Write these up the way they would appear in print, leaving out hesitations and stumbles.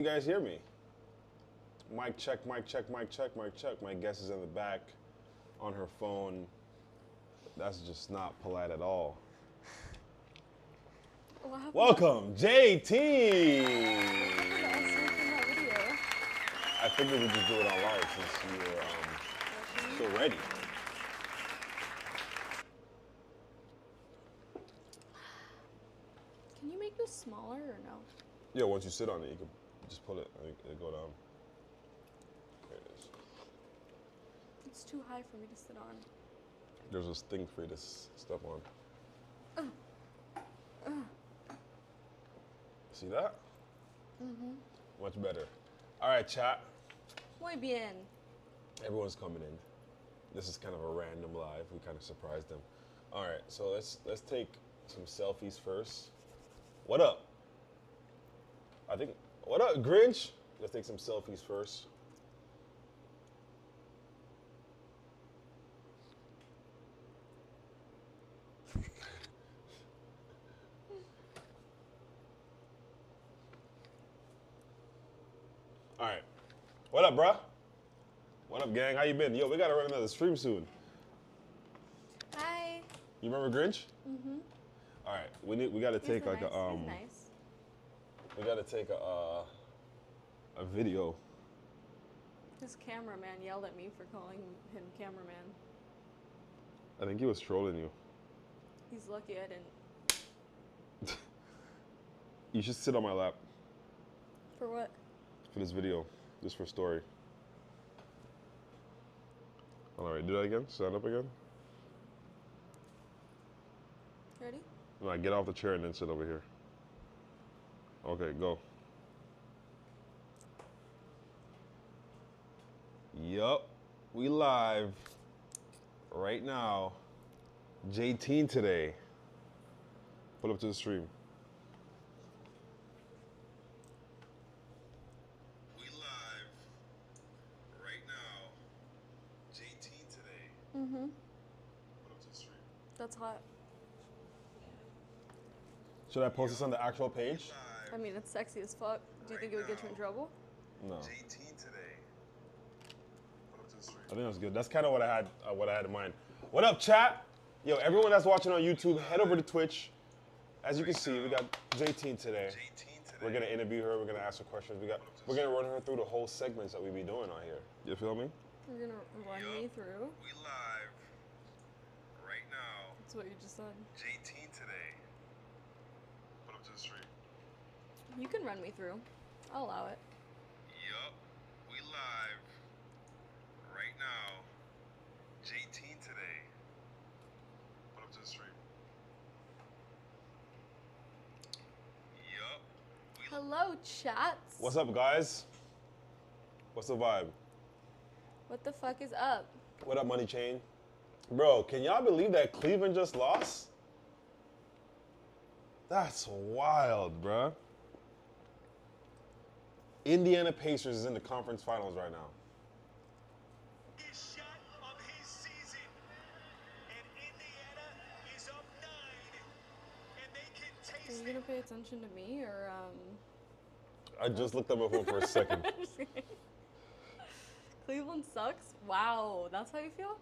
You guys hear me? Mic check, mic check, mic check, mic check. My guest is in the back on her phone. That's just not polite at all. Welcome, Jadeteen! I figured we'd just do it on live since you're still ready. Can you make this smaller or no? Yeah, once you sit on it, you can just pull it and it'll go down. There it is. It's too high for me to sit on. There's this thing for you to step on. See that? Mm-hmm. Much better. All right, chat. Muy bien. Everyone's coming in. This is kind of a random live. We kind of surprised them. All right, so let's take some selfies first. What up? What up, Grinch? Let's take some selfies first. All right. What up, bruh? What up, gang? How you been? Yo, we gotta run another stream soon. Hi. You remember Grinch? Mm-hmm. All right, we gotta take like nice. a He's nice. We gotta take a video. This cameraman yelled at me for calling him cameraman. I think he was trolling you. He's lucky I didn't. You should sit on my lap For what? for this video, just for story. All right, do that again. Stand up again. Ready? No, get off the chair and then sit over here. Okay, go. Yup, we live right now. Jadeteen today. Pull up to the stream. We live right now. Jadeteen today. Mm-hmm. Pull up to the stream. That's hot. Should I post this on the actual page? I mean, it's sexy as fuck. Do you think it would get you in trouble? No. Jadeteen today. Put up to the stream. I think that's good. That's kind of what I had in mind. What up, chat? Yo, everyone that's watching on YouTube, head over to Twitch. As you can see, we got Jadeteen today. Jadeteen today. We're gonna interview her. We're gonna ask her questions. We're gonna run her through the whole segments that we be doing on here. You feel me? You're gonna run me through? We live right now. That's what you just said. Jadeteen today. Put up to the stream. You can run me through. I'll allow it. Yup. We live right now. Jadeteen today. Put up to the stream. Yup. Hello, chats. What's up, guys? What's the vibe? What the fuck is up? What up, Money Chain? Bro, can y'all believe that Cleveland just lost? That's wild, bruh. Indiana Pacers is in the conference finals right now. Shot of his season, and Indiana is up 9, and they can Are taste you gonna pay attention to me or I just looked at my phone for a second. Cleveland sucks? Wow, that's how you feel?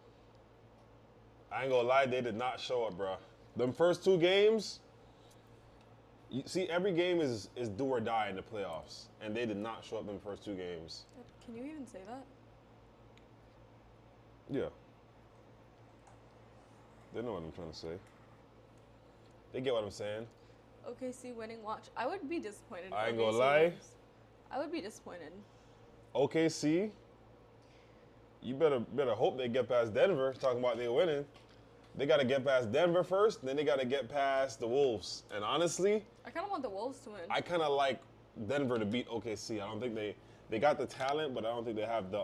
I ain't gonna lie, they did not show up, bruh. Them first two games, you see, every game is do or die in the playoffs, and they did not show up in the first two games. Can you even say that? Yeah. They know what I'm trying to say. They get what I'm saying. OKC winning watch. I would be disappointed. if I ain't gonna OKC lie. wins. I would be disappointed. OKC, you better hope they get past Denver. Talking about they winning, they got to get past Denver first. Then they got to get past the Wolves. And honestly, I kind of want the Wolves to win. I kind of like Denver to beat OKC. I don't think they got the talent, but I don't think they have the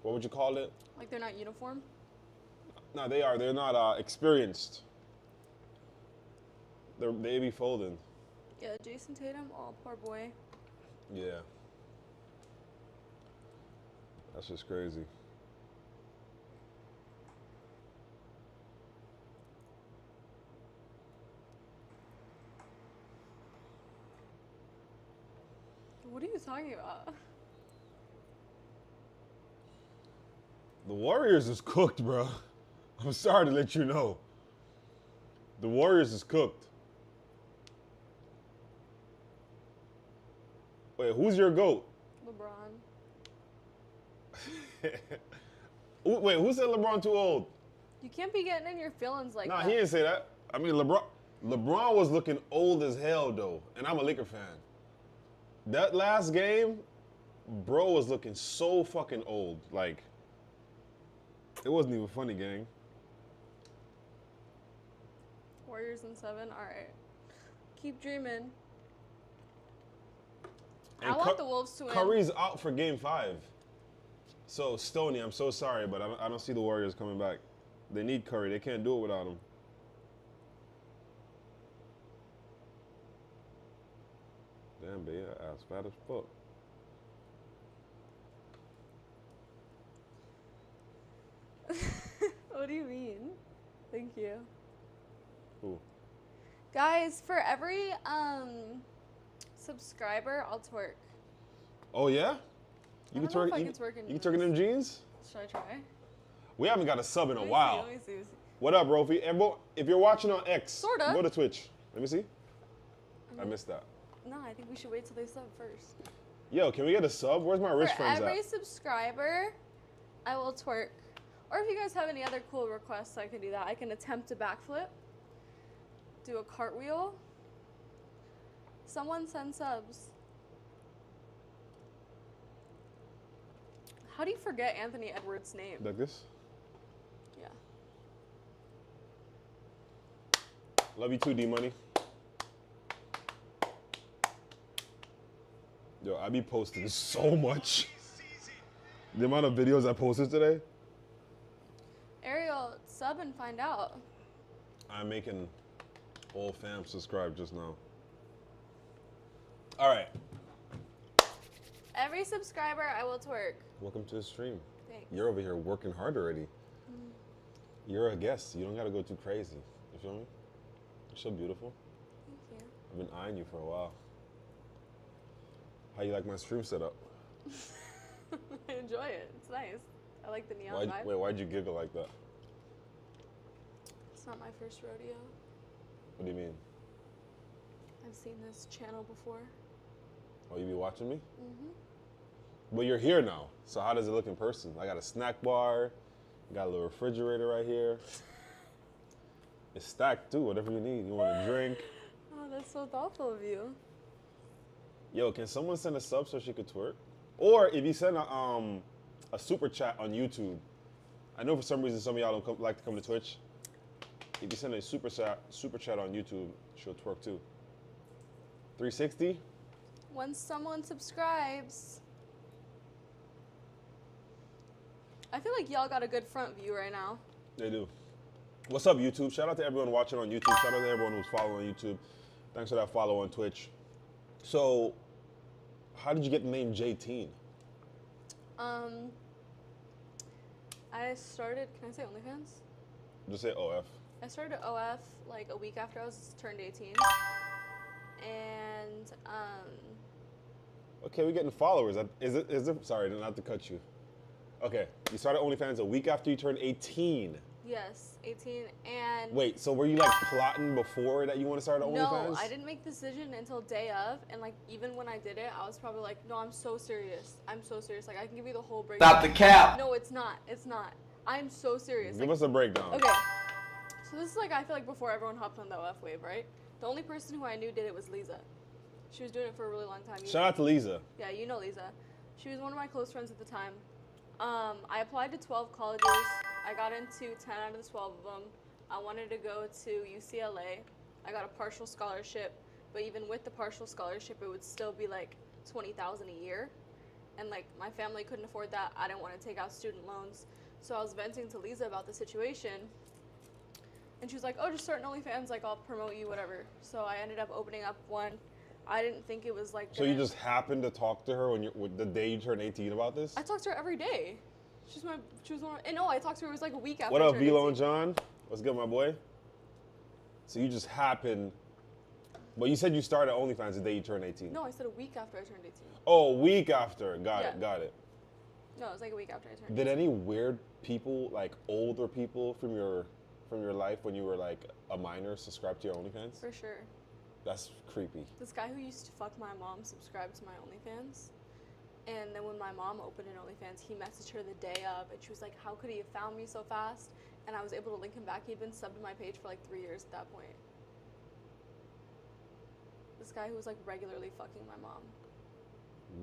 what would you call it? Like they're not uniform. No, they are. They're not experienced. They be folding. Yeah, Jason Tatum. Oh, poor boy. Yeah. That's just crazy. What are you talking about? The Warriors is cooked, bro. I'm sorry to let you know. The Warriors is cooked. Wait, who's your GOAT? LeBron. Wait, who said LeBron too old? You can't be getting in your feelings like Nah, that. he didn't say that. I mean, LeBron was looking old as hell, though, and I'm a Laker fan. That last game, bro was looking so fucking old. Like, it wasn't even funny, gang. Warriors in 7. All right. Keep dreaming. And I want the Wolves to win. Curry's out for Game 5. So, Stoney, I'm so sorry, but I don't see the Warriors coming back. They need Curry. They can't do it without him. Damn, baby, ass fat as fuck. What do you mean? Thank you. Who? Guys, for every subscriber, I'll twerk. Oh, yeah? You I don't know if I can twerk in you can twerk in them jeans? Should I try? We haven't got a sub in a Let me while. see, let me see. What up, bro? If you're watching on X, Sorta. go to Twitch. Let me see. I missed that. No, I think we should wait till they sub first. Yo, can we get a sub? Where's my rich For friends every at? subscriber, I will twerk. Or if you guys have any other cool requests, I can do that. I can attempt a backflip, do a cartwheel. Someone send subs. How do you forget Anthony Edwards' name? Like this? Yeah. Love you too, D-Money. Yo, I be posting so much. The amount of videos I posted today. Ariel, sub and find out. I'm making all fam subscribe just now. All right. Every subscriber, I will twerk. Welcome to the stream. Thanks. You're over here working hard already. You're a guest. You don't got to go too crazy. You feel me? You're so beautiful. Thank you. I've been eyeing you for a while. How you like my stream setup? I enjoy it. It's nice. I like the neon vibe. Why'd you giggle like that? It's not my first rodeo. What do you mean? I've seen this channel before. Oh, you be watching me? Mm-hmm. But you're here now, so how does it look in person? I got a snack bar, got a little refrigerator right here. It's stacked too, whatever you need. You want a drink? Oh, that's so thoughtful of you. Yo, can someone send a sub so she could twerk? Or if you send a super chat on YouTube, I know for some reason some of y'all don't like to come to Twitch. If you send a super chat on YouTube, she'll twerk too. 360? When someone subscribes. I feel like y'all got a good front view right now. They do. What's up, YouTube? Shout out to everyone watching on YouTube. Shout out to everyone who's following on YouTube. Thanks for that follow on Twitch. So, how did you get the name Jadeteen? I started, can I say OnlyFans? Just say OF. I started OF like a week after I was turned 18. And, Okay, we're getting followers. Is it? Sorry, not to cut you. Okay, you started OnlyFans a week after you turned 18. yes, 18. And Wait, so were you like plotting before that you want to start OnlyFans? no, I didn't make the decision until day of. And like, even when I did it, I was probably like, no, I'm so serious. I'm so serious. Like, I can give you the whole breakdown. Stop the cap. No, it's not. It's not. I'm so serious. Give Like, us a breakdown. okay. So this is like, I feel like before everyone hopped on the OF wave, right? The only person who I knew did it was Lisa. She was doing it for a really long time. Shout out to Lisa. Yeah, you know Lisa. She was one of my close friends at the time. I applied to 12 colleges. I got into 10 out of the 12 of them. I wanted to go to UCLA. I got a partial scholarship, but even with the partial scholarship, it would still be like $20,000 a year. And like, my family couldn't afford that. I didn't want to take out student loans. So I was venting to Lisa about the situation. And she was like, oh, just start an OnlyFans, like I'll promote you, whatever. So I ended up opening up one. I didn't think it was like. So you just happened to talk to her the day you turned 18 about this? I talked to her every day. She was one. And no, I talked to her. It was like a week after. What I up, turned Velo 18. and John? What's good, my boy? So you just happened. But you said you started OnlyFans the day you turned 18. No, I said a week after I turned 18. Oh, a week after. Got Yeah. it. Got it. No, it was like a week after I turned Did 18. any weird people, like older people from your life when you were like a minor, subscribe to your OnlyFans? For sure. That's creepy. This guy who used to fuck my mom subscribed to my OnlyFans. And then when my mom opened an OnlyFans, he messaged her the day of, and she was like, how could he have found me so fast? And I was able to link him back. He'd been subbed to my page for like 3 years at that point. This guy who was like regularly fucking my mom.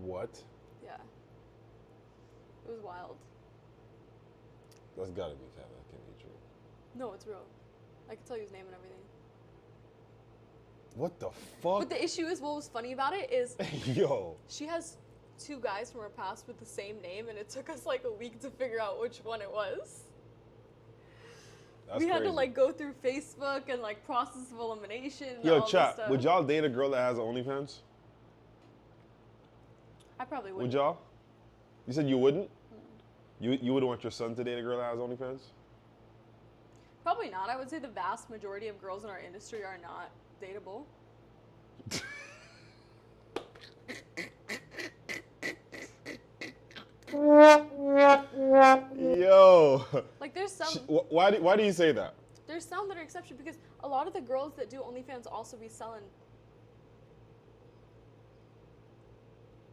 What? Yeah. It was wild. That's gotta be cat. That can't be true. No, it's real. I can tell you his name and everything. What the fuck? But the issue is, what was funny about it is Yo. she has 2 guys from her past with the same name, and it took us like a week to figure out which one it was. That's We had to crazy. like go through Facebook and like process of elimination. And Yo, all this chat. stuff. Would y'all date a girl that has an OnlyFans? I probably would. Would y'all? You said you wouldn't? You wouldn't want your son to date a girl that has OnlyFans? Probably not. I would say the vast majority of girls in our industry are not dateable. Yo. Like there's some Why do you say that? there's some that are exception because a lot of the girls that do OnlyFans also be selling.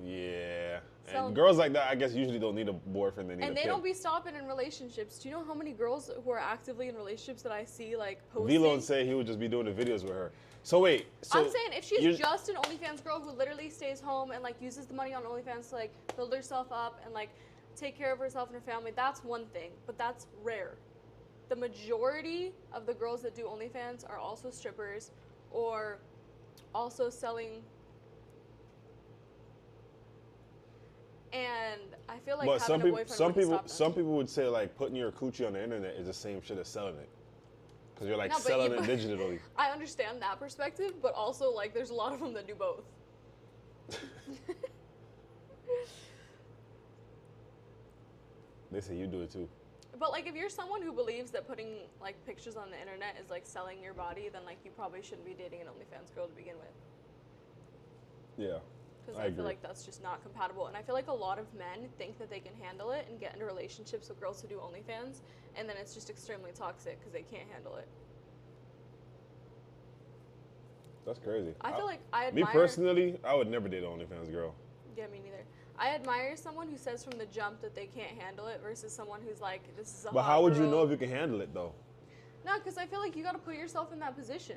Yeah. So- And girls like that, I guess, usually don't need a boyfriend. They need And a they pimp. don't be stopping in relationships. Do you know how many girls who are actively in relationships that I see like posting? Velo say he would just be doing the videos with her. So wait. So I'm saying if she's you're- just an OnlyFans girl who literally stays home and like uses the money on OnlyFans to like build herself up and like take care of herself and her family, that's one thing, but that's rare. The majority of the girls that do OnlyFans are also strippers or also selling. And I feel like But having some a people, boyfriend some wouldn't people, stop them. some people would say like putting your coochie on the internet is the same shit as selling it, because you're like No, but selling you- it digitally. I understand that perspective, but also like there's a lot of them that do both. They say you do it too. But like if you're someone who believes that putting like pictures on the internet is like selling your body, then like you probably shouldn't be dating an OnlyFans girl to begin with. Yeah. Because I I agree. feel like that's just not compatible. And I feel like a lot of men think that they can handle it and get into relationships with girls who do OnlyFans, and then it's just extremely toxic because they can't handle it. That's crazy. I feel like I Me admire. personally, I would never date an OnlyFans girl. Yeah, me neither. I admire someone who says from the jump that they can't handle it versus someone who's like, this is a But hot how would you girl. know if you can handle it though? No, because I feel like you got to put yourself in that position.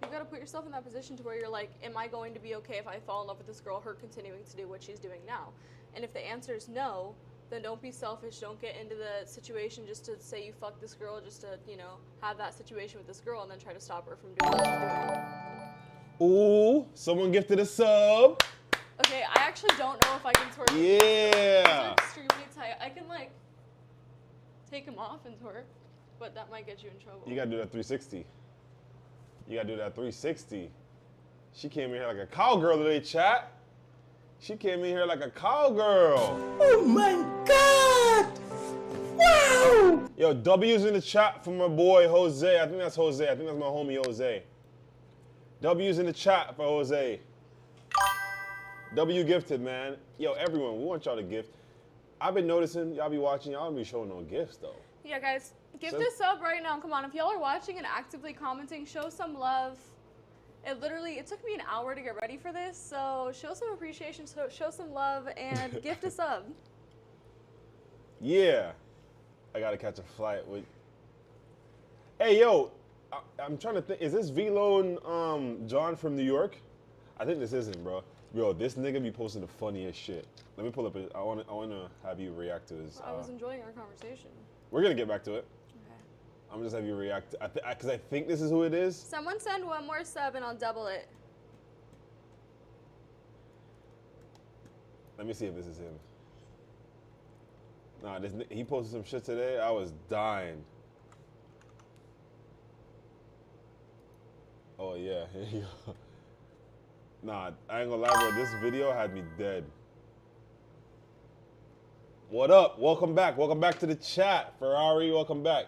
You got to put yourself in that position to where you're like, am I going to be okay if I fall in love with this girl, her continuing to do what she's doing now? And if the answer is no, then don't be selfish. Don't get into the situation just to say you fuck this girl, just to, you know, have that situation with this girl and then try to stop her from doing what she's doing. Ooh, someone gifted a sub. Okay, I actually don't know if I can twerk. These Yeah. are extremely tight. I can like take them off and twerk, but that might get you in trouble. You gotta do that 360. You gotta do that 360. She came in here like a cowgirl today, chat. She came in here like a cowgirl. Oh my God! Wow! Yo, W's in the chat for my boy Jose. I think that's Jose. I think that's my homie Jose. W's in the chat for Jose. W gifted, man. Yo, everyone, we want y'all to gift. I've been noticing y'all be watching. Y'all don't be showing no gifts though. Yeah, guys, give So- this up right now. Come on, if y'all are watching and actively commenting, show some love. It took me an hour to get ready for this, so show some appreciation, show some love, and gift a sub. Yeah. I gotta catch a flight with. Hey, yo, I'm trying to think. Is this Velo and John from New York? I think this isn't, bro. Yo, this nigga be posting the funniest shit. Let me pull up. I wanna have you react to this. I was enjoying our conversation. We're gonna get back to it. Okay. I'm gonna just have you react, because I think this is who it is. Someone send one more sub and I'll double it. Let me see if this is him. Nah, he posted some shit today. I was dying. Oh yeah, here you go. Nah, I ain't gonna lie, bro. This video had me dead. What up? Welcome back. Welcome back to the chat. Ferrari, welcome back.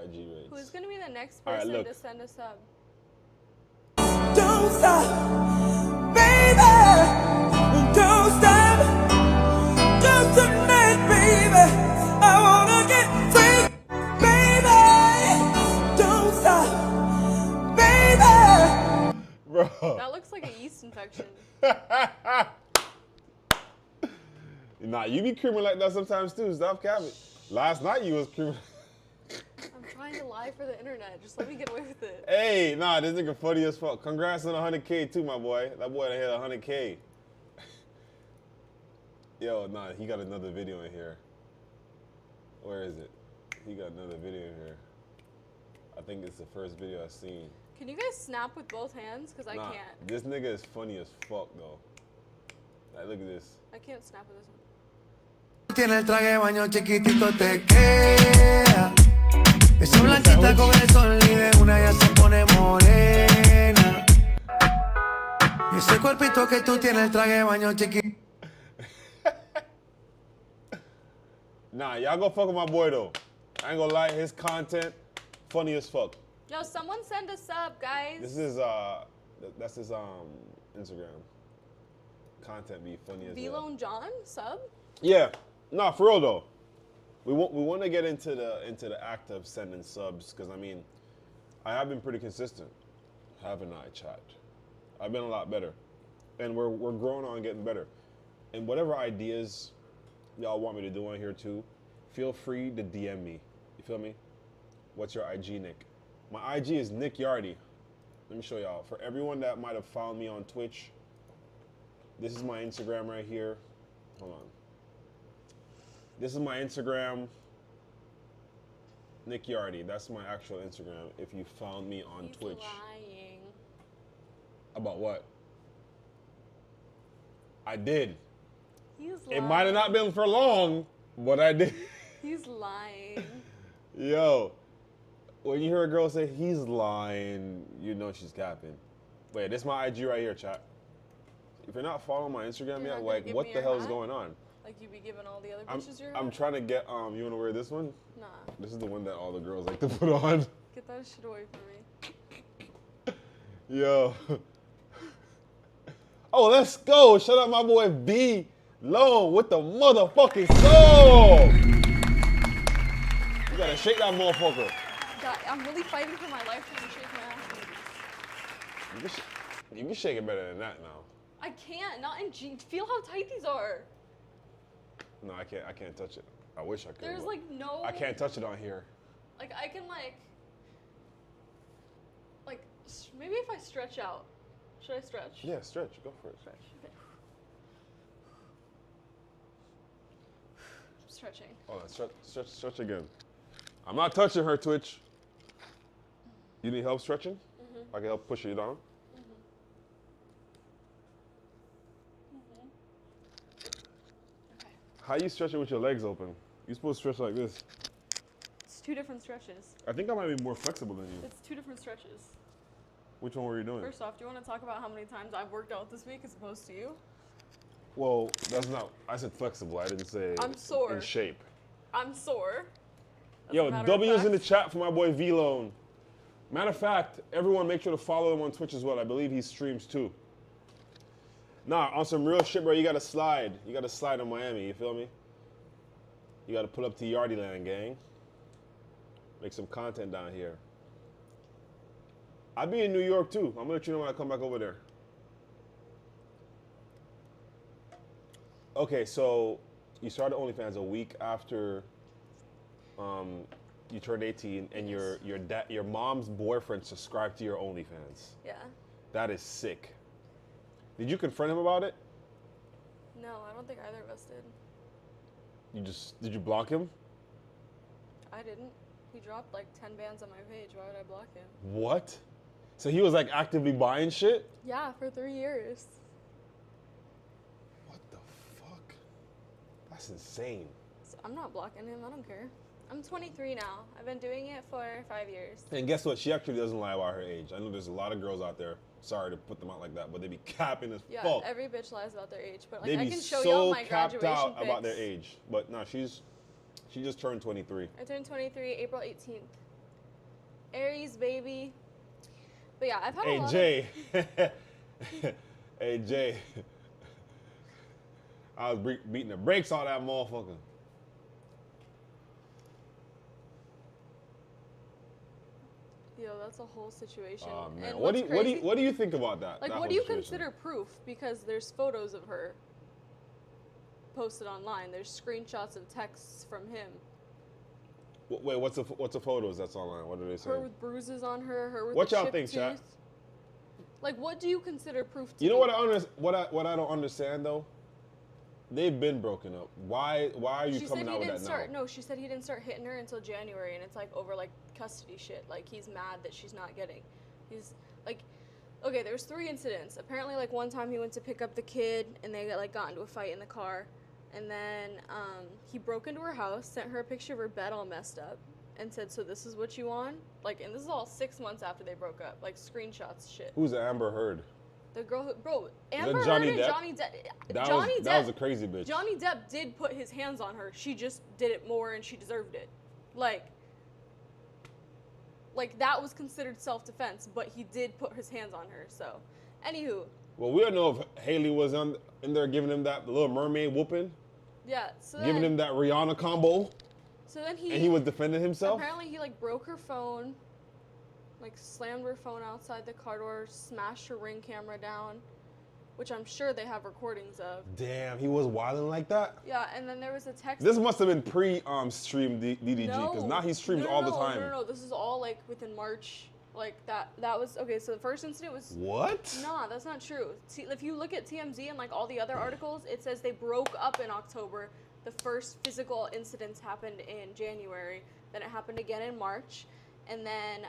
IG rage. Who Who's gonna be the next All right, person look. to send a sub? Don't stop, baby. Don't stop. Just tonight, baby. I wanna get free, baby. Don't stop, baby. Bro. That looks like a yeast infection. Nah, you be creaming like that sometimes too. Stop capping. Last night you was creaming. I'm trying to lie for the internet. Just let me get away with it. Hey, nah, this nigga funny as fuck. Congrats on 100K too, my boy. That boy done hit 100K. Yo, nah, he got another video in here. Where is it? He got another video in here. I think it's the first video I've seen. Can you guys snap with both hands? Because I Nah, can't. this nigga is funny as fuck though. Like, look at this. I can't snap with this one. Tiene el traje de baño chiquitito te queda. Esa blanquita con el sol y de una ya se pone morena. Y ese cuerpito que tú tienes el traje de baño chiquitito. Nah, y'all go fuck with my boy though. I ain't gonna lie, his content funny as fuck. Yo, someone send a sub, guys. This is that's his Instagram. Content be funny as hell. Velone John sub. Yeah, nah, for real though. We want to get into the act of sending subs because I mean, I have been pretty consistent, haven't I, chat? I've been a lot better, and we're growing on getting better. And whatever ideas y'all want me to do on here too, feel free to DM me. You feel me? What's your IG, Nick? My IG is Nick Yardy. Let me show y'all. For everyone that might have found me on Twitch, this is my Instagram right here. Hold on. This is my Instagram, Nick Yardy. That's my actual Instagram. If you found me on He's Twitch. lying. About what? I did. He's It lying. might have not been for long, but I did. He's lying. Yo, when you hear a girl say he's lying, you know she's capping. Wait, this is my IG right here, chat. If you're not following my Instagram You're yet, not gonna like, give what me the your hell is hat? going on? Like you be giving all the other I'm bitches your I'm hat? trying to get you wanna wear this one? Nah. This is the one that all the girls like to put on. Get that shit away from me. Yo. Oh, let's go. Shout out my boy B Lone with the motherfucking soul. You gotta shake that motherfucker. God, I'm really fighting for my life to shake my ass. You can shake it better than that now. I can't. Not in jeans. Feel how tight these are. No, I can't touch it. I wish I could. There's but like no. I can't touch it on here. Like I can maybe if I stretch out. Should I stretch? Yeah, stretch. Go for it. Stretch. Okay. Stretching. Hold on, stretch again. I'm not touching her, Twitch. You need help stretching? I can help push you down. Okay. How you stretch it with your legs open? You're supposed to stretch like this. It's two different stretches. I think I might be more flexible than you. It's two different stretches. Which one were you doing? First off, do you want to talk about how many times I've worked out this week as opposed to you? Well, that's not. I said flexible. I didn't say I'm sore. in shape. I'm sore. As a Yo, matter of W's in the fact. chat for my boy V-Lone. Matter of fact, everyone make sure to follow him on Twitch as well. I believe he streams too. Nah, on some real shit, bro, you gotta slide. You gotta slide on Miami, you feel me? You gotta pull up to Yardy Land, gang. Make some content down here. I'll be in New York too. I'm gonna let you know when I come back over there. Okay, so you started OnlyFans a week after you turned 18, and your mom's boyfriend subscribed to your OnlyFans. Yeah. That is sick. Did you confront him about it? No, I don't think either of us did. Did you block him? I didn't. He dropped like 10 bands on my page. Why would I block him? What? So he was like actively buying shit? Yeah, for 3 years. What the fuck? That's insane. So I'm not blocking him. I don't care. I'm 23 now. I've been doing it for 5 years. And guess what? She actually doesn't lie about her age. I know there's a lot of girls out there, sorry to put them out like that, but they be capping as Yeah, fuck. every bitch lies about their age. But They like I be can show so y'all my capped graduation out pics. about their age. But no, she just turned 23. I turned 23 April 18th. Aries, baby. But yeah, I've had a Hey, lot Jay. Hey, Jay. I was beating the brakes on that motherfucker. Yo, that's a whole situation. Oh, man. And What do what's you crazy- what do you think about that? Like, that what whole do you situation? consider proof? Because there's photos of her posted online. There's screenshots of texts from him. Wait, what's the photos that's online? What do they say? Her with bruises on her. Her with What the y'all chipped think, chat? tooth. Like, what do you consider proof to You know be? what I don't understand though? They've been broken up. Why are you She coming said out he with didn't that start. now? No, she said he didn't start hitting her until January, and it's like over like custody shit. Like he's mad that she's not getting. He's like, okay, there's 3 incidents. Apparently, like one time he went to pick up the kid, and they got into a fight in the car, and then he broke into her house, sent her a picture of her bed all messed up, and said, "So this is what you want?" Like, and this is all 6 months after they broke up. Like screenshots, shit. Who's Amber Heard? The girl who, bro, Amber Johnny Heard and Depp? Johnny Depp. That was a crazy bitch. Johnny Depp did put his hands on her. She just did it more, and she deserved it. Like that was considered self-defense, but he did put his hands on her. So, anywho. Well, we don't know if Haley was in there giving him that Little Mermaid whooping, Yeah. So giving then, him that Rihanna combo, So then and he was defending himself. Apparently, he like broke her phone, like slammed her phone outside the car door, smashed her Ring camera down, which I'm sure they have recordings of. Damn, he was wilding like that. Yeah, and then there was a text. This must have been pre-stream DDG, because now he streams all the time. No, this is all like within March. Like that was okay. So the first incident was. What? Nah, that's not true. If you look at TMZ and like all the other articles, it says they broke up in October. The first physical incidents happened in January. Then it happened again in March, and then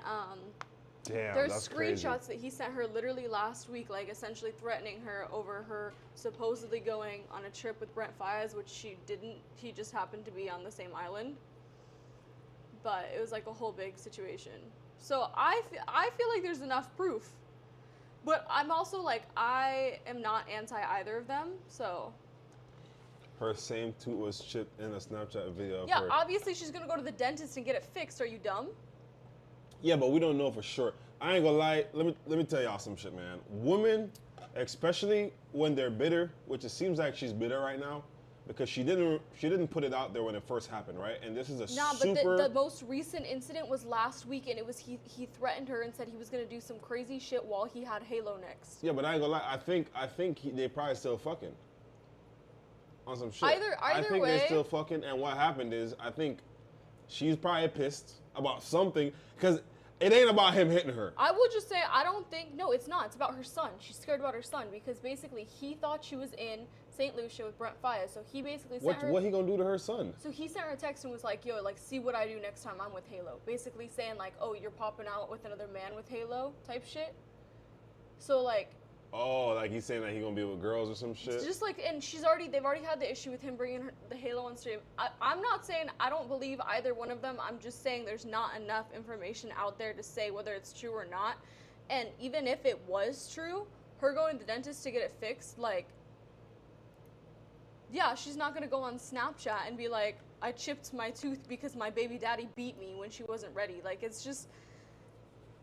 Damn, there's that's screenshots crazy. that he sent her literally last week, like essentially threatening her over her supposedly going on a trip with Brent Faiyaz, which she didn't. He just happened to be on the same island. But it was like a whole big situation. So I feel like there's enough proof. But I'm also like, I am not anti either of them, so. Her same tooth was chipped in a Snapchat video. Yeah, of her. obviously she's gonna go to the dentist and get it fixed. Are you dumb? Yeah, but we don't know for sure. I ain't gonna lie. Let me tell y'all some shit, man. Women, especially when they're bitter, which it seems like she's bitter right now, because she didn't put it out there when it first happened, right? And this is a Nah, super. but the most recent incident was last week, and it was he threatened her and said he was gonna do some crazy shit while he had Halo next. Yeah, but I ain't gonna lie. I think they probably still fucking. On some shit. Either I think way- they're still fucking, and what happened is I think she's probably pissed about something, because it ain't about him hitting her. I will just say, I don't think, no, it's not. It's about her son. She's scared about her son because basically he thought she was in St. Lucia with Brent Faiyaz. So he basically sent her. What he gonna do to her son? So he sent her a text and was like, yo, like, see what I do next time I'm with Halo. Basically saying, like, oh, you're popping out with another man with Halo type shit. So, like, Oh, like he's saying that he gonna be with girls or some shit. just like, and they've already had the issue with him bringing the Halo on stream. I'm not saying I don't believe either one of them. I'm just saying there's not enough information out there to say whether it's true or not. And even if it was true, her going to the dentist to get it fixed, like, yeah, she's not gonna go on Snapchat and be like, I chipped my tooth because my baby daddy beat me when she wasn't ready. Like, it's just.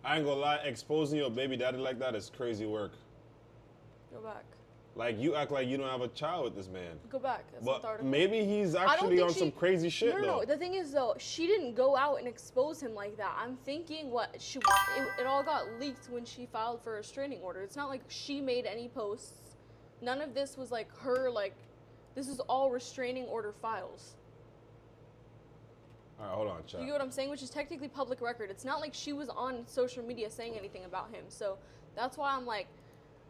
I ain't gonna lie, exposing your baby daddy like that is crazy work. Go back. Like, you act like you don't have a child with this man. Go back. That's not the But article. maybe he's I don't actually think on some crazy shit, No, though. the thing is, though, she didn't go out and expose him like that. I'm thinking it all got leaked when she filed for a restraining order. It's not like she made any posts. None of this was like her, like, this is all restraining order files. All right, hold on, chat. You get what I'm saying? Which is technically public record. It's not like she was on social media saying anything about him. So that's why I'm like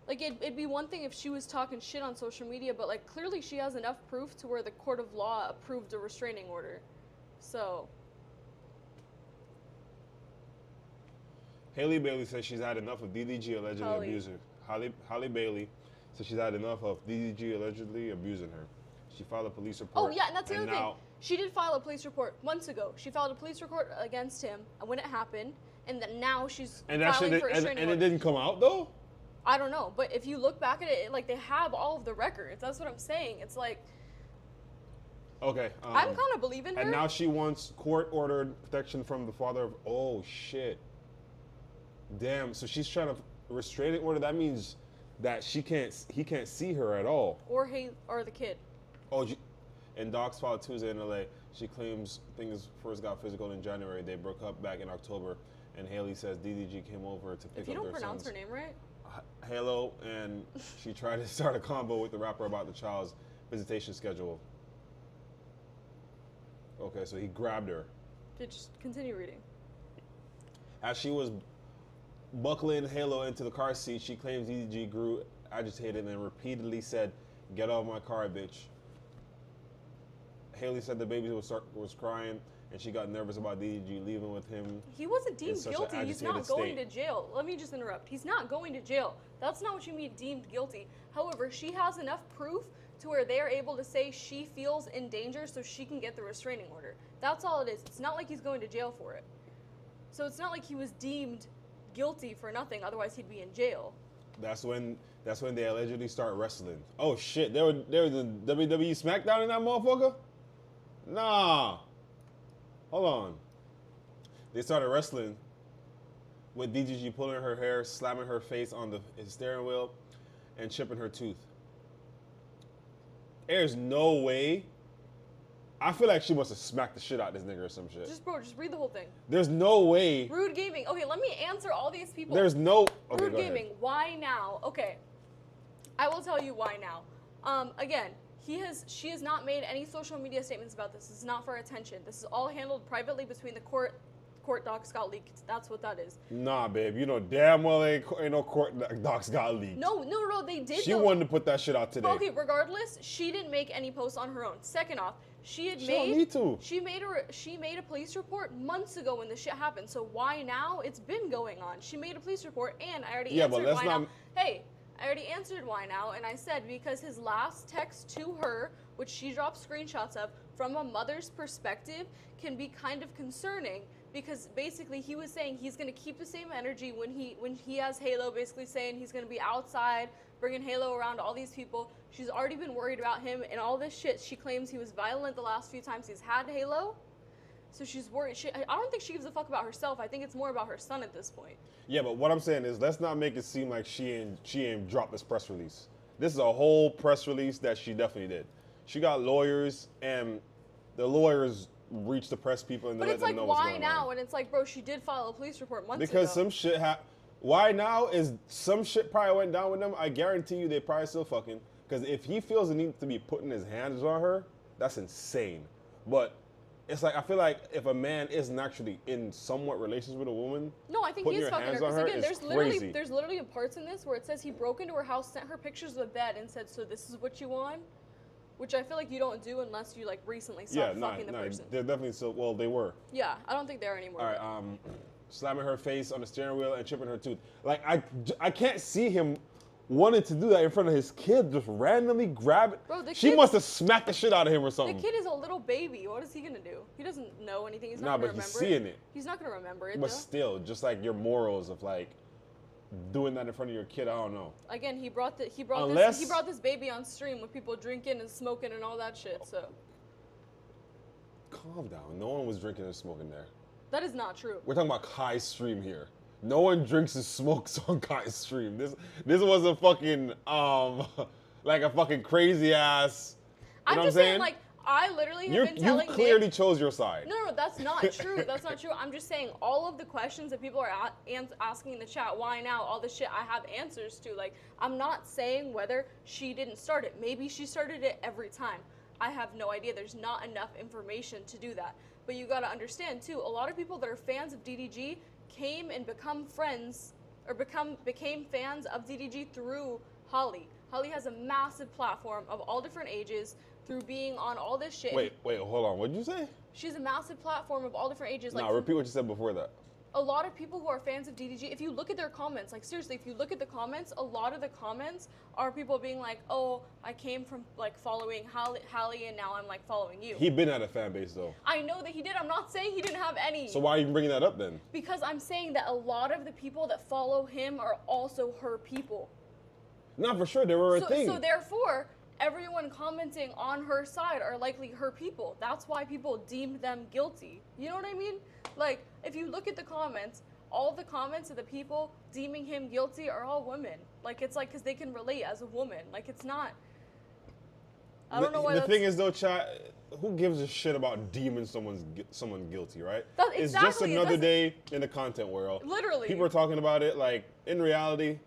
it'd be one thing if she was talking shit on social media, but like clearly she has enough proof to where the court of law approved a restraining order. So. Haley Bailey says she's had enough of DDG allegedly Holly. abusing her. Holly Bailey says she's had enough of DDG allegedly abusing her. She filed a police report. Oh yeah, and that's the other thing. now, She did file a police report months ago. She filed a police report against him when it happened, and then now she's And that filing shit, for a restraining and it order. didn't come out though. I don't know, but if you look back at it, like they have all of the records. That's what I'm saying. It's like Okay. I'm kind of believing her. And now she wants court-ordered protection from the father of. Oh shit. Damn. So she's trying to restraining order. That means that he can't see her at all. Or the kid. Oh, in Doc's file Tuesday in LA, she claims things first got physical in January. They broke up back in October, and Haley says DDG came over to pick If you up don't their pronounce sons. her name right. Halo, and she tried to start a combo with the rapper about the child's visitation schedule. Okay, so he grabbed her. Just continue reading. As she was buckling Halo into the car seat, she claims DDG grew agitated and repeatedly said, "Get out of my car, bitch." Haley said the baby was crying, and she got nervous about DDG leaving with him. He wasn't in deemed such an guilty. He's not agitated going state. to jail. Let me just interrupt. He's not going to jail. That's not what you mean deemed guilty. However, she has enough proof to where they are able to say she feels in danger so she can get the restraining order. That's all it is. It's not like he's going to jail for it. So it's not like he was deemed guilty for nothing, otherwise he'd be in jail. That's when they allegedly start wrestling. Oh shit, there was the WWE SmackDown in that motherfucker? Nah. Hold on. They started wrestling with DGG pulling her hair, slamming her face on his steering wheel, and chipping her tooth. There's no way. I feel like she must have smacked the shit out of this nigga or some shit. Just read the whole thing. There's no way. Rude Gaming. Okay, let me answer all these people. There's no. Okay, Rude go ahead. Gaming. Why now? Okay, I will tell you why now. Again, she has not made any social media statements about this. This is not for attention. This is all handled privately between the court docs got leaked. That's what that is. Nah, babe. You know damn well ain't no court docs got leaked. No, they did. She wanted to put that shit out today. Okay, regardless, she didn't make any posts on her own. Second off, she don't need to. She made a police report months ago when this shit happened. So why now? It's been going on. She made a police report, and I already answered why now. Hey, I already answered why now, and I said because his last text to her, which she dropped screenshots of, from a mother's perspective, can be kind of concerning. Because basically he was saying he's going to keep the same energy when he has Halo, basically saying he's going to be outside, bringing Halo around all these people. She's already been worried about him and all this shit. She claims he was violent the last few times he's had Halo. So she's worried. I don't think she gives a fuck about herself. I think it's more about her son at this point. Yeah, but what I'm saying is let's not make it seem like she ain't dropped this press release. This is a whole press release that she definitely did. She got lawyers, and the lawyers reach the press people and but let it's them like, know what's why going now? on. And it's like, bro, she did file a police report months Because ago. some shit why now is some shit probably went down with them. I guarantee you they probably still fucking. Because if he feels the need to be putting his hands on her, that's insane. But it's like I feel like if a man isn't actually in somewhat relations with a woman, No, I think putting he's your fucking her. hands on Because her again, is there's literally parts in this where it says he broke into her house, sent her pictures of the bed, and said, "So this is what you want," which I feel like you don't do unless you like recently stopped fucking the person. they're definitely still. Well, they were. Yeah, I don't think they are anymore. All right, slamming her face on the steering wheel and chipping her tooth. Like I can't see him wanting to do that in front of his kid, just randomly grab it. Bro, She kid- must have smacked the shit out of him or The something. kid is a little baby. What is he gonna do? He doesn't know anything. He's Nah, not but gonna he's remember seeing it. He's not gonna remember it But though. still, just like your morals of like doing that in front of your kid, I don't know. Again, he brought this baby on stream with people drinking and smoking and all that shit. So Calm down. No one was drinking and smoking there. that is not true. We're talking about Kai's stream here. No one drinks and smokes on Kai's stream. This was a fucking like a fucking crazy ass. You know I'm what just saying, like, I literally have been telling You clearly Nick, chose your side. No, that's not true. That's not true. I'm just saying all of the questions that people are asking in the chat, why now, all this shit, I have answers to. Like, I'm not saying whether she didn't start it. Maybe she started it every time. I have no idea. There's not enough information to do that. But you got to understand, too, a lot of people that are fans of DDG came and became fans of DDG through Holly. Holly has a massive platform of all different ages through being on all this shit. Wait, hold on. What did you say? She's a massive platform of all different ages. No, repeat what you said before that. A lot of people who are fans of DDG, if you look at their comments, like seriously, if you look at the comments, a lot of the comments are people being like, oh, I came from like following Holly and now I'm like following you. He been at a fan base though. I know that he did. I'm not saying he didn't have any. So why are you bringing that up then? Because I'm saying that a lot of the people that follow him are also her people. Not for sure. They were a thing. So therefore, everyone commenting on her side are likely her people. That's why people deemed them guilty. You know what I mean? Like, if you look at the comments, all the comments of the people deeming him guilty are all women. Like, it's like, because they can relate as a woman. Like, it's not. I don't know why The thing is, though, chat, who gives a shit about deeming someone guilty, right? It's just another day in the content world. Literally. People are talking about it. Like, in reality,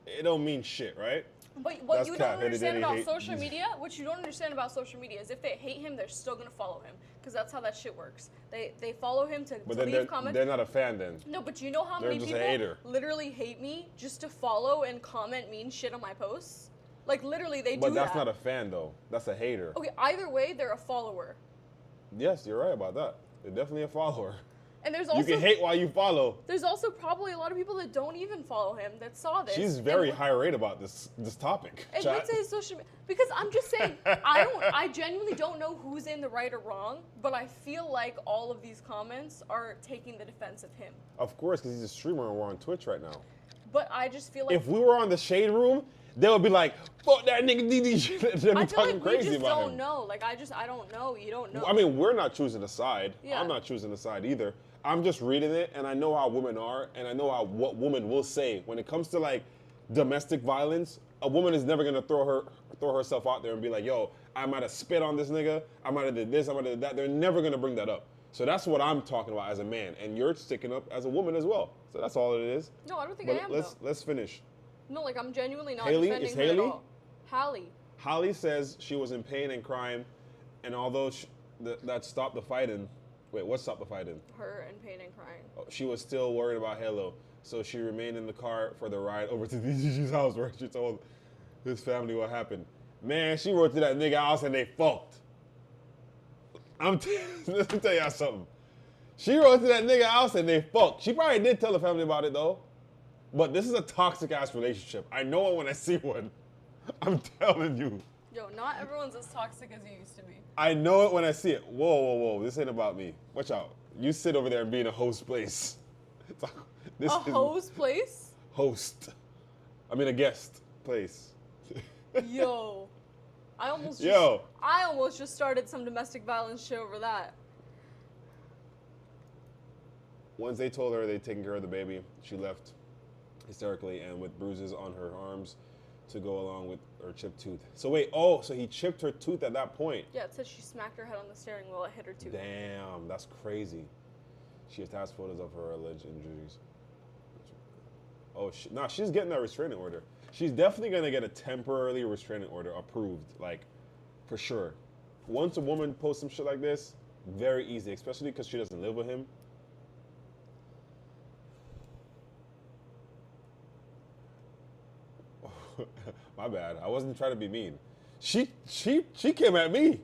it don't mean shit, right? But what That's you cap. don't understand Hate. about social media, what you don't understand about social media is if they hate him, they're still gonna follow him, because that's how that shit works. They follow him to But then leave comments. they're not a fan then. No, but you know how They're many just a people hater. literally hate me just to follow and comment mean shit on my posts? Like, literally, they do But that's that. not a fan, though. That's a hater. Okay, either way, they're a follower. Yes, you're right about that. They're definitely a follower. And there's also You can hate while you follow. There's also probably a lot of people that don't even follow him that saw this. She's very high rate about this topic. And chat. went to his social media, because I'm just saying, I genuinely don't know who's in the right or wrong, but I feel like all of these comments are taking the defense of him. Of course, because he's a streamer and we're on Twitch right now. But I just feel like If we were on the Shade Room, they would be like, fuck that nigga DD. They'd be I feel talking like we crazy just about don't him. know. Like, I don't know. You don't know. I mean, we're not choosing a side. Yeah. I'm not choosing a side either. I'm just reading it, and I know how women are, and I know what women will say. When it comes to, like, domestic violence, a woman is never going to throw herself out there and be like, yo, I might have spit on this nigga, I might have did this, I might have did that. They're never going to bring that up. So that's what I'm talking about as a man, and you're sticking up as a woman as well. So that's all it is. No, I don't think But I am, let's finish. No, like, I'm genuinely not Haley? defending Is her at Haley? all. Hallie. Holly says she was in pain and crying, and although that stopped the fighting, wait, what stopped the fighting? Her in pain and crying. Oh, she was still worried about Halo, so she remained in the car for the ride over to DGG's house where she told his family what happened. Man, she wrote to that nigga house and they fucked. Let me tell y'all something. She wrote to that nigga house and they fucked. She probably did tell the family about it though, but this is a toxic ass relationship. I know it when I see one. I'm telling you. Yo, not everyone's as toxic as you used to be. I know it when I see it. Whoa, whoa, whoa. This ain't about me. Watch out. You sit over there and be in a host place. This A is hose place? host. I mean a guest place. Yo. I almost just started some domestic violence shit over that. Once they told her they'd taken care of the baby, she left hysterically and with bruises on her arms to go along with her chipped tooth. So wait, so he chipped her tooth at that point. Yeah, it says she smacked her head on the steering wheel. It hit her tooth. Damn, that's crazy. She attached photos of her alleged injuries. Oh, she's getting that restraining order. She's definitely gonna get a temporary restraining order approved, like, for sure. Once a woman posts some shit like this, very easy, especially because she doesn't live with him. My bad. I wasn't trying to be mean. She came at me.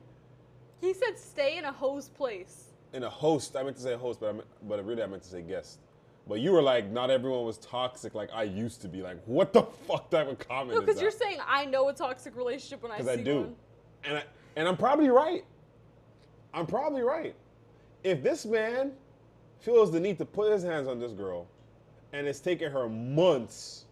He said stay in a hose place. In a host, I meant to say host, but really I meant to say guest. But you were like, not everyone was toxic like I used to be. Like, what the fuck type of comment No, is because that? you're saying I know a toxic relationship when I see Because I do. one. And I'm probably right. I'm probably right. If this man feels the need to put his hands on this girl, and it's taken her months,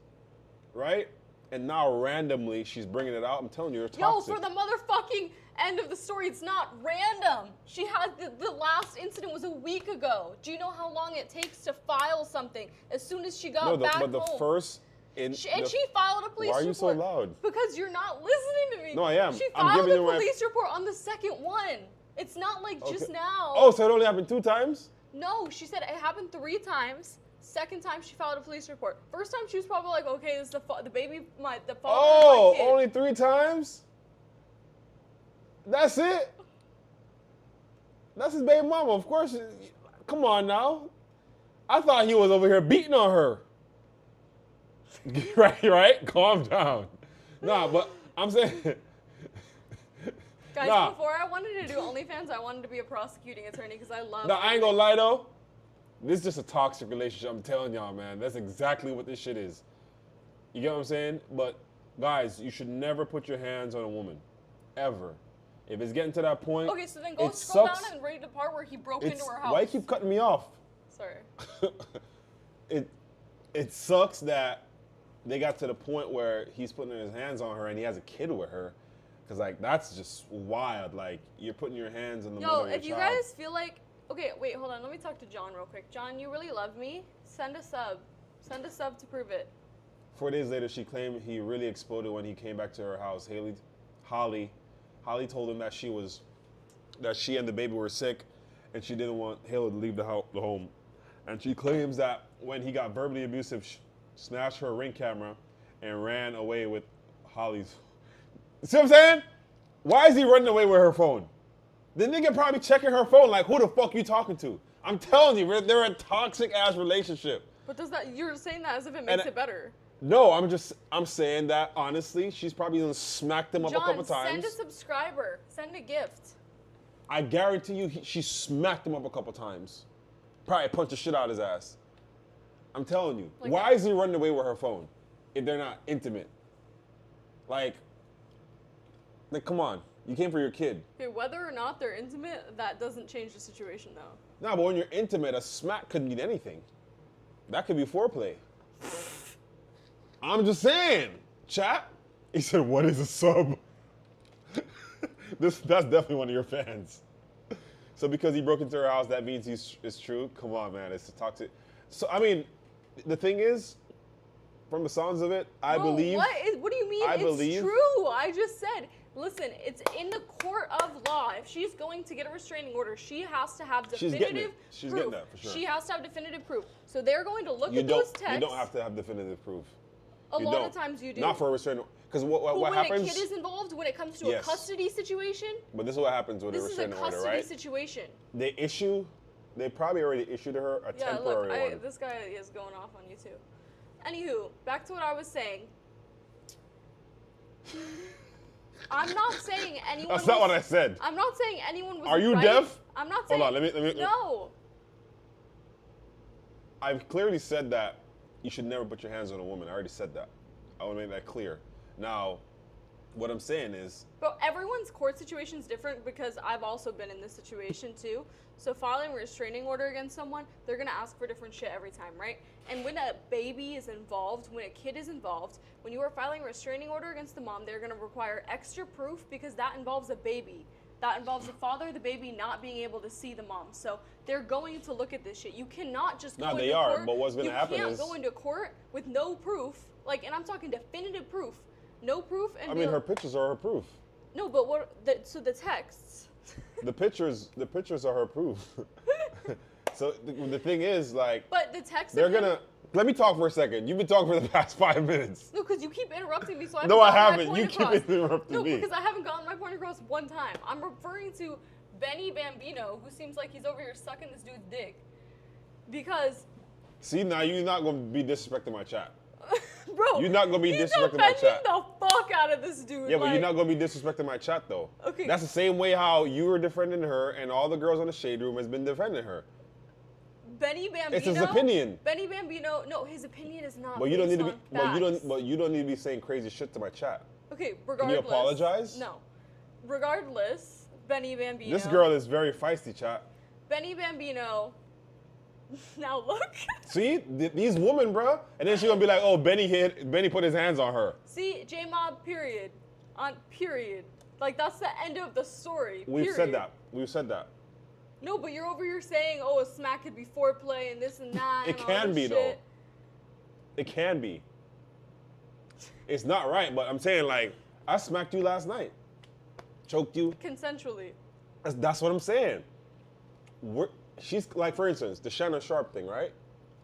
right? And now randomly she's bringing it out, I'm telling you, you're toxic. Yo, for the motherfucking end of the story, it's not random. She had the last incident was a week ago. Do you know how long it takes to file something? As soon as she got back home. the first... She filed a police report. Why are you so loud? Because you're not listening to me. No, I am. She I'm filed giving a you my- police report on the second one. It's not like just Okay. now. Oh, so it only happened 2 times? No, she said it happened 3 times. Second time she filed a police report. First time she was probably like, okay, this is the baby, the father of my kid. Only 3 times? That's it? That's his baby mama, of course. Come on now. I thought he was over here beating on her. right? Calm down. Nah, but I'm saying... Guys, before I wanted to do OnlyFans, I wanted to be a prosecuting attorney because I love... No, I ain't gonna lie though. This is just a toxic relationship. I'm telling y'all, man. That's exactly what this shit is. You get what I'm saying? But guys, you should never put your hands on a woman. Ever. If it's getting to that point... Okay, so then go it scroll sucks. down and read the part where he broke into her house. Why you keep cutting me off? Sorry. It sucks that they got to the point where he's putting his hands on her and he has a kid with her. Because, like, that's just wild. Like, you're putting your hands on the mother of your if you child. guys feel like... Okay, wait, hold on. Let me talk to John real quick. John, you really love me. Send a sub. Send a sub to prove it. 4 days later, she claimed he really exploded when he came back to her house. Holly told him that she and the baby were sick, and she didn't want Halo to leave the home. And she claims that when he got verbally abusive, snatched her Ring camera and ran away with Holly's. See what I'm saying? Why is he running away with her phone? The nigga probably checking her phone like, who the fuck you talking to? I'm telling you, they're a toxic ass relationship. But you're saying that as if it makes it better. No, I'm saying that honestly, she's probably gonna smack them up a couple times. Send a subscriber. Send a gift. I guarantee you, she smacked him up a couple times. Probably punched the shit out of his ass. I'm telling you. Like Why is he running away with her phone if they're not intimate? Like, come on. You came for your kid. Okay, whether or not they're intimate, that doesn't change the situation, though. No, but when you're intimate, a smack could mean anything. That could be foreplay. I'm just saying. Chat? He said, what is a sub? That's definitely one of your fans. So because he broke into her house, that means it's true? Come on, man. It's toxic. So, I mean, the thing is, from the sounds of it, I believe. What do you mean it's true? I just said, listen, it's in the court of law. If she's going to get a restraining order, she has to have definitive proof. She's getting that, for sure. She has to have definitive proof. So they're going to look at those texts. You don't have to have definitive proof. A lot of times you do. Not for a restraining order. Because what happens? When a kid is involved, when it comes to a custody situation. But this is what happens with a restraining order, right? This is a custody situation. They probably already issued her a temporary one. This guy is going off on you too. Anywho, back to what I was saying. I'm not saying anyone. That's not what I said. I'm not saying anyone was. Are you right. deaf? I'm not saying. Hold on, let me. No. I've clearly said that you should never put your hands on a woman. I already said that. I want to make that clear. Now, what I'm saying is. But everyone's court situation is different because I've also been in this situation too. So filing a restraining order against someone, they're going to ask for different shit every time, right? And when a baby is involved, when a kid is involved, when you are filing a restraining order against the mom, they're going to require extra proof because that involves a baby. That involves the father of the baby not being able to see the mom. So they're going to look at this shit. You cannot just go into court. But what's going to happen is... You can't go into court with no proof. Like, and I'm talking definitive proof. No proof. And I mean, her pictures are her proof. No, but so the texts. The pictures are her proof. So the thing is, like... But the text... They're going to... Let me talk for a second. You've been talking for the past 5 minutes. No, because you keep interrupting me, so I haven't. You keep interrupting me. No, because I haven't gotten my point across one time. I'm referring to Benny Bambino, who seems like he's over here sucking this dude's dick. Because... See, now you're not going to be disrespecting my chat. Bro, you're not going to be disrespecting my chat. the fuck out of this dude. Yeah, but you're not going to be disrespecting my chat, though. Okay. That's the same way how you were defending her and all the girls on the Shade Room has been defending her. Benny Bambino. It's his opinion. Benny Bambino. No, his opinion is not. But you don't need to be. Facts. But you don't need to be saying crazy shit to my chat. Okay, regardless. Can you apologize? No. Regardless, Benny Bambino. This girl is very feisty, chat. Benny Bambino. Now look. See, these women, bro. And then she gonna be like, "Oh, Benny put his hands on her." See, J-Mob. Period. On period. Like that's the end of the story. We've said that. We've said that. No, but you're over here saying, oh, a smack could be foreplay and this and that. It can be, though. It can be. It's not right, but I'm saying, like, I smacked you last night. Choked you. Consensually. That's what I'm saying. She's, like, for instance, the Shannon Sharp thing, right?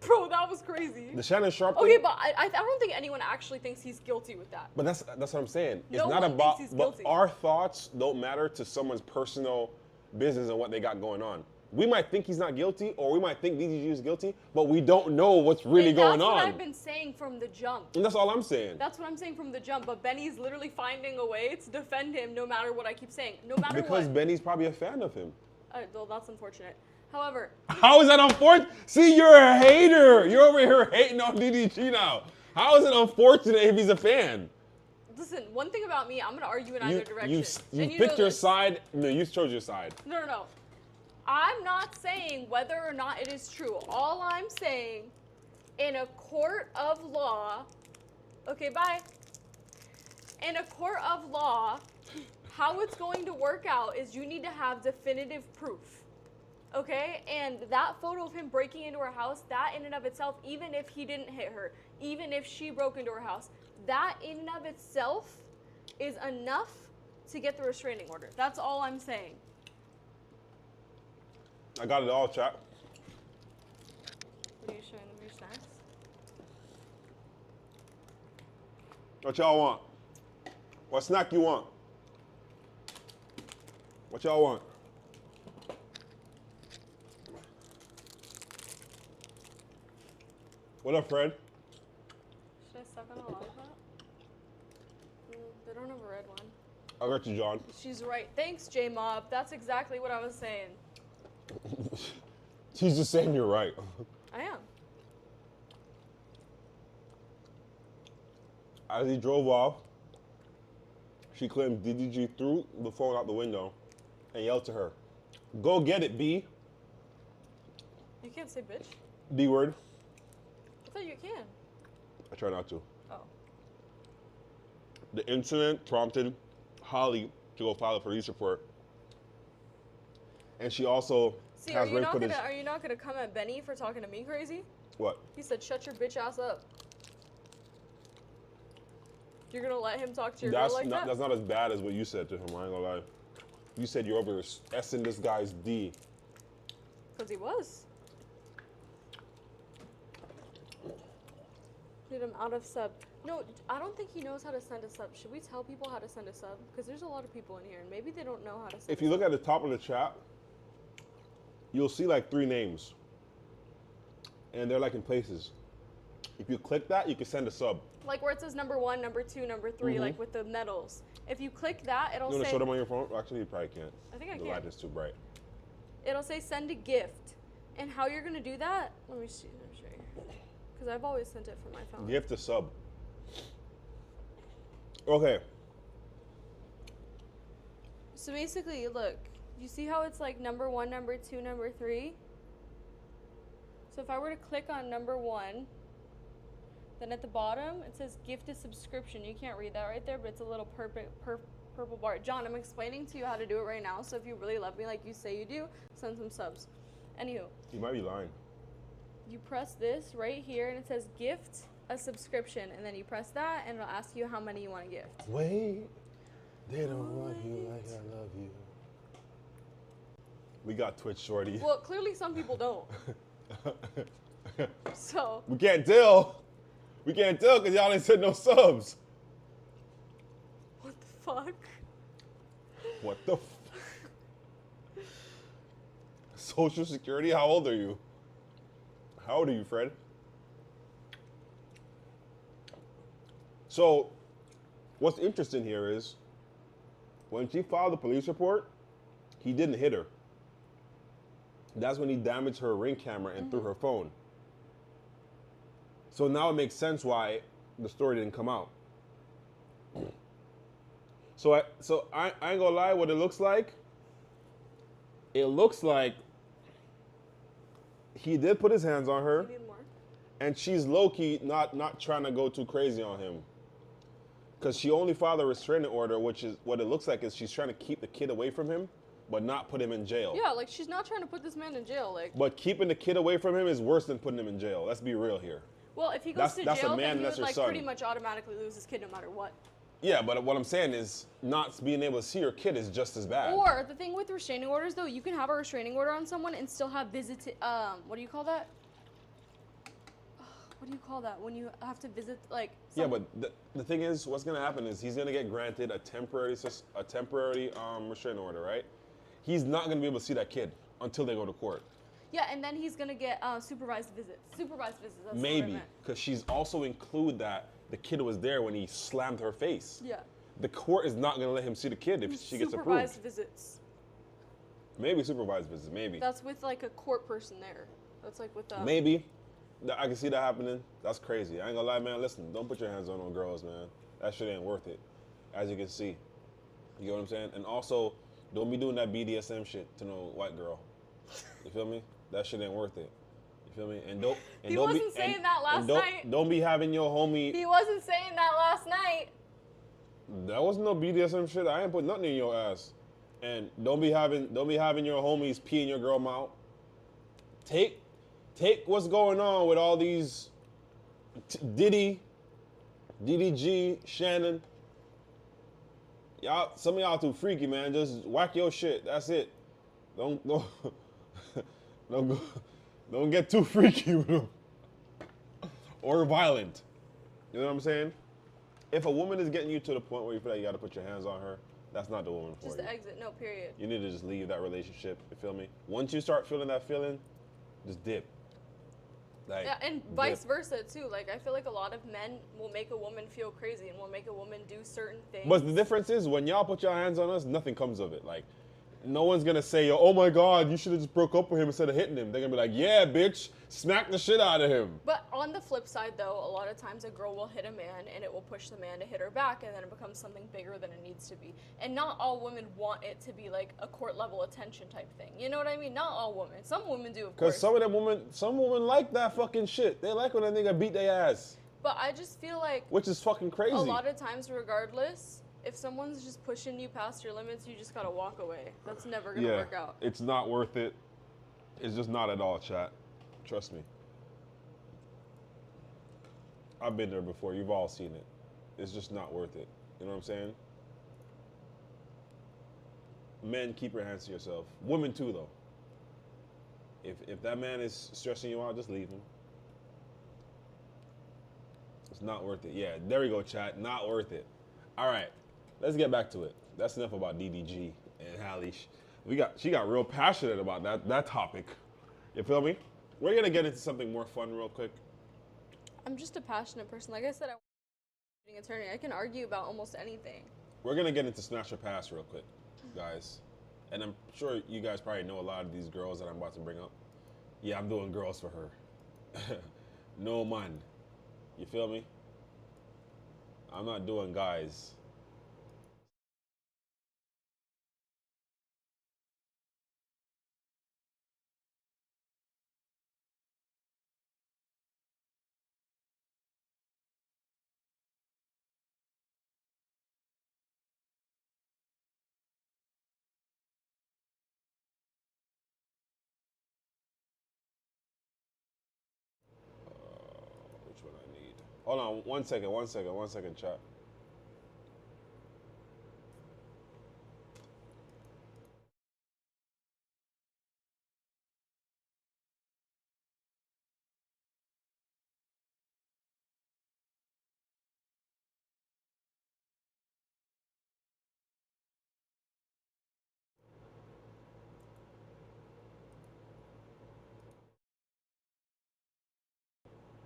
Bro, that was crazy. The Shannon Sharp thing. Okay, but I don't think anyone actually thinks he's guilty with that. But that's what I'm saying. No it's not one about, thinks he's but guilty. our thoughts don't matter to someone's personal business and what they got going on. We might think he's not guilty, or we might think DDG is guilty, but we don't know what's really going on. That's what I've been saying from the jump. And that's all I'm saying. That's what I'm saying from the jump, but Benny's literally finding a way to defend him no matter what I keep saying. No matter what. Because Benny's probably a fan of him. Well, that's unfortunate. However. How is that unfortunate? See, you're a hater. You're over here hating on DDG now. How is it unfortunate if he's a fan? Listen, one thing about me, I'm going to argue in either direction. You picked your side. No, you chose your side. No. I'm not saying whether or not it is true. All I'm saying, in a court of law, okay, bye. In a court of law, how it's going to work out is you need to have definitive proof. Okay, and that photo of him breaking into her house, that in and of itself, even if he didn't hit her, even if she broke into her house, that in and of itself is enough to get the restraining order. That's all I'm saying. I got it all, chat. What are you showing them your snacks? What y'all want? What snack you want? What y'all want? What up, Fred? Should I suck on a lollipop? They don't have a red one. I got you, John. She's right. Thanks, J-Mob. That's exactly what I was saying. She's just saying you're right. I am. As he drove off, she claimed DDG threw the phone out the window and yelled to her, "Go get it, B." You can't say bitch. D word. I thought you can. I try not to. Oh. The incident prompted Holly to go file a police report. And she also See, has rape footage. are you not gonna come at Benny for talking to me crazy? What? He said, "Shut your bitch ass up." You're gonna let him talk to your girl like that? That's not as bad as what you said to him, I ain't gonna lie. You said you're over S-ing this guy's D. Because he was. Get him out of sub. No, I don't think he knows how to send a sub. Should we tell people how to send a sub? Because there's a lot of people in here, and maybe they don't know how to send If a you sub. look at the top of the chat, you'll see like 3 names. And they're like in places. If you click that, you can send a sub. Like where it says number 1, number 2, number 3, like with the medals. If you click that, it'll You want to say... show them on your phone? Actually, you probably can't. I think I The can. light is too bright. It'll say send a gift. And how you're going to do that, let me see. Let me show you. Because I've always sent it from my phone. Gift a sub. Okay. So basically, look, you see how it's like number 1, number 2, number 3? So if I were to click on number 1, then at the bottom it says gift a subscription. You can't read that right there, but it's a little purple bar. John, I'm explaining to you how to do it right now, so if you really love me like you say you do, send some subs. Anywho, You might be lying. you press this right here and it says gift a subscription, and then you press that and it'll ask you how many you want to gift. Wait. They don't love you like I love you. We got Twitch, shorty. Well, clearly some people don't. So, We can't tell. We can't tell because y'all ain't said no subs. what the fuck? What the Social Security? How old are you? How old are you, Fred? So, what's interesting here is when she filed the police report, he didn't hit her. That's when he damaged her Ring camera and threw her phone. So now it makes sense why the story didn't come out. So I ain't gonna lie, what it looks like he did put his hands on her, You need more? and she's low-key not trying to go too crazy on him. Because she only filed a restraining order, which is what it looks like is she's trying to keep the kid away from him, but not put him in jail. Yeah, like she's not trying to put this man in jail. Like, But keeping the kid away from him is worse than putting him in jail. Let's be real here. well, if he goes to that's a jail, man, then he that's would her like son. pretty much automatically lose his kid no matter what. Yeah, but what I'm saying is not being able to see your kid is just as bad. Or the thing with restraining orders, though, you can have a restraining order on someone and still have visit. What do you call that? What do you call that when you have to visit like? Yeah, but the thing is, what's gonna happen is he's gonna get granted a temporary restraining order, right? He's not gonna be able to see that kid until they go to court. Yeah, and then he's gonna get supervised visits. Supervised visits. That's what I Maybe, meant. because she's also include that the kid was there when he slammed her face. Yeah. The court is not gonna let him see the kid if she gets Supervised approved. visits. Maybe supervised visits, maybe. That's with like a court person there. That's like with Maybe. I can see that happening. That's crazy. I ain't gonna lie, man. Listen, don't put your hands on no girls, man. That shit ain't worth it. As you can see. You know what I'm saying? And also, don't be doing that BDSM shit to no white girl. You feel me? That shit ain't worth it. You feel me? And don't. And He don't wasn't saying that last night. Don't be having your homie. He wasn't saying that last night. That wasn't no BDSM shit. I ain't put nothing in your ass. And don't be having your homies pee in your girl mouth. take what's going on with all these Diddy, DDG, Shannon. Y'all, some of y'all too freaky, man. Just whack your shit. That's it. Don't don't get too freaky with them. Or violent. You know what I'm saying? If a woman is getting you to the point where you feel like you got to put your hands on her, that's not the woman for you. Just exit, no, period. You need to just leave that relationship. You feel me? Once you start feeling that feeling, just dip. Like, Yeah, and vice versa too. Like I feel like a lot of men will make a woman feel crazy and will make a woman do certain things. But the difference is when y'all put your hands on us, nothing comes of it. Like, no one's gonna say, oh my God, you should have just broke up with him instead of hitting him. They're gonna be like, yeah, bitch, smack the shit out of him. But on the flip side, though, a lot of times a girl will hit a man and it will push the man to hit her back, and then it becomes something bigger than it needs to be. And not all women want it to be like a court level attention type thing. You know what I mean? Not all women. Some women do, of course. Because some women like that fucking shit. They like when a nigga beat their ass. But I just feel like Which is fucking crazy. a lot of times, regardless, if someone's just pushing you past your limits, you just gotta walk away. That's never gonna work out. It's not worth it. It's just not at all, chat. Trust me. I've been there before. You've all seen it. It's just not worth it. You know what I'm saying? Men, keep your hands to yourself. Women too, though. If that man is stressing you out, just leave him. It's not worth it. Yeah, there we go, chat. Not worth it. All right, let's get back to it. That's enough about DDG and Hallie. She got real passionate about that topic. You feel me? We're gonna get into something more fun real quick. I'm just a passionate person. Like I said, I'm an attorney. I can argue about almost anything. We're gonna get into Smash or Pass real quick, guys. And I'm sure you guys probably know a lot of these girls that I'm about to bring up. Yeah, I'm doing girls for her. No man. You feel me? I'm not doing guys. Which one I need? Hold on, one second, chat.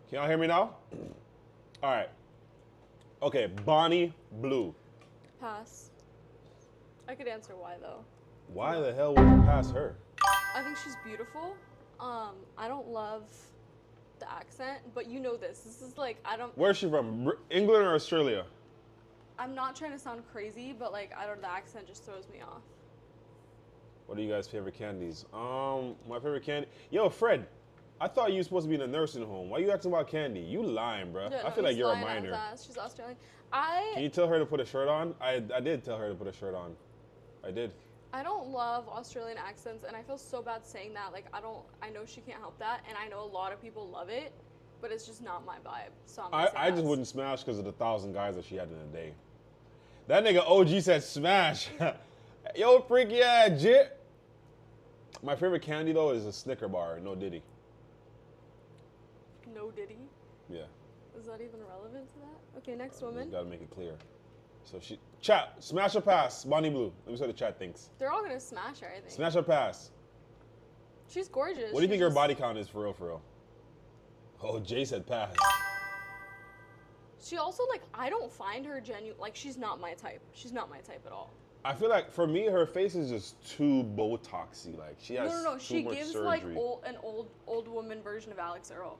Can y'all hear me now? All right. Okay, Bonnie Blue. Pass. I could answer why though. Why the hell would you pass her? I think she's beautiful. I don't love the accent, but you know this. This is like Where's she from? England or Australia? I'm not trying to sound crazy, but like the accent just throws me off. What are you guys' favorite candies? My favorite candy. Yo, Fred. I thought you were supposed to be in a nursing home. Why you asking about candy? You lying, bro. Yeah, I feel like you're a minor. She's Australian. Can you tell her to put a shirt on? I did tell her to put a shirt on. I did. I don't love Australian accents, and I feel so bad saying that. Like, I know she can't help that, and I know a lot of people love it, but it's just not my vibe. So I just wouldn't smash because of the 1,000 guys that she had in a day. That nigga OG said smash. Yo, freaky ass jit. My favorite candy, though, is a Snicker bar, no Diddy. No Diddy? Yeah. Is that even relevant to that? Okay, next woman. You gotta make it clear. So chat, smash or pass, Bonnie Blue. Let me see what the chat thinks. They're all gonna smash her, I think. Smash or pass? She's gorgeous. What do you think her body count is for real? Oh, Jay said pass. She also, like, I don't find her genuine. Like, she's not my type. She's not my type at all. I feel like for me, her face is just too Botoxy. Like she has No. too She much gives surgery. like an old woman version of Alex Earl.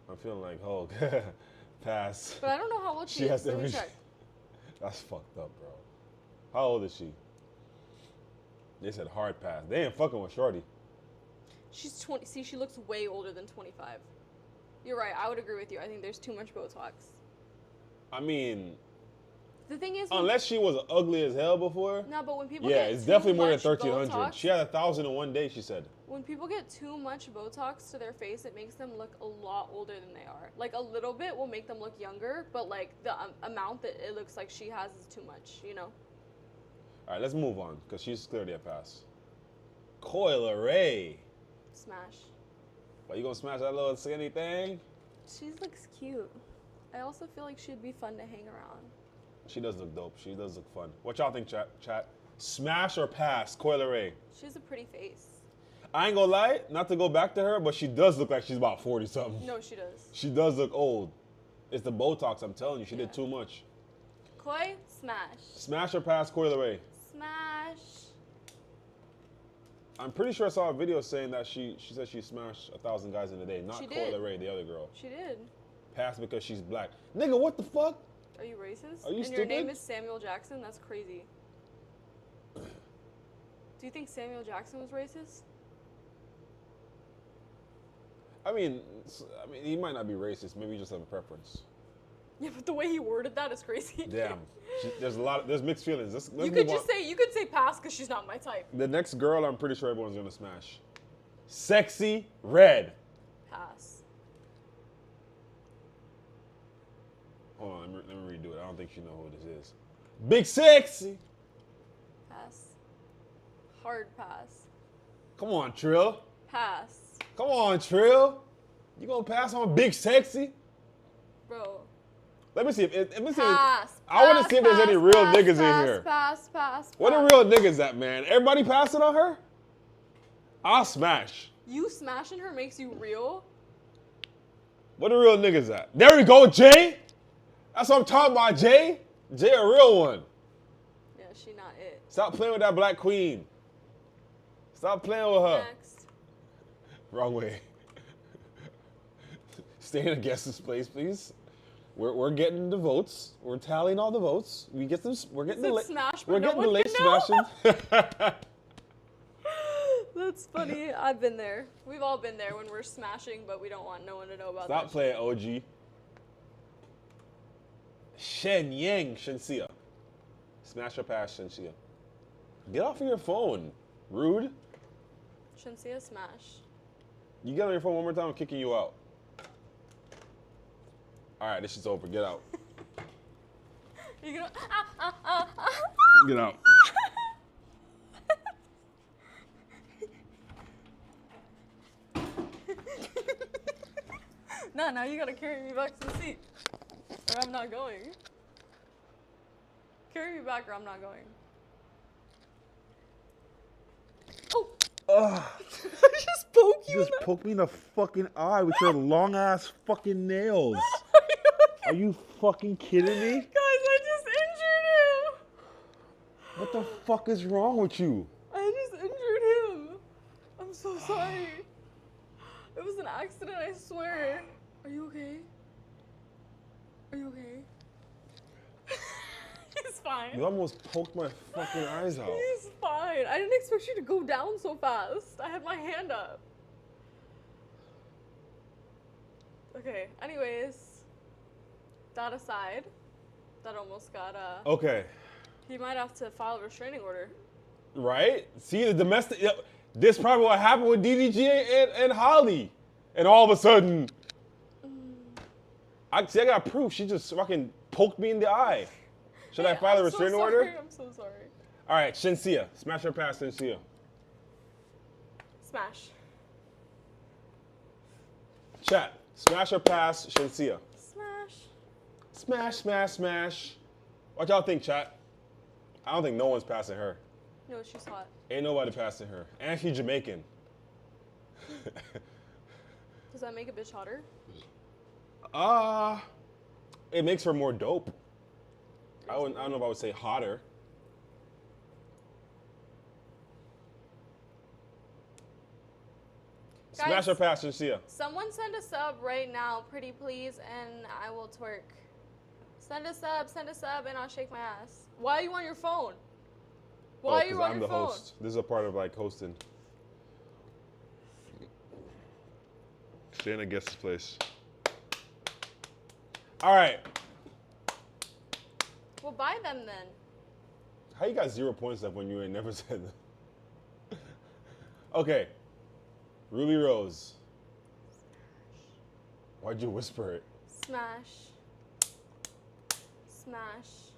I'm feeling like Hulk. Pass. But I don't know how old she is. Let me check. That's fucked up, bro. How old is she? They said hard pass. They ain't fucking with Shorty. She's 20. See, she looks way older than 25. You're right. I would agree with you. I think there's too much Botox. I mean, the thing is, unless she was ugly as hell before. No, but when people yeah, get it's definitely more than much 1,300. Botox, She had 1,000 in one day. She said. When people get too much Botox to their face, it makes them look a lot older than they are. Like, a little bit will make them look younger, but, like, the amount that it looks like she has is too much, you know? All right, let's move on, because she's clearly a pass. Coil Ray. Smash. Why you gonna smash that little skinny thing? She looks cute. I also feel like she'd be fun to hang around. She does look dope. She does look fun. What y'all think, chat? Smash or pass, Coil Ray? She has a pretty face. I ain't gonna lie, not to go back to her, but she does look like she's about 40 something. No, she does. She does look old. It's the Botox, I'm telling you. She did too much. Koi, smash. Smash or pass, Coil Ray? Smash. I'm pretty sure I saw a video saying that she said she smashed 1,000 guys in a day. Not She Coil did. Ray, the other girl. She did. Pass because she's black. Nigga, what the fuck? Are you racist? Are you and stupid? your name is Samuel Jackson? That's crazy. Do you think Samuel Jackson was racist? I mean, he might not be racist. Maybe he just have a preference. Yeah, but the way he worded that is crazy. Damn. There's mixed feelings. Let's You move could just on. say, you could say pass because she's not my type. The next girl, I'm pretty sure everyone's gonna smash. Sexy Red. Pass. Hold on, let me redo it. I don't think you know who this is. Big Sexy. Pass. Hard pass. Come on, Trill. Pass. Come on, Trill. You gonna pass on Big Sexy? Bro. Let me see if Pass. I want to see if there's any real pass, niggas pass, in here. Pass. What are real niggas at, man? Everybody passing on her? I'll smash. You smashing her makes you real? What are real niggas at? There we go, Jay. That's what I'm talking about, Jay. Jay, a real one. Yeah, she not it. Stop playing with that black queen. Stop playing with her. Next. Wrong way. Stay in the guest's place, please. We're getting the votes. We're tallying all the votes. We're getting the smash, but we're no getting the one late can know? smashing. That's funny. I've been there. We've all been there when we're smashing, but we don't want no one to know about Stop that. playing OG. Shen Yang Shensia. Smash or pass Shensia. Get off of your phone. Rude. Shensia smash. You get on your phone one more time, I'm kicking you out. All right, this is over. Get out. You gonna Get out. Nah, now you gotta carry me back to the seat. Or I'm not going. Carry me back or I'm not going. Oh! I just poke you. You just poked me in the fucking eye with your long ass fucking nails. Are you fucking kidding me? Guys, I just injured him. What the fuck is wrong with you? I just injured him. I'm so sorry. It was an accident, I swear. Are you okay? Are you okay? He's fine. You almost poked my fucking eyes out. He's fine. I didn't expect you to go down so fast. I had my hand up. Okay, anyways. That aside, that almost got, Okay. he might have to file a restraining order. Right? See, the domestic... This probably what happened with DDG and Holly. And all of a sudden... I got proof. She just fucking poked me in the eye. Should I file a restraining order? I'm so sorry. All right, Shensia. Smash or pass Shensia? Smash. Chat. Smash or pass Shensia? Smash. Smash, smash, smash. What y'all think, chat? I don't think no one's passing her. No, she's hot. Ain't nobody passing her. And she's Jamaican. Does that make a bitch hotter? It makes her more dope. I don't know if I would say hotter. Guys, Smash or pass, Shensia? Someone send a sub right now, pretty please, and I will twerk. Send a sub, and I'll shake my ass. Why are you on your phone? Why are you on I'm your the phone? host. This is a part of like hosting. Stay in a guest's place. All right. Well, buy them then. How you got 0 points left when you ain't never said that? Okay. Ruby Rose. Why'd you whisper it? Smash. Smash.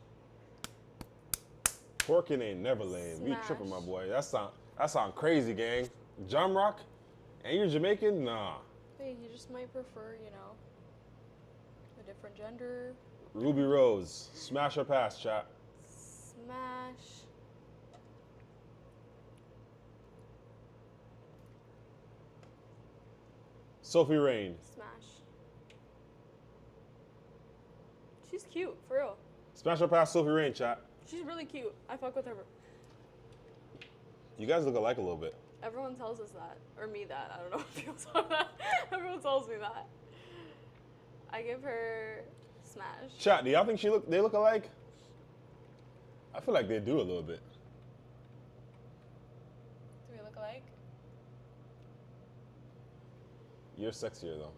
Porkin ain't never lame. You tripping, my Smash. boy. That sound crazy, gang. Jam Rock? And you're Jamaican? Nah. Hey, you just might prefer, a different gender. Ruby Rose. Smash or pass, chat. Smash. Sophie Rain. Smash. She's cute, for real. Smash or pass, Sophie Rain, chat. She's really cute. I fuck with her. You guys look alike a little bit. Everyone tells us that. Or me that. I don't know if people tell that. Everyone tells me that. I give her smash. Chat, do y'all think they look alike? I feel like they do a little bit. Do we look alike? You're sexier though.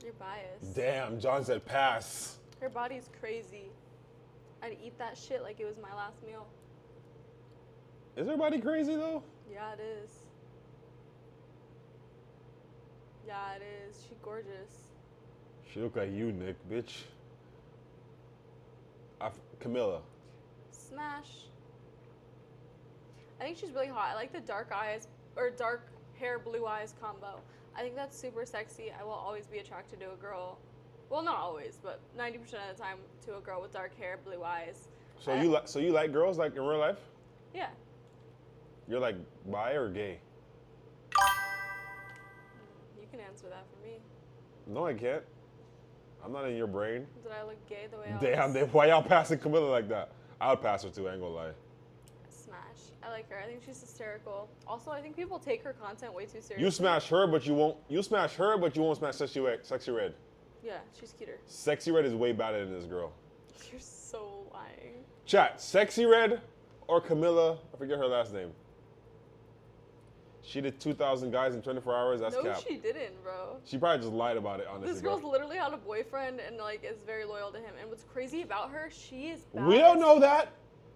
You're biased. Damn, John said pass. Her body's crazy. I'd eat that shit like it was my last meal. Is her body crazy though? Yeah, it is. Yeah, it is. She gorgeous. She look like you, Nick, bitch. Camilla. Smash. I think she's really hot. I like the dark eyes, or dark hair, blue eyes combo. I think that's super sexy. I will always be attracted to a girl. Well, not always, but 90% of the time to a girl with dark hair, blue eyes. So you like girls like in real life? Yeah. You're like bi or gay? You can answer that for me. No, I can't. I'm not in your brain. Did I look gay the way I was? Damn, why y'all passing Camilla like that? I would pass her too, I ain't gonna lie. Smash. I like her. I think she's hysterical. Also, I think people take her content way too seriously. You smash her, but you won't. You smash her, but you won't smash Sexy Red. Yeah, she's cuter. Sexy Red is way better than this girl. You're so lying. Chat, Sexy Red or Camilla? I forget her last name. She did 2,000 guys in 24 hours. That's no, cap. she didn't, bro. She probably just lied about it, honestly. This girl's literally had a boyfriend and is very loyal to him. And what's crazy about her, she is bad. We don't know that.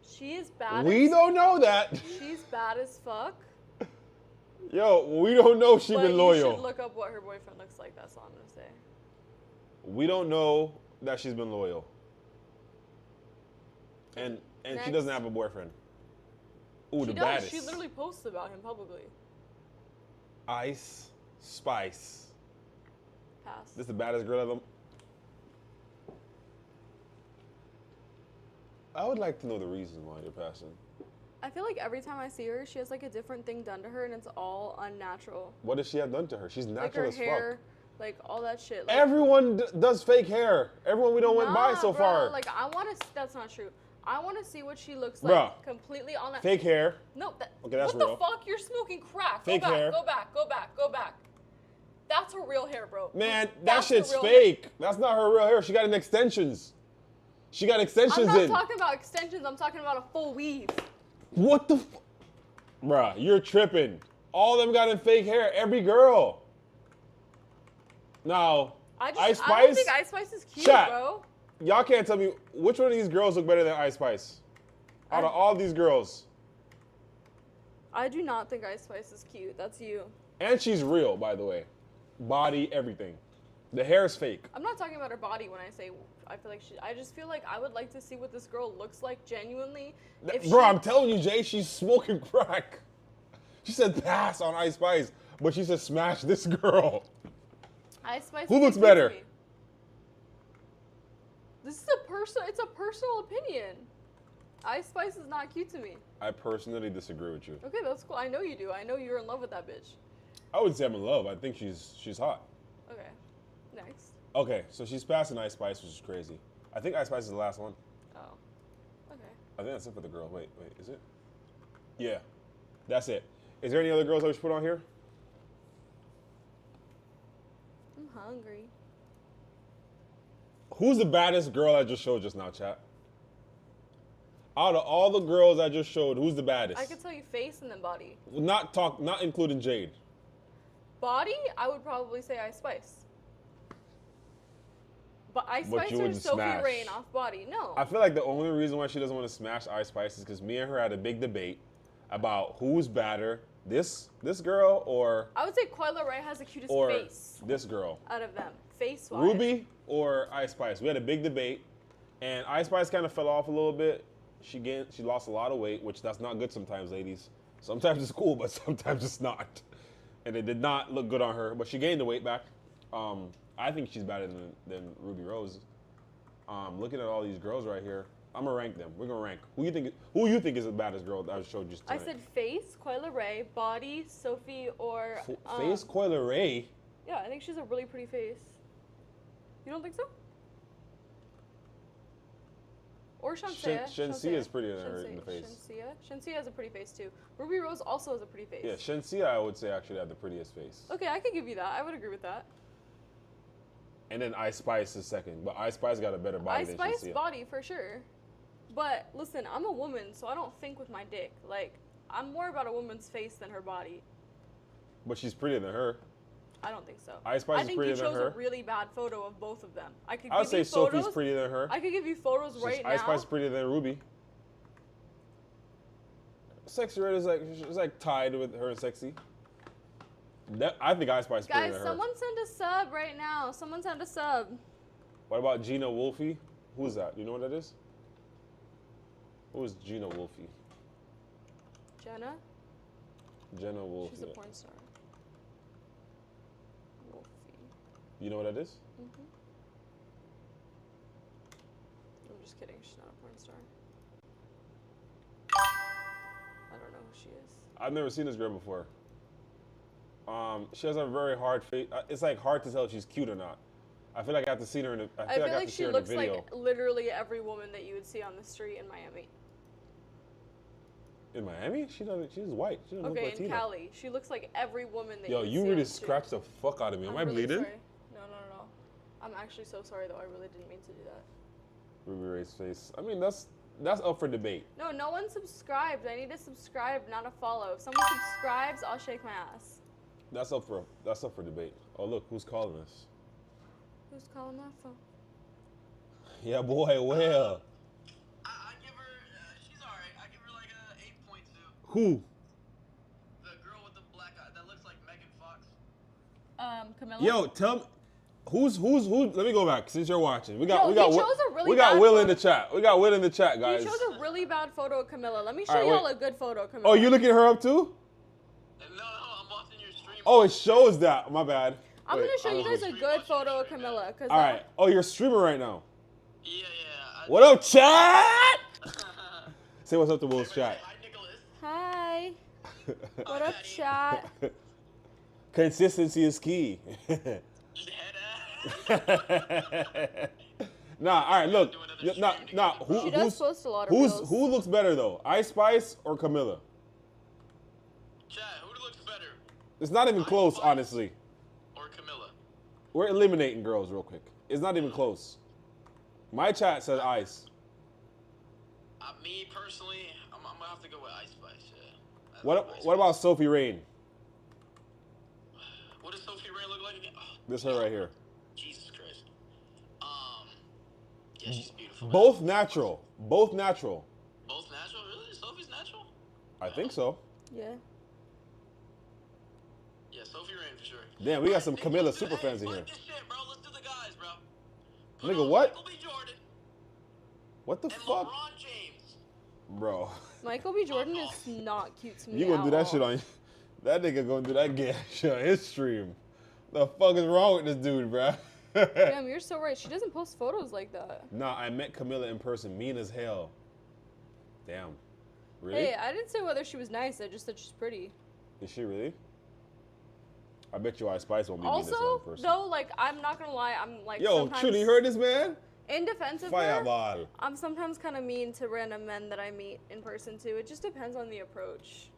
She is bad. We don't know that. She's bad as fuck. Yo, we don't know she been loyal. You should look up what her boyfriend looks like. That's all I'm gonna say. We don't know that she's been loyal. And she doesn't have a boyfriend. Ooh, the baddest. She literally posts about him publicly. Ice Spice. Pass. This is the baddest girl ever. I would like to know the reason why you're passing. I feel like every time I see her, she has a different thing done to her, and it's all unnatural. What does she have done to her? She's natural her as hair, fuck. All that shit. Everyone does fake hair. Everyone we don't went by so far. I want to. That's not true. I want to see what she looks like Bruh. Completely on that. Fake hair. No. Okay, that's what real. the fuck? You're smoking crack. Fake go back, hair. Go back. Go back. Go back. That's her real hair, bro. Man, That's that shit's the real fake. That's not her real hair. She got extensions. She got extensions I'm not in. talking about extensions. I'm talking about a full weave. What the Bruh, you're tripping. All of them got in fake hair. Every girl. Now, Ice Spice. I don't think Ice Spice is cute, Chat. bro. Y'all can't tell me which one of these girls look better than Ice Spice. Out of all these girls. I do not think Ice Spice is cute. That's you. And she's real, by the way. Body, everything. The hair is fake. I'm not talking about her body when I say I feel like I just feel like I would like to see what this girl looks like genuinely. Bro, I'm telling you, Jay, she's smoking crack. She said pass on Ice Spice, but she said smash this girl. Ice Spice. Who looks better? This is it's a personal opinion. Ice Spice is not cute to me. I personally disagree with you. Okay, that's cool. I know you do. I know you're in love with that bitch. I wouldn't say I'm in love. I think she's hot. Okay. Next. Okay, so she's passing Ice Spice, which is crazy. I think Ice Spice is the last one. Oh. Okay. I think that's it for the girl. Wait, is it? Yeah, that's it. Is there any other girls that we should put on here? I'm hungry. Who's the baddest girl I just showed just now, chat? Out of all the girls I just showed, who's the baddest? I could tell you face and then body. Not including Jade. Body, I would probably say Ice Spice. But Ice But Spice you or wouldn't Sophie smash. Rain off body. No. I feel like the only reason why she doesn't want to smash Ice Spice is because me and her had a big debate about who's badder, This girl or I would say Coyle Ray has the cutest or face this girl? out of them. Face-wise. Ruby or Ice Spice? We had a big debate, and Ice Spice kind of fell off a little bit. She lost a lot of weight, which that's not good sometimes, ladies. Sometimes it's cool, but sometimes it's not. And it did not look good on her, but she gained the weight back. I think she's better than Ruby Rose. Looking at all these girls right here, I'm gonna rank them. We're gonna rank. Who you think is the baddest girl that I showed you tonight? I said face, Coyle Ray, body, Sophie, or Face Coyle Ray. Yeah, I think she's a really pretty face. You don't think so? Or Shenseea. Shenseea is prettier than her in the face. Shenseea has a pretty face too. Ruby Rose also has a pretty face. Yeah, Shenseea I would say actually had the prettiest face. Okay, I could give you that. I would agree with that. And then Ice Spice is second, but Ice Spice got a better body than Ice Spice Shenseea. body for sure. But listen, I'm a woman, so I don't think with my dick. Like, I'm more about a woman's face than her body. But she's prettier than her. I don't think so. Ice Spice is prettier than her. I think you chose a really bad photo of both of them. I would say Sophie's prettier than her. I could give you photos right now. Ice Spice is prettier than Ruby. Sexy Red is like tied with her and Sexy. I think Ice Spice is prettier than her. Guys, someone send a sub right now. Someone send a sub. What about Gina Wolfie? Who's that? You know what that is? Who is Gina Wolfie? Jenna? Jenna Wolfie. She's a porn star. Wolfie. You know what that is? Mm-hmm. I'm just kidding. She's not a porn star. I don't know who she is. I've never seen this girl before. She has a very hard face. It's like hard to tell if she's cute or not. I feel like I have to see her in a. I feel like she looks like literally every woman that you would see on the street in Miami. In Miami? She's white. She doesn't look Okay, Latina. in Cali. She looks like every woman that Yo, you you see really on the street. scratched the fuck out of me. Am I really bleeding? Sorry. No. I'm actually so sorry though. I really didn't mean to do that. Ruby Ray's face. I mean, that's up for debate. No one subscribed. I need to subscribe, not a follow. If someone subscribes, I'll shake my ass. That's up for debate. Oh look, who's calling us? Who's calling my phone? Yeah, boy. Well. I give her, she's alright. I give her like a 8.2. Who? The girl with the black eye that looks like Megan Fox. Camilla. Yo, tell me. Who's? Let me go back since you're watching. We got he chose a really bad Will in photo. the chat. We got Will in the chat, guys. You chose a really bad photo of Camilla. Let me show All right, y'all wait. a good photo of Camilla. Oh, you looking her up too? No, I'm watching your stream. Oh, it shows that. My bad. I'm Wait, gonna show you guys a good photo of Camilla. All right. Oh, you're streaming right now. Yeah. What up, chat? Say what's up to Will's chat. Hi, Nicholas. Hi. What up, chat? Consistency is key. Nah, all right, look. Nah. She does post a lot of reels. Who looks better though? Ice Spice or Camilla? Chat, who looks better? It's not even close, honestly. Or Camilla? We're eliminating girls real quick. It's not even close. My chat says Ice. Me personally, I'm gonna have to go with Ice Spice. Yeah. What about Sophie Rain? What does Sophie Ray look like again? Oh, This her right here. Jesus Christ. Yeah, she's beautiful. Both natural. Both natural. Both natural? Really? Sophie's natural? I think so. Yeah. Yeah, Sophie Ray for sure. Damn, we got some Camilla super fans in here. Fuck this shit, bro. Let's do the guys, bro. Nigga, what? Michael B. Jordan What the and fuck? LeBron James. Bro. Michael B. Jordan is not cute to me. You gonna do that at shit all. on that nigga gonna do that gay shit on his stream. The fuck is wrong with this dude, bruh? Damn, you're so right. She doesn't post photos like that. Nah, I met Camilla in person, mean as hell. Damn. Really? Hey, I didn't say whether she was nice. I just said she's pretty. Is she really? I bet you Ice Spice won't be mean as hell Also, in person. though, like, I'm not gonna lie. I'm like, Yo, sometimes, Trini, you heard this man? in defense of her, Fireball. I'm sometimes kind of mean to random men that I meet in person too. It just depends on the approach.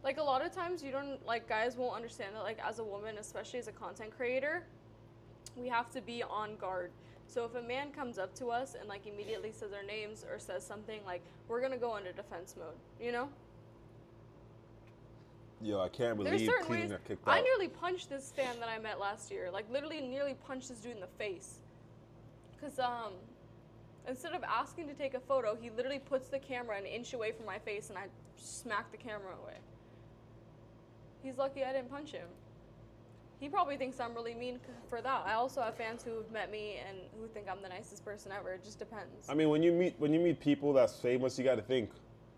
Like a lot of times you don't, like guys won't understand that like as a woman, especially as a content creator, we have to be on guard. So if a man comes up to us and like immediately says our names or says something, like we're gonna go into defense mode, you know? Yo, I can't There's believe certain Cleaning ways. got kicked out. I nearly punched this fan that I met last year. Like literally nearly punched this dude in the face. Cause Instead of asking to take a photo, he literally puts the camera an inch away from my face and I smack the camera away. He's lucky I didn't punch him. He probably thinks I'm really mean for that. I also have fans who've met me and who think I'm the nicest person ever. It just depends. I mean, when you meet people that's famous, you got to think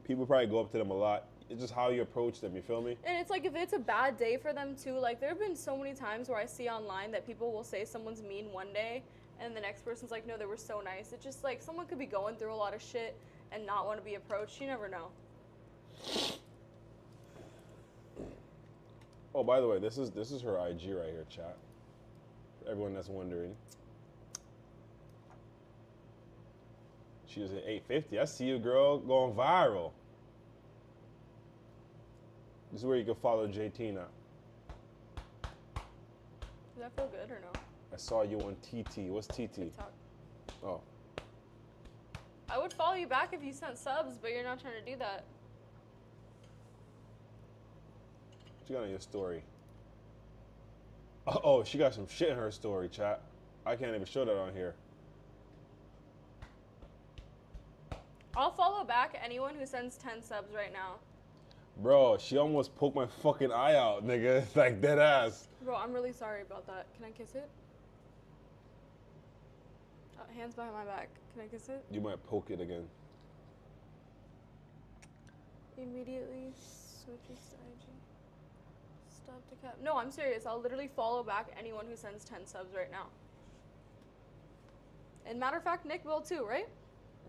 people probably go up to them a lot. It's just how you approach them. You feel me? And it's like if it's a bad day for them too. Like there have been so many times where I see online that people will say someone's mean one day, and the next person's like, no, they were so nice. It's just like someone could be going through a lot of shit and not want to be approached. You never know. Oh, by the way, this is her IG right here, chat. For everyone that's wondering. She was at 850. I see you, girl, going viral. This is where you can follow Jadeteen at. Does that feel good or no? I saw you on TT. What's TT? TikTok. Oh. I would follow you back if you sent subs, but you're not trying to do that. What you got on your story? Oh, she got some shit in her story, chat. I can't even show that on here. I'll follow back anyone who sends 10 subs right now. Bro, she almost poked my fucking eye out, nigga. Like, dead ass. Bro, I'm really sorry about that. Can I kiss it? Hands behind my back. Can I kiss it? You might poke it again. Immediately switches to IG. Stop the cap. No, I'm serious. I'll literally follow back anyone who sends 10 subs right now. And matter of fact, Nick will too, right?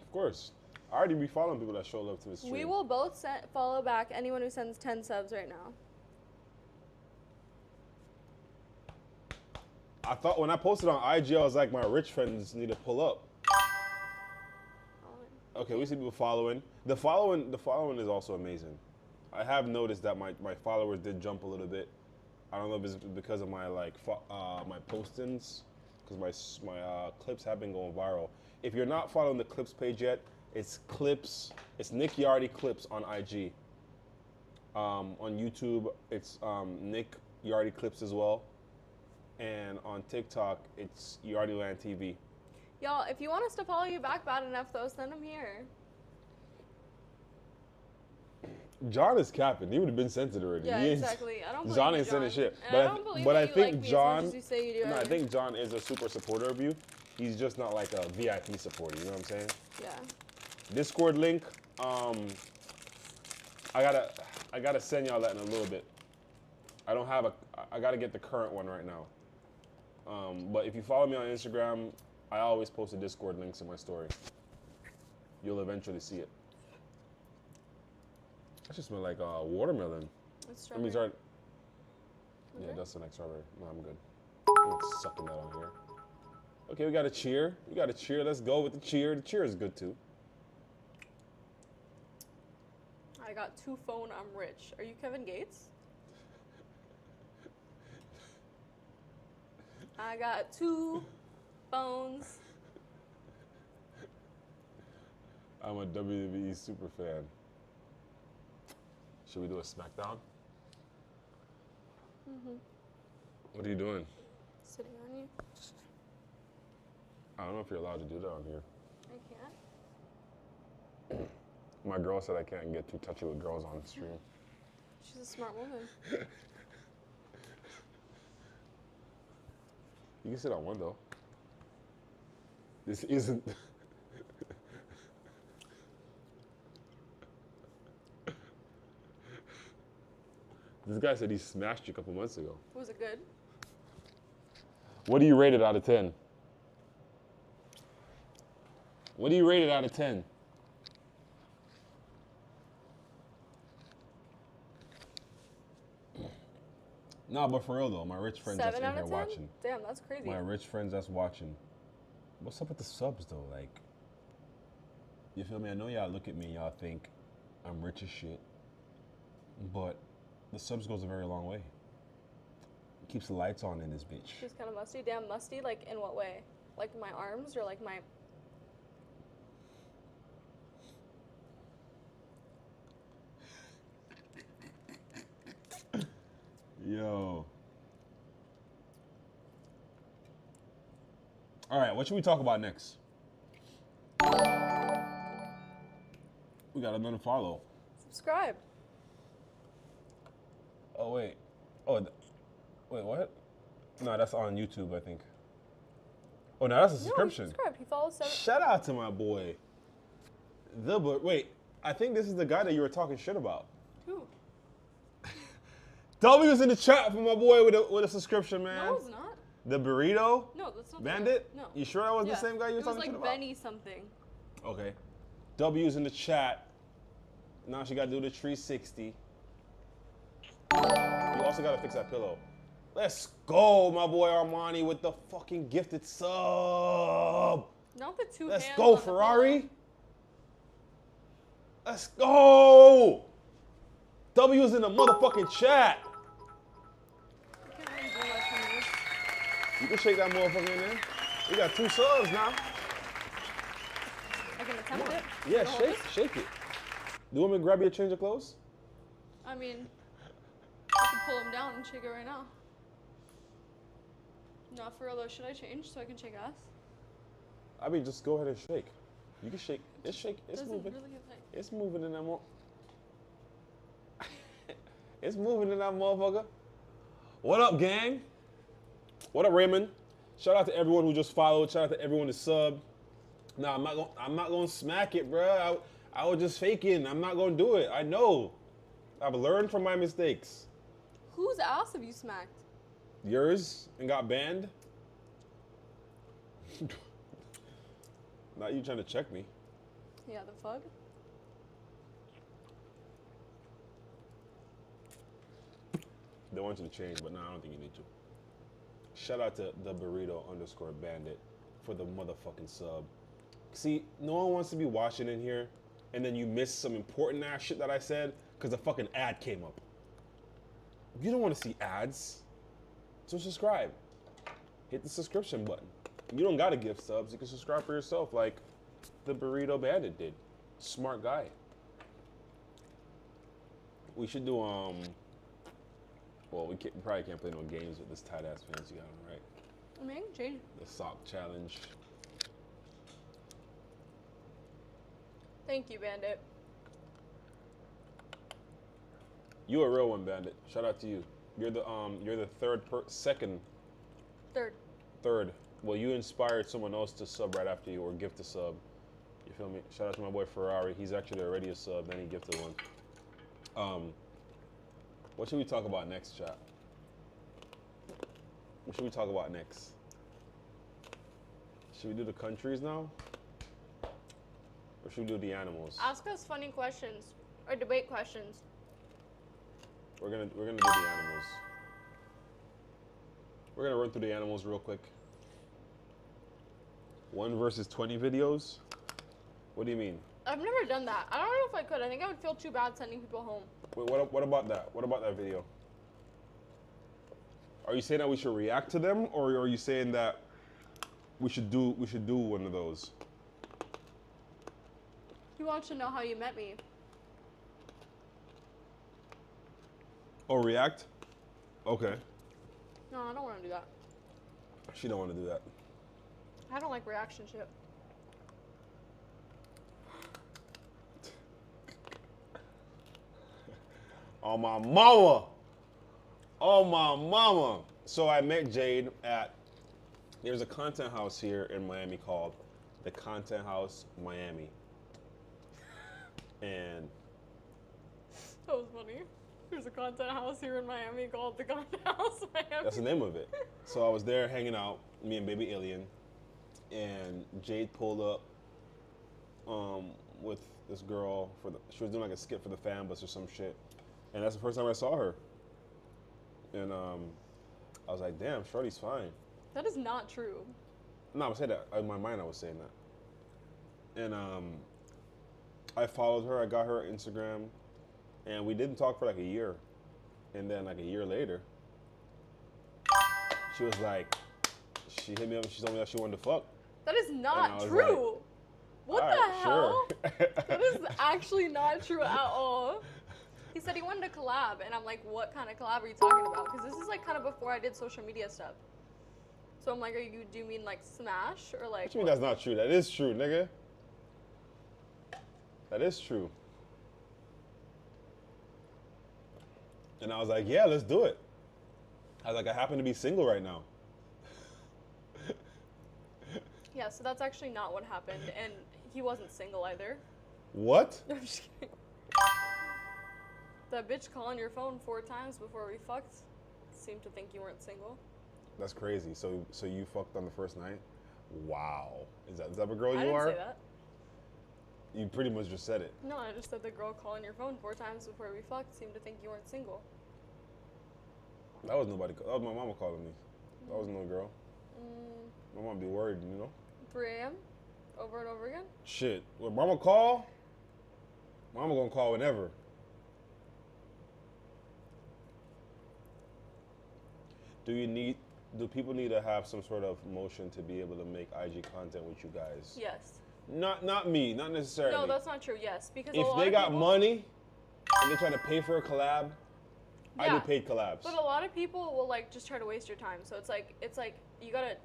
Of course. I already be following people that show love to the stream. We will both follow back anyone who sends 10 subs right now. I thought when I posted on IG, I was like, my rich friends need to pull up. Okay, we see people following. The following is also amazing. I have noticed that my followers did jump a little bit. I don't know if it's because of my my postings, because my clips have been going viral. If you're not following the clips page yet, it's clips. It's Nick Yardy clips on IG. On YouTube, it's Nick Yardy clips as well. And on TikTok, it's Yardyland TV. Y'all, if you want us to follow you back bad enough, though, send them here. John is capping. He would have been sent it already. Yeah, exactly. I don't believe John you, ain't sending shit. And I don't believe but that I you think like me John. as much as you say you do. No, I think John is a super supporter of you. He's just not like a VIP supporter. You know what I'm saying? Yeah. Discord link. I gotta send y'all that in a little bit. I don't have I gotta get the current one right now. But if you follow me on Instagram, I always post the Discord links in my story. You'll eventually see it. That just smell like watermelon. It's strawberry. Yeah, Okay. that's the next strawberry. No, I'm good. I'm not sucking that on here. Okay, we got a cheer. We got a cheer. Let's go with the cheer. The cheer is good too. I got 2 phone, I'm rich. Are you Kevin Gates? I got 2 phones. I'm a WWE super fan. Should we do a SmackDown? What are you doing? Sitting on you. I don't know if you're allowed to do that on here. I can't. My girl said I can't get too touchy with girls on the stream. She's a smart woman. You can sit on one though. This isn't. This guy said he smashed you a couple months ago. Was it good? What do you rate it out of 10? What do you rate it out of 10? Nah, but for real though, my rich friends that's 7 in out here of 10? watching. Damn, that's crazy. My rich friends that's watching. What's up with the subs though? Like, you feel me? I know y'all look at me and y'all think I'm rich as shit, but the subs goes a very long way. It keeps the lights on in this bitch. She's kind of musty. Damn, musty? Like, in what way? Like my arms or like my... Yo. All right, what should we talk about next? What We got another follow. Subscribe. Oh, wait. Wait, what? No, that's on YouTube, I think. Oh, no, that's a subscription. No, he subscribed. He follows 7. Shout out to my boy. Wait, I think this is the guy that you were talking shit about. Who? W's in the chat for my boy with a subscription, man. No, it's not. The burrito? No, that's not Bandit? The guy. No. You sure that was the same guy you were talking shit It was about? like Benny something. Okay. W's in the chat. Now she got to do the 360. You also got to fix that pillow. Let's go, my boy Armani with the fucking gifted sub. Not the 2 Let's hands go, on the Ferrari. pillow. Let's go. W's in the motherfucking chat. I can't really do much from this. You can shake that motherfucker in there. We got 2 subs now. I can attempt it. Yeah, Can I hold shake it. Do you want me to grab you a change of clothes? this? I mean, I can pull him down and shake it right now. No, for real though, should I change so I can shake ass? I mean, just go ahead and shake. You can shake. It's Doesn't moving. really like. It's moving in that It's moving in that motherfucker. What up, gang? What up, Raymond? Shout out to everyone who just followed. Shout out to everyone who subbed. Nah, I'm not gonna smack it, bro. I was just faking. I'm not gonna do it. I know. I've learned from my mistakes. Whose ass have you smacked? Yours and got banned. Not you trying to check me. Yeah, the fuck? They want you to change, but no, I don't think you need to. Shout out to the burrito_bandit for the motherfucking sub. See, no one wants to be watching in here, and then you miss some important ass shit that I said because a fucking ad came up. You don't want to see ads, so subscribe. Hit the subscription button. You don't gotta give subs. You can subscribe for yourself, like the burrito bandit did. Smart guy. We should do well, we probably can't play no games with this tight ass pants you got on, right? I mean, I can change. The sock challenge. Thank you, Bandit. You a real one, Bandit. Shout out to you. You're the second. Third. Well, you inspired someone else to sub right after you or gift a sub. You feel me? Shout out to my boy Ferrari. He's actually already a sub, then he gifted one. What should we talk about next, chat? What should we talk about next? Should we do the countries now? Or should we do the animals? Ask us funny questions or debate questions. We're gonna do the animals. We're gonna run through the animals real quick. 1 versus 20 videos? What do you mean? I've never done that. I don't know if I could. I think I would feel too bad sending people home. Wait, what about that? What about that video? Are you saying that we should react to them, or are you saying that we should do one of those? He wants to know how you met me. Oh, react? Okay. No, I don't want to do that. She don't want to do that. I don't like reaction shit. Oh my mama! Oh my mama! So I met Jade at, there's a content house here in Miami called the Content House Miami. And That was funny. There's a content house here in Miami called the Content House Miami. that's the name of it. So I was there hanging out, me and Baby Alien, and Jade pulled up with this girl she was doing like a skit for the fan bus or some shit. And that's the first time I saw her. And I was like, damn, shorty's fine. That is not true. No, I was saying that. In my mind, I was saying that. And I followed her. I got her Instagram. And we didn't talk for like a year. And then like a year later, she was like, she hit me up and she told me that she wanted to fuck. That is I not was true. What All the right, hell? sure. That is actually not true at all. He said he wanted to collab, and I'm like, what kind of collab are you talking about? Because this is like kind of before I did social media stuff. So I'm like, do you mean like Smash or like? What you mean that's not true? That is true, nigga. That is true. And I was like, yeah, let's do it. I was like, I happen to be single right now. Yeah, so that's actually not what happened, and he wasn't single either. What? I'm just kidding. That bitch calling your phone 4 times before we fucked seemed to think you weren't single. That's crazy. So you fucked on the first night? Wow. Is that the type of girl I you didn't are? say that. You pretty much just said it. No, I just said the girl calling your phone 4 times before we fucked seemed to think you weren't single. That was nobody. That was my mama calling me. That was no girl. My mom be worried, you know? 3 a.m. over and over again? Shit. When mama call, mama gonna call whenever. Do people need to have some sort of motion to be able to make IG content with you guys? Yes. Not me, not necessarily. No, that's not true. Yes, because a If lot they of got people, money and they try to pay for a collab, I do Yeah. paid collabs. But a lot of people will like just try to waste your time. So it's like you gotta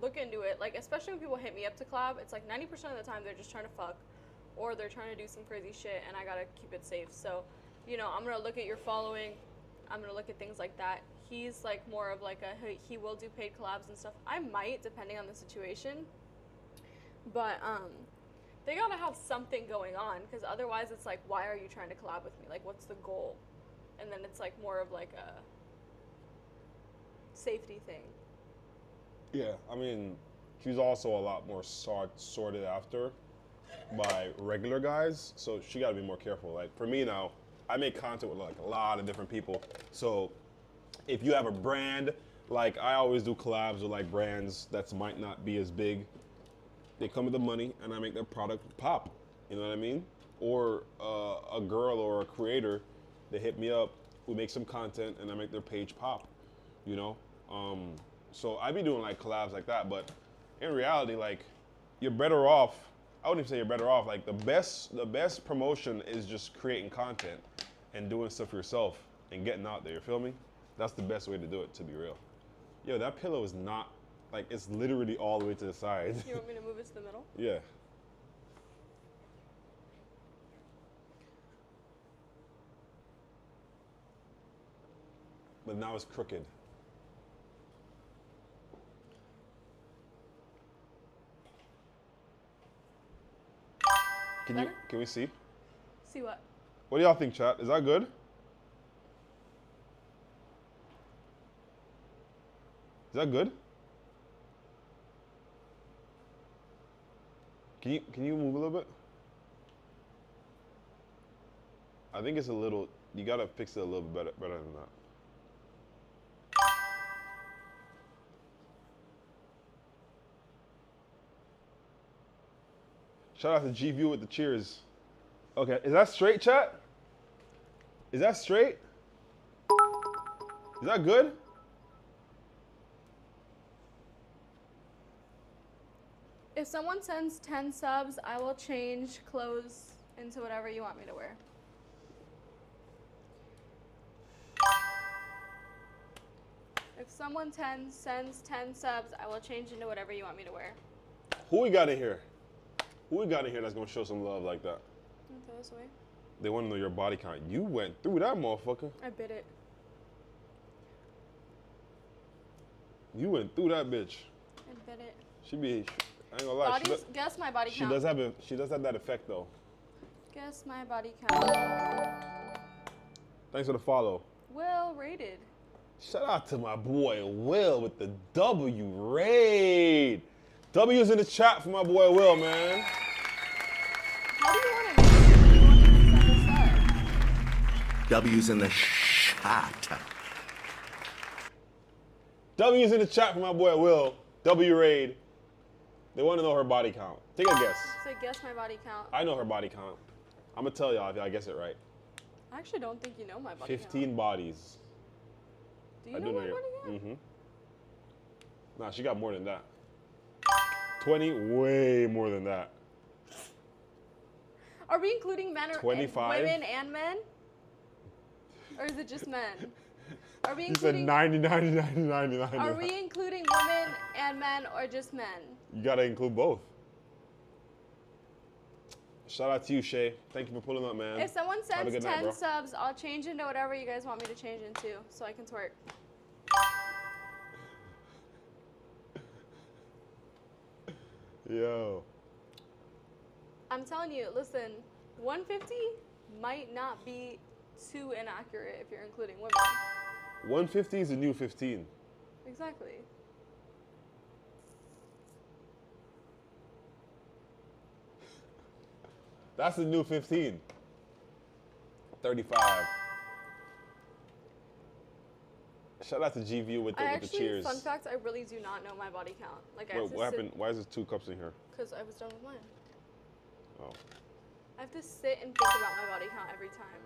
look into it. Like especially when people hit me up to collab, it's like 90% of the time they're just trying to fuck, or they're trying to do some crazy shit, and I gotta keep it safe. So, you know, I'm gonna look at your following. I'm gonna look at things like that. He's like more of like he will do paid collabs and stuff. I might, depending on the situation. But they gotta have something going on, because otherwise it's like, why are you trying to collab with me? Like, what's the goal? And then it's like more of like a safety thing. Yeah, I mean, she's also a lot more sorted after by regular guys, so she got to be more careful. Like for me now, I make content with like a lot of different people. So if you have a brand, like I always do collabs with like brands that might not be as big. They come with the money, and I make their product pop. You know what I mean? Or a girl or a creator, they hit me up, we make some content, and I make their page pop. You know? So I be doing like collabs like that, but in reality, like you're better off. I wouldn't even say you're better off. Like the best promotion is just creating content and doing stuff for yourself and getting out there. You feel me? That's the best way to do it, to be real. Yo, that pillow is not like, it's literally all the way to the side. You want me to move it to the middle? Yeah. But now it's crooked. Can we see? See what? What do y'all think, chat? Is that good? Is that good? Can you move a little bit? I think it's a little, you gotta fix it a little bit better than that. Shout out to G-View with the cheers. Okay, is that straight, chat? Is that straight? Is that good? If someone sends 10 subs, I will change clothes into whatever you want me to wear. If someone sends 10 subs, I will change into whatever you want me to wear. Who we got in here? Who we got in here that's gonna show some love like that? Throw this away. They wanna know your body count. You went through that motherfucker. I bit it. You went through that bitch. I bit it. She be, I ain't gonna lie. Guess my body She count. does have that effect though. Guess my body count. Thanks for the follow. Well rated. Shout out to my boy Will with the W raid. W's in the chat for my boy Will, man. How do you want to send this up? W's in the shot. W's in the chat for my boy Will. W raid. They want to know her body count. Take a guess. So guess my body count. I know her body count. I'm gonna tell y'all if I guess it right. I actually don't think you know my body 15 count. bodies. Do you know my body count? Mm-hmm. Nah, she got more than that. 20, way more than that. Are we including men or 25? women and men? Or is it just men? Are we You said including 90, 90, 90, 90, 90. Are we including women and men or just men? You gotta include both. Shout out to you, Shay. Thank you for pulling up, man. If someone Have a sends good 10 night, bro. subs, I'll change into whatever you guys want me to change into so I can twerk. Yo. I'm telling you, listen, 150 might not be too inaccurate if you're including women. 150 is the new 15. Exactly. That's the new 15. 35. Shout out to GVU with the cheers. Fun fact, I really do not know my body count. Like, I Wait, have to what happened? Why is there 2 cups in here? Because I was done with mine. Oh. I have to sit and think about my body count every time.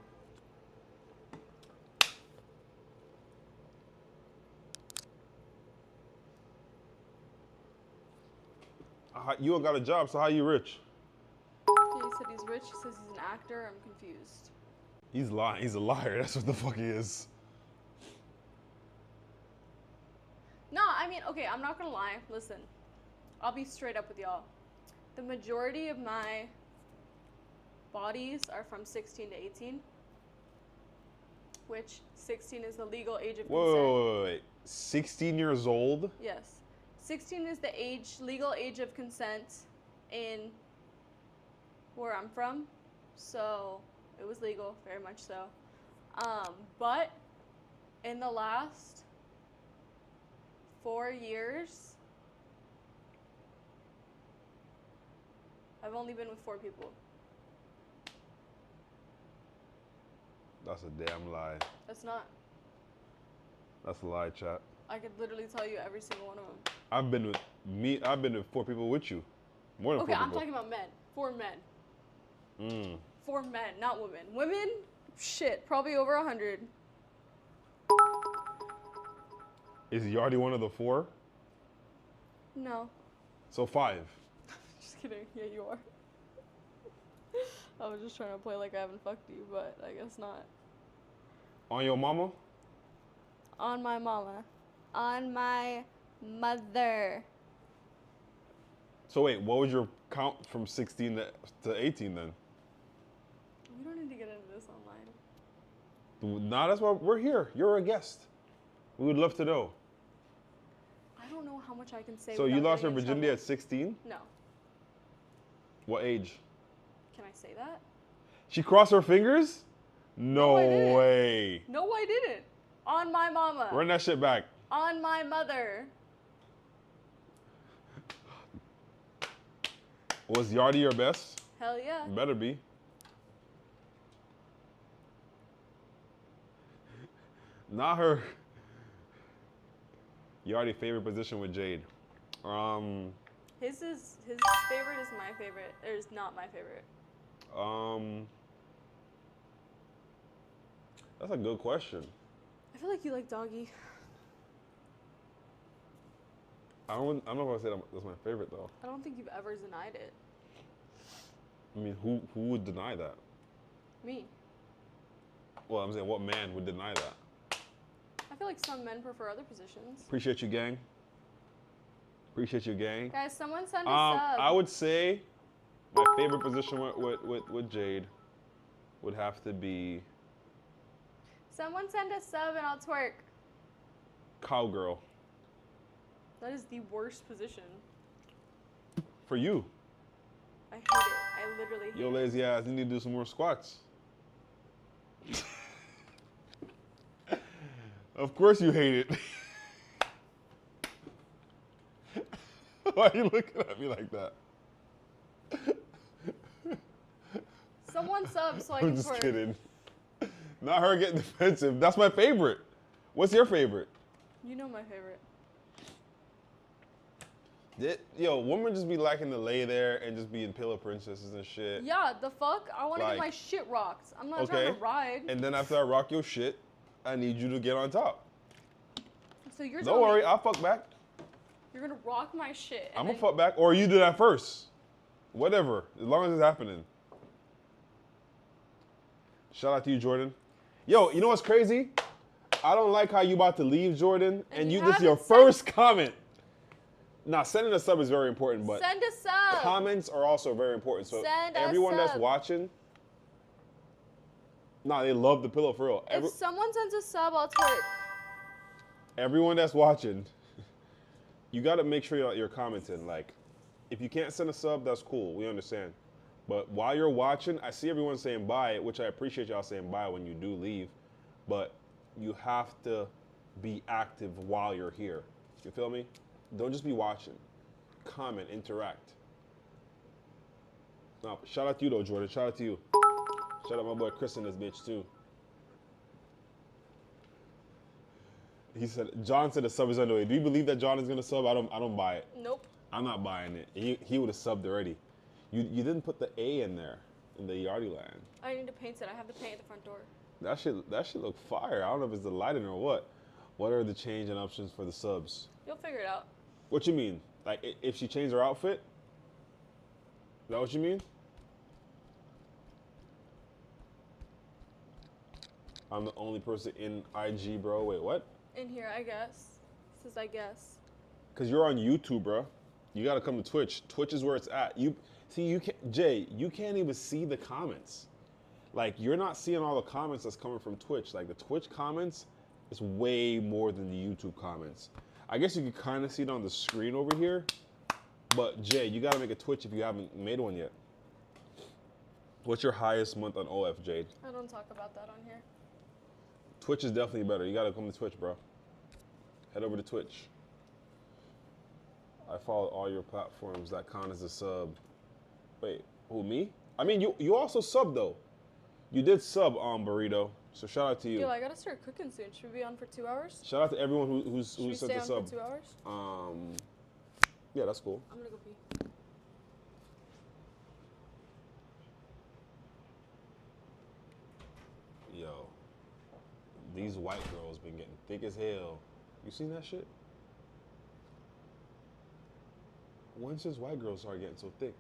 You don't got a job, so how you rich? Okay, he said he's rich. He says he's an actor. I'm confused. He's lying. He's a liar. That's what the fuck he is. No, I mean, okay, I'm not gonna lie. Listen, I'll be straight up with y'all. The majority of my bodies are from 16 to 18, which 16 is the legal age of consent. Wait. 16 years old? Yes. 16 is the legal age of consent in where I'm from, so it was legal, very much so. But in the last 4 years, I've only been with 4 people. That's a damn lie. That's not. That's a lie, chat. I could literally tell you every single one of them. I've been with 4 people with you. More than 4 Okay, people. I'm talking about men. 4 men. 4 men, not women. Women, shit, probably over 100. Is Yardy one of the 4? No. So 5. Just kidding. Yeah, you are. I was just trying to play like I haven't fucked you, but I guess not. On your mama? On my mama. On my mother. So wait, what was your count from 16 to 18 then? We don't need to get into this online. Nah, that's why we're here. You're a guest. We would love to know. I don't know how much I can say. So you without lost your getting in virginity trouble. at 16? No. What age? Can I say that? She crossed her fingers? No I didn't. way. No, I didn't. On my mama. Run that shit back. On my mother. Was Yardy your best? Hell yeah. Better be. Not her. Yardy favorite position with Jade. His favorite is my favorite. Or is not my favorite. That's a good question. I feel like you like doggy. I'm not gonna say that's my favorite though. I don't think you've ever denied it. I mean, who would deny that? Me. Well, I'm saying, what man would deny that? I feel like some men prefer other positions. Appreciate you, gang. Appreciate you, gang. Guys, someone send a sub. I would say my favorite position with Jade would have to be Someone send a sub and I'll twerk. cowgirl. That is the worst position. For you. I hate it. I literally hate Yo, it. lazy ass, you need to do some more squats. Of course you hate it. Why are you looking at me like that? Someone sub so I I'm can just twerk. kidding. Not her getting defensive. That's my favorite. What's your favorite? You know my favorite. Yo, women just be liking to lay there and just being pillow princesses and shit. Yeah, the fuck? I want to Like- get my shit rocked. I'm not trying to ride. And then after I rock your shit, I need you to get on top. So you're Don't telling worry, me I'll fuck back. you're gonna rock my shit. I'm and gonna then- fuck back, or you do that first. Whatever, as long as it's happening. Shout out to you, Jordan. Yo, you know what's crazy? I don't like how you about to leave, Jordan, and you this is your haven't said- first comment. Nah, sending a sub is very important, but Send a sub. comments are also very important. So Send a everyone that's sub. watching, nah, they love the pillow for real. If someone sends a sub, I'll twerk. Everyone that's watching, you got to make sure you're commenting. Like, if you can't send a sub, that's cool. We understand. But while you're watching, I see everyone saying bye, which I appreciate y'all saying bye when you do leave. But you have to be active while you're here. You feel me? Don't just be watching. Comment, interact. No, shout out to you though, Jordan. Shout out to you. Shout out my boy Chris and this bitch too. He said, John said the sub is underway. Do you believe that John is gonna sub? I don't buy it. Nope. I'm not buying it. He would have subbed already. You didn't put the A in there in the Yardy land. I need to paint it. I have to paint at the front door. That should look fire. I don't know if it's the lighting or what. What are the change and options for the subs? You'll figure it out. What you mean? Like if she changed her outfit? Is that what you mean? I'm the only person in IG, bro. Wait, what? In here, I guess. This is I guess. Cause you're on YouTube, bro. You gotta come to Twitch. Twitch is where it's at. You can't, Jay. You can't even see the comments. Like you're not seeing all the comments that's coming from Twitch. Like the Twitch comments is way more than the YouTube comments. I guess you can kind of see it on the screen over here. But Jay, you gotta make a Twitch if you haven't made one yet. What's your highest month on OF, Jade? I don't talk about that on here. Twitch is definitely better. You gotta come to Twitch, bro. Head over to Twitch. I follow all your platforms that count as a sub. Wait, who, me? I mean, you also sub though. You did sub on Burrito, so shout out to you. Yo, I gotta start cooking soon. Should we be on for 2 hours? Shout out to everyone who Should we sent stay the on sub. for 2 hours? Yeah, that's cool. I'm gonna go pee. Yo, these white girls been getting thick as hell. You seen that shit? When since white girls start getting so thick?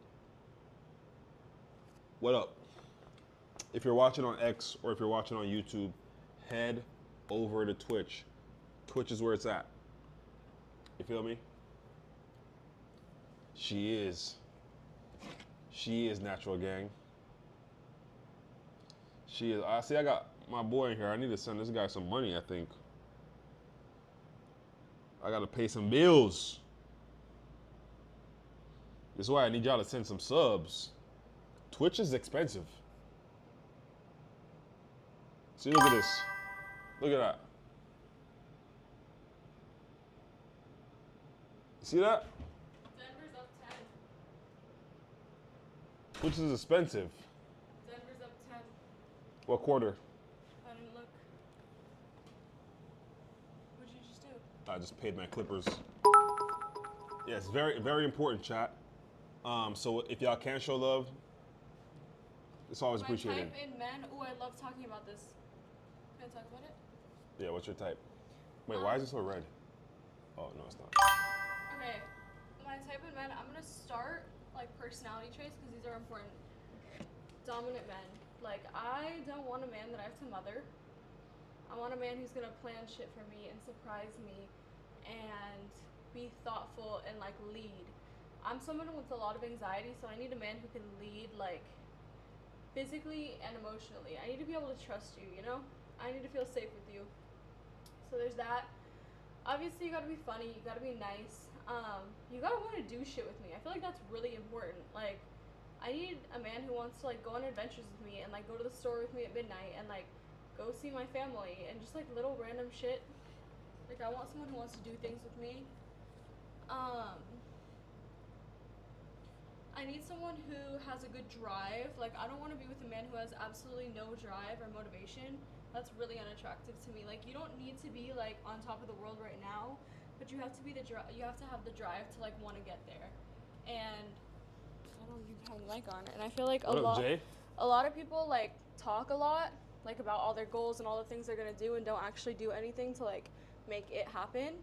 What up? If you're watching on X or if you're watching on YouTube, head over to Twitch. Twitch is where it's at. You feel me? She is Natural Gang. She is. I see. I got my boy in here. I need to send this guy some money. I think. I gotta pay some bills. This is why I need y'all to send some subs. Twitch is expensive. See, look at this. Look at that. See that? Denver's up 10. Twitch is expensive. Denver's up 10. What quarter? I didn't look. What'd you just do? I just paid my Clippers. Yes, very, very important, chat. So if y'all can show love, it's always appreciated. Type in men. Ooh, I love talking about this. Can I talk about it? Yeah, what's your type? Wait, why is it so red? Oh, no, it's not. Okay. My type in men, I'm gonna start like personality traits because these are important. Dominant men. Like, I don't want a man that I have to mother. I want a man who's gonna plan shit for me and surprise me and be thoughtful and like lead. I'm someone with a lot of anxiety, so I need a man who can lead like physically and emotionally. I need to be able to trust you, you know? I need to feel safe with you. So there's that. Obviously, you gotta be funny, you gotta be nice. You gotta wanna do shit with me. I feel like that's really important. Like, I need a man who wants to like go on adventures with me and like go to the store with me at midnight and like go see my family and just like little random shit. Like, I want someone who wants to do things with me. I need someone who has a good drive. Like, I don't want to be with a man who has absolutely no drive or motivation. That's really unattractive to me. Like, you don't need to be like on top of the world right now, but you have to be you have to have the drive to like want to get there. And I don't know, you have the mic on, and I feel like a lot of people like talk a lot like about all their goals and all the things they're gonna do and don't actually do anything to like make it happen.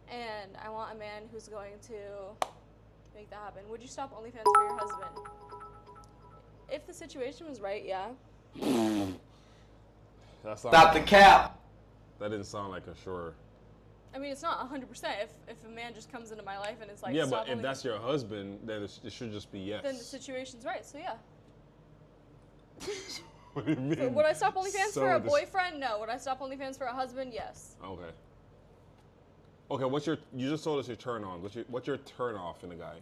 And I want a man who's going to make that happen. Would you stop OnlyFans for your husband? If the situation was right, yeah. Stop the cap. That didn't sound like a sure I mean, it's not 100%. If a man just comes into my life and it's like, Yeah, stop but if only- that's your husband, then it should just be yes. then the situation's right. So yeah. What do you mean? So would I stop OnlyFans So for a dis- boyfriend? No. Would I stop OnlyFans for a husband? Yes. Okay. Okay, you just told us your turn on. What's your turn off in a guy?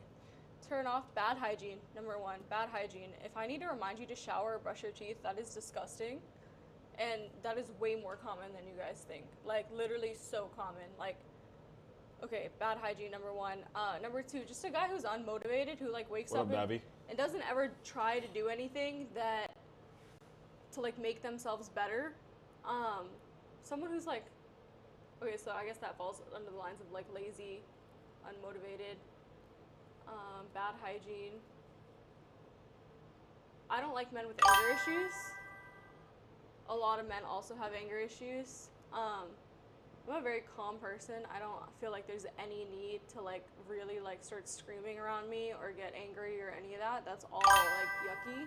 Turn off bad hygiene. Number one, bad hygiene. If I need to remind you to shower or brush your teeth, that is disgusting. And that is way more common than you guys think. Like, literally so common. Like, okay, bad hygiene, number one. Number two, just a guy who's unmotivated, who, like, wakes What up up, Babby? and doesn't ever try to do anything to, like, make themselves better. Someone who's, like, okay, so I guess that falls under the lines of, like, lazy, unmotivated, bad hygiene. I don't like men with anger issues. A lot of men also have anger issues. I'm a very calm person. I don't feel like there's any need to like really like start screaming around me or get angry or any of that. That's all like yucky.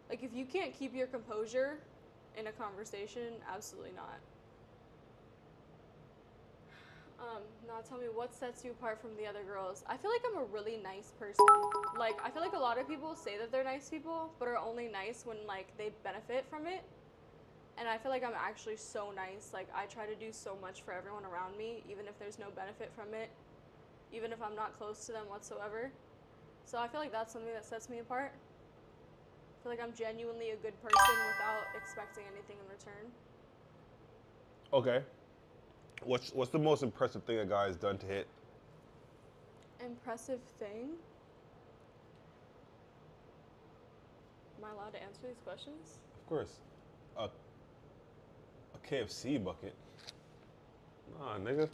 Like if you can't keep your composure in a conversation, absolutely not. Now tell me what sets you apart from the other girls. I feel like I'm a really nice person. Like I feel like a lot of people say that they're nice people, but are only nice when like they benefit from it. And I feel like I'm actually so nice. Like, I try to do so much for everyone around me, even if there's no benefit from it, even if I'm not close to them whatsoever. So I feel like that's something that sets me apart. I feel like I'm genuinely a good person without expecting anything in return. Okay. What's the most impressive thing a guy has done to hit? Impressive thing? Am I allowed to answer these questions? Of course. A KFC bucket. Nah, nigga.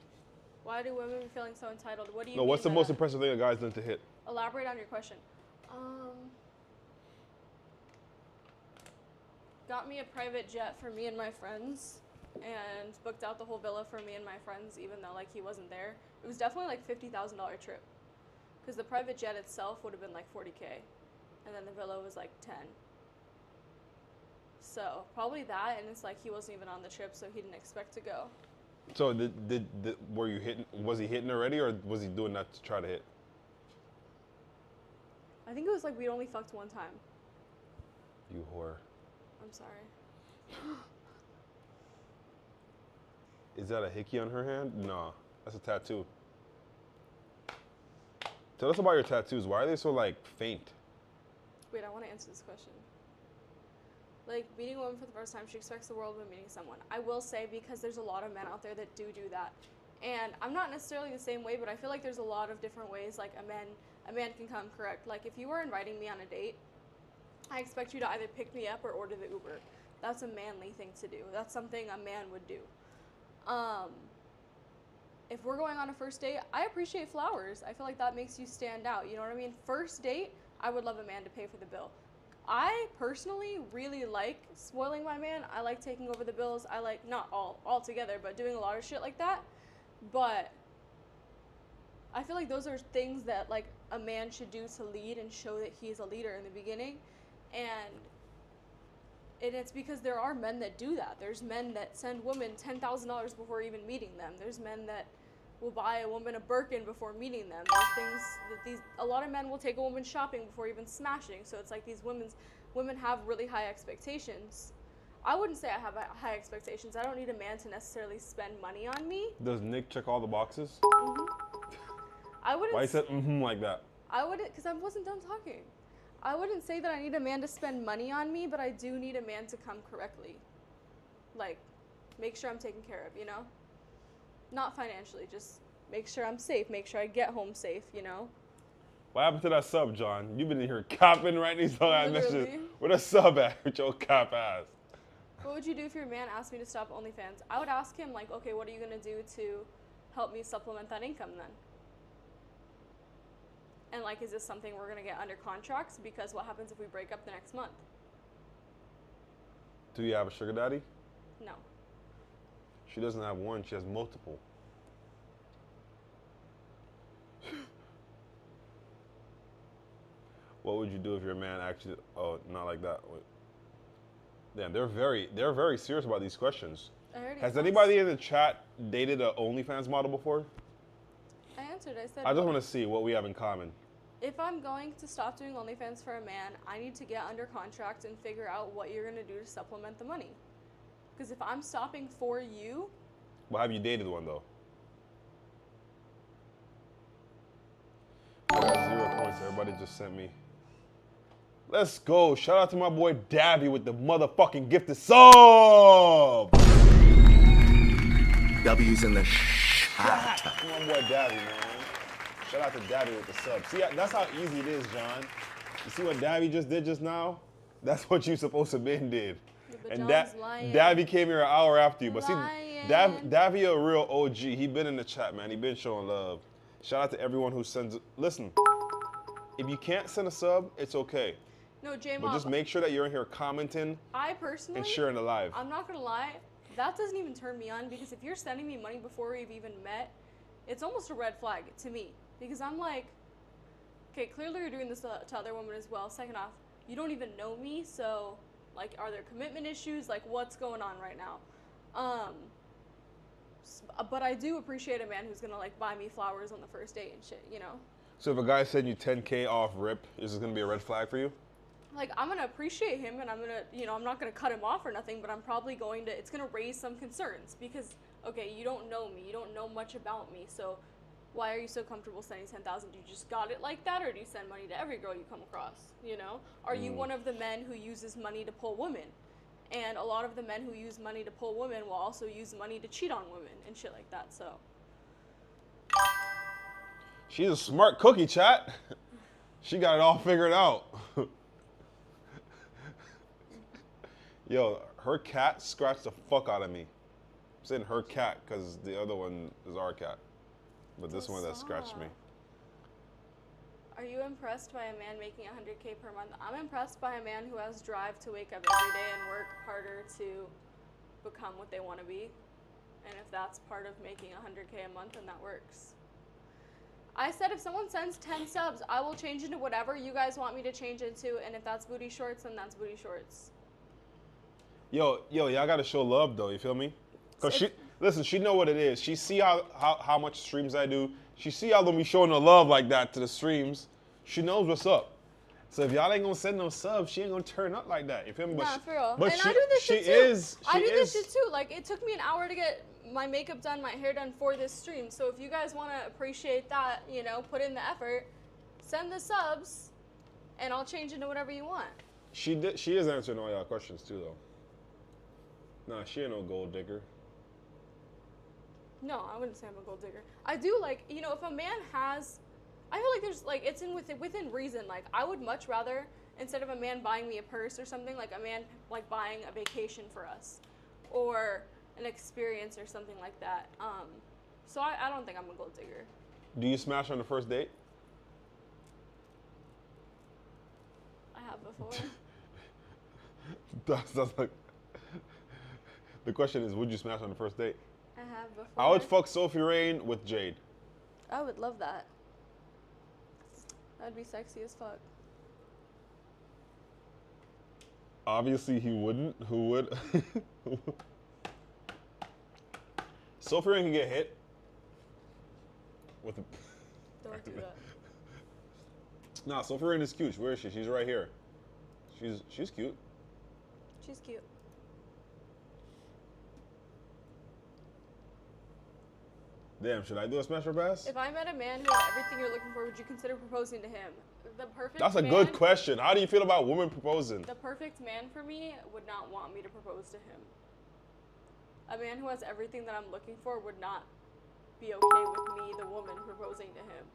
Why do women be feeling so entitled? What do you No, mean what's the by most that? impressive thing a guy's done to hit? Elaborate on your question. Got me a private jet for me and my friends and booked out the whole villa for me and my friends even though like he wasn't there. It was definitely like $50,000 trip because the private jet itself would have been like $40K and then the villa was like 10. So probably that, and it's like he wasn't even on the trip, so he didn't expect to go. So were you hitting? Was he hitting already, or was he doing that to try to hit? I think it was like we'd only fucked one time. You whore. I'm sorry. Is that a hickey on her hand? No, that's a tattoo. Tell us about your tattoos. Why are they so like faint? Wait, I want to answer this question. Like, meeting a woman for the first time, she expects the world when meeting someone. I will say, because there's a lot of men out there that do that. And I'm not necessarily the same way, but I feel like there's a lot of different ways, like, a man can come correct. Like, if you were inviting me on a date, I expect you to either pick me up or order the Uber. That's a manly thing to do. That's something a man would do. If we're going on a first date, I appreciate flowers. I feel like that makes you stand out. You know what I mean? First date, I would love a man to pay for the bill. I personally really like spoiling my man. I like taking over the bills. I like, not all together, but doing a lot of shit like that. But I feel like those are things that like a man should do to lead and show that he's a leader in the beginning. And it's because there are men that do that. There's men that send women $10,000 before even meeting them. There's men that will buy a woman a Birkin before meeting them. There's things that a lot of men will take a woman shopping before even smashing. So it's like these women have really high expectations. I wouldn't say I have high expectations. I don't need a man to necessarily spend money on me. Does Nick check all the boxes? I wouldn't. Why you said like that? I wouldn't, because I wasn't done talking. I wouldn't say that I need a man to spend money on me, but I do need a man to come correctly. Like, make sure I'm taken care of, you know? Not financially, just make sure I'm safe, make sure I get home safe, you know? What happened to that sub, John? You've been in here copping right these whole messages. Literally. Where the sub at with your cop ass? What would you do if your man asked me to stop OnlyFans? I would ask him, like, okay, what are you going to do to help me supplement that income then? And, like, is this something we're going to get under contracts? Because what happens if we break up the next month? Do you have a sugar daddy? No. She doesn't have one, she has multiple. What would you do if your man actually, oh, not like that. Wait. Damn, they're very serious about these questions. I already Has asked. anybody in the chat dated an OnlyFans model before? I answered. I said. I just want to see what we have in common. If I'm going to stop doing OnlyFans for a man, I need to get under contract and figure out what you're gonna do to supplement the money. Because if I'm stopping for you, Well, have you dated one though? I got 0 points. Everybody just sent me. Let's go. Shout out to my boy Davy with the motherfucking gifted sub. W's in the Shout out to my boy Davy, man. Shout out to Davy with the sub. See, that's how easy it is, John. You see what Davy just did just now? That's what you supposed to been did. yeah, but And John's lying. Davy came here an hour after you. But see, Lying. Davy a real OG. He been in the chat, man. He been showing love. Shout out to everyone who sends. Listen, if you can't send a sub, it's okay. No, J-Mob, But just make sure that you're in here commenting I personally, and sharing the live. I'm not gonna lie, that doesn't even turn me on because if you're sending me money before we've even met, it's almost a red flag to me. Because I'm like, okay, clearly you're doing this to other women as well. Second off, you don't even know me, so like, are there commitment issues? Like, what's going on right now? But I do appreciate a man who's gonna like buy me flowers on the first date and shit, you know? So if a guy send you 10K off rip, is this gonna be a red flag for you? Like, I'm gonna appreciate him and I'm gonna, you know, I'm not gonna cut him off or nothing, but I'm probably going to, it's gonna raise some concerns because, okay, you don't know me, you don't know much about me, so why are you so comfortable sending 10,000? Do you just got it like that, or do you send money to every girl you come across, you know? Are you one of the men who uses money to pull women? And a lot of the men who use money to pull women will also use money to cheat on women and shit like that, so. She's a smart cookie, chat. She got it all figured out. Yo, her cat scratched the fuck out of me. I'm saying her cat because the other one is our cat. But this one that scratched me. Are you impressed by a man making 100K per month? I'm impressed by a man who has drive to wake up every day and work harder to become what they want to be. And if that's part of making 100K a month, then that works. I said if someone sends 10 subs, I will change into whatever you guys want me to change into. And if that's booty shorts, then that's booty shorts. Yo, y'all gotta show love though, you feel me? Cause she know what it is. She see how much streams I do. She see how them be showing her love like that to the streams. She knows what's up. So if y'all ain't gonna send no subs, she ain't gonna turn up like that. You feel me? Nah, for real. But and she, I do this she shit too. is. I do this shit too. Like, it took me an hour to get my makeup done, my hair done for this stream. So if you guys want to appreciate that, you know, put in the effort, send the subs, and I'll change into whatever you want. She is answering all y'all questions too, though. Nah, she ain't no gold digger. No, I wouldn't say I'm a gold digger. I do like, you know, if a man has, I feel like there's like, it's within reason. Like, I would much rather, instead of a man buying me a purse or something, like a man like buying a vacation for us, or an experience or something like that. So I don't think I'm a gold digger. Do you smash on the first date? I have before. That's like. The question is, would you smash on the first date? I have before. I would fuck Sophie Rain with Jade. I would love that. That'd be sexy as fuck. Obviously, he wouldn't. Who would? Sophie Rain can get hit. With a... Don't do that. Nah, Sophie Rain is cute. Where is she? She's right here. She's cute. She's cute. Damn, should I do a smash or pass? If I met a man who had everything you're looking for, would you consider proposing to him? The perfect That's a man, good question. How do you feel about women proposing? The perfect man for me would not want me to propose to him. A man who has everything that I'm looking for would not be okay with me, the woman, proposing to him.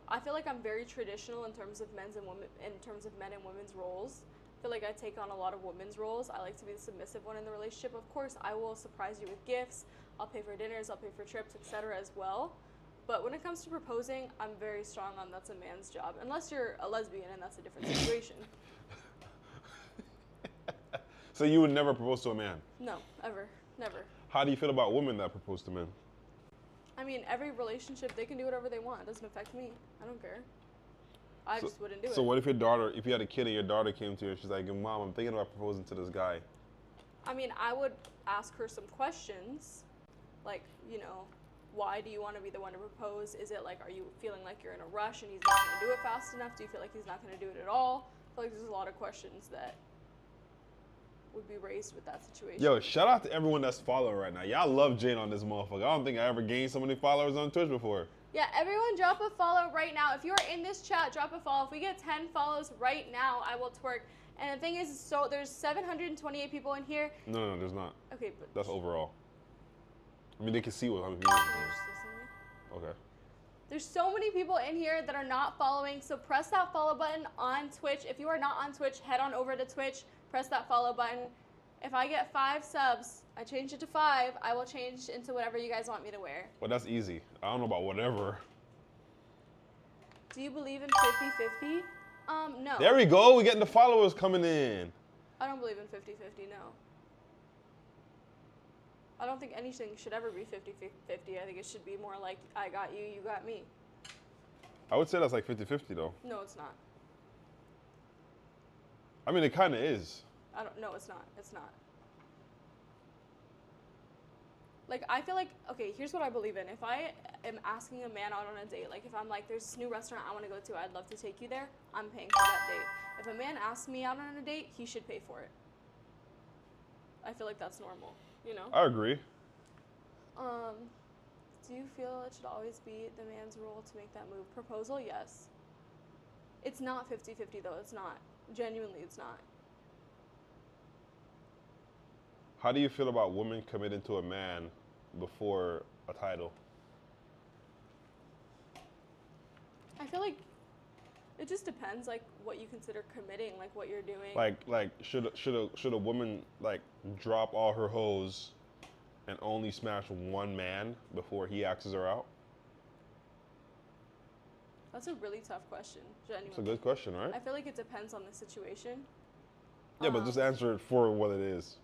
I feel like I'm very traditional in terms of men and women's roles. I feel like I take on a lot of women's roles. I like to be the submissive one in the relationship. Of course, I will surprise you with gifts. I'll pay for dinners, I'll pay for trips, etc. as well. But when it comes to proposing, I'm very strong on that's a man's job. Unless you're a lesbian and that's a different situation. So you would never propose to a man? No, ever. Never. How do you feel about women that propose to men? I mean, every relationship, they can do whatever they want. It doesn't affect me. I don't care. I just wouldn't do it. So what if your daughter, if you had a kid and your daughter came to you and she's like, Mom, I'm thinking about proposing to this guy? I mean, I would ask her some questions, like, you know, why do you want to be the one to propose? Is it like, are you feeling like you're in a rush and he's not going to do it fast enough? Do you feel like he's not going to do it at all? I feel like there's a lot of questions that would be raised with that situation. Yo, shout out to everyone that's following right now. Y'all love Jane on this motherfucker. I don't think I ever gained so many followers on Twitch before. Yeah, everyone drop a follow right now. If you're in this chat, drop a follow. If we get 10 follows right now, I will twerk. And the thing is, so there's 728 people in here. No, there's not. Okay, but That's overall. I mean, they can see what how many people. Okay. There's so many people in here that are not following, so press that follow button on Twitch. If you are not on Twitch, head on over to Twitch, press that follow button. If I get 5 subs, I change it to 5, I will change into whatever you guys want me to wear. Well, that's easy. I don't know about whatever. Do you believe in 50-50? No. There we go. We're getting the followers coming in. I don't believe in 50-50, no. I don't think anything should ever be 50-50. I think it should be more like, I got you, you got me. I would say that's like 50-50 though. No, it's not. I mean, it kind of is. No, it's not. It's not. Like, I feel like, okay, here's what I believe in. If I am asking a man out on a date, like if I'm like, there's this new restaurant I want to go to, I'd love to take you there, I'm paying for that date. If a man asks me out on a date, he should pay for it. I feel like that's normal, you know? I agree. Do you feel it should always be the man's role to make that move? Proposal, yes. It's not 50-50 though, it's not. Genuinely, it's not. How do you feel about women committing to a man before a title? I feel like it just depends, like what you consider committing, like what you're doing. Like should a woman like drop all her hoes and only smash one man before he asks her out? That's a really tough question, genuinely. It's a good question, right? I feel like it depends on the situation. Yeah, but just answer it for what it is.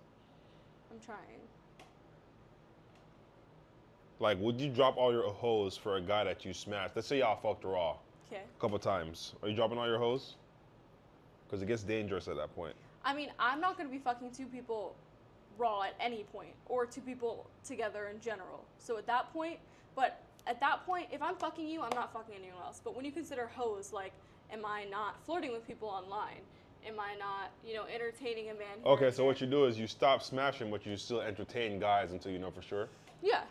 I'm trying. Like, would you drop all your hoes for a guy that you smashed? Let's say y'all fucked raw Okay. a couple times. Are you dropping all your hoes? Because it gets dangerous at that point. I mean, I'm not going to be fucking 2 people raw at any point, or 2 people together in general. So at that point, if I'm fucking you, I'm not fucking anyone else. But when you consider hoes, like, am I not flirting with people online? Am I not, you know, entertaining a man? Okay, so what you do is you stop smashing, but you still entertain guys until you know for sure? Yeah.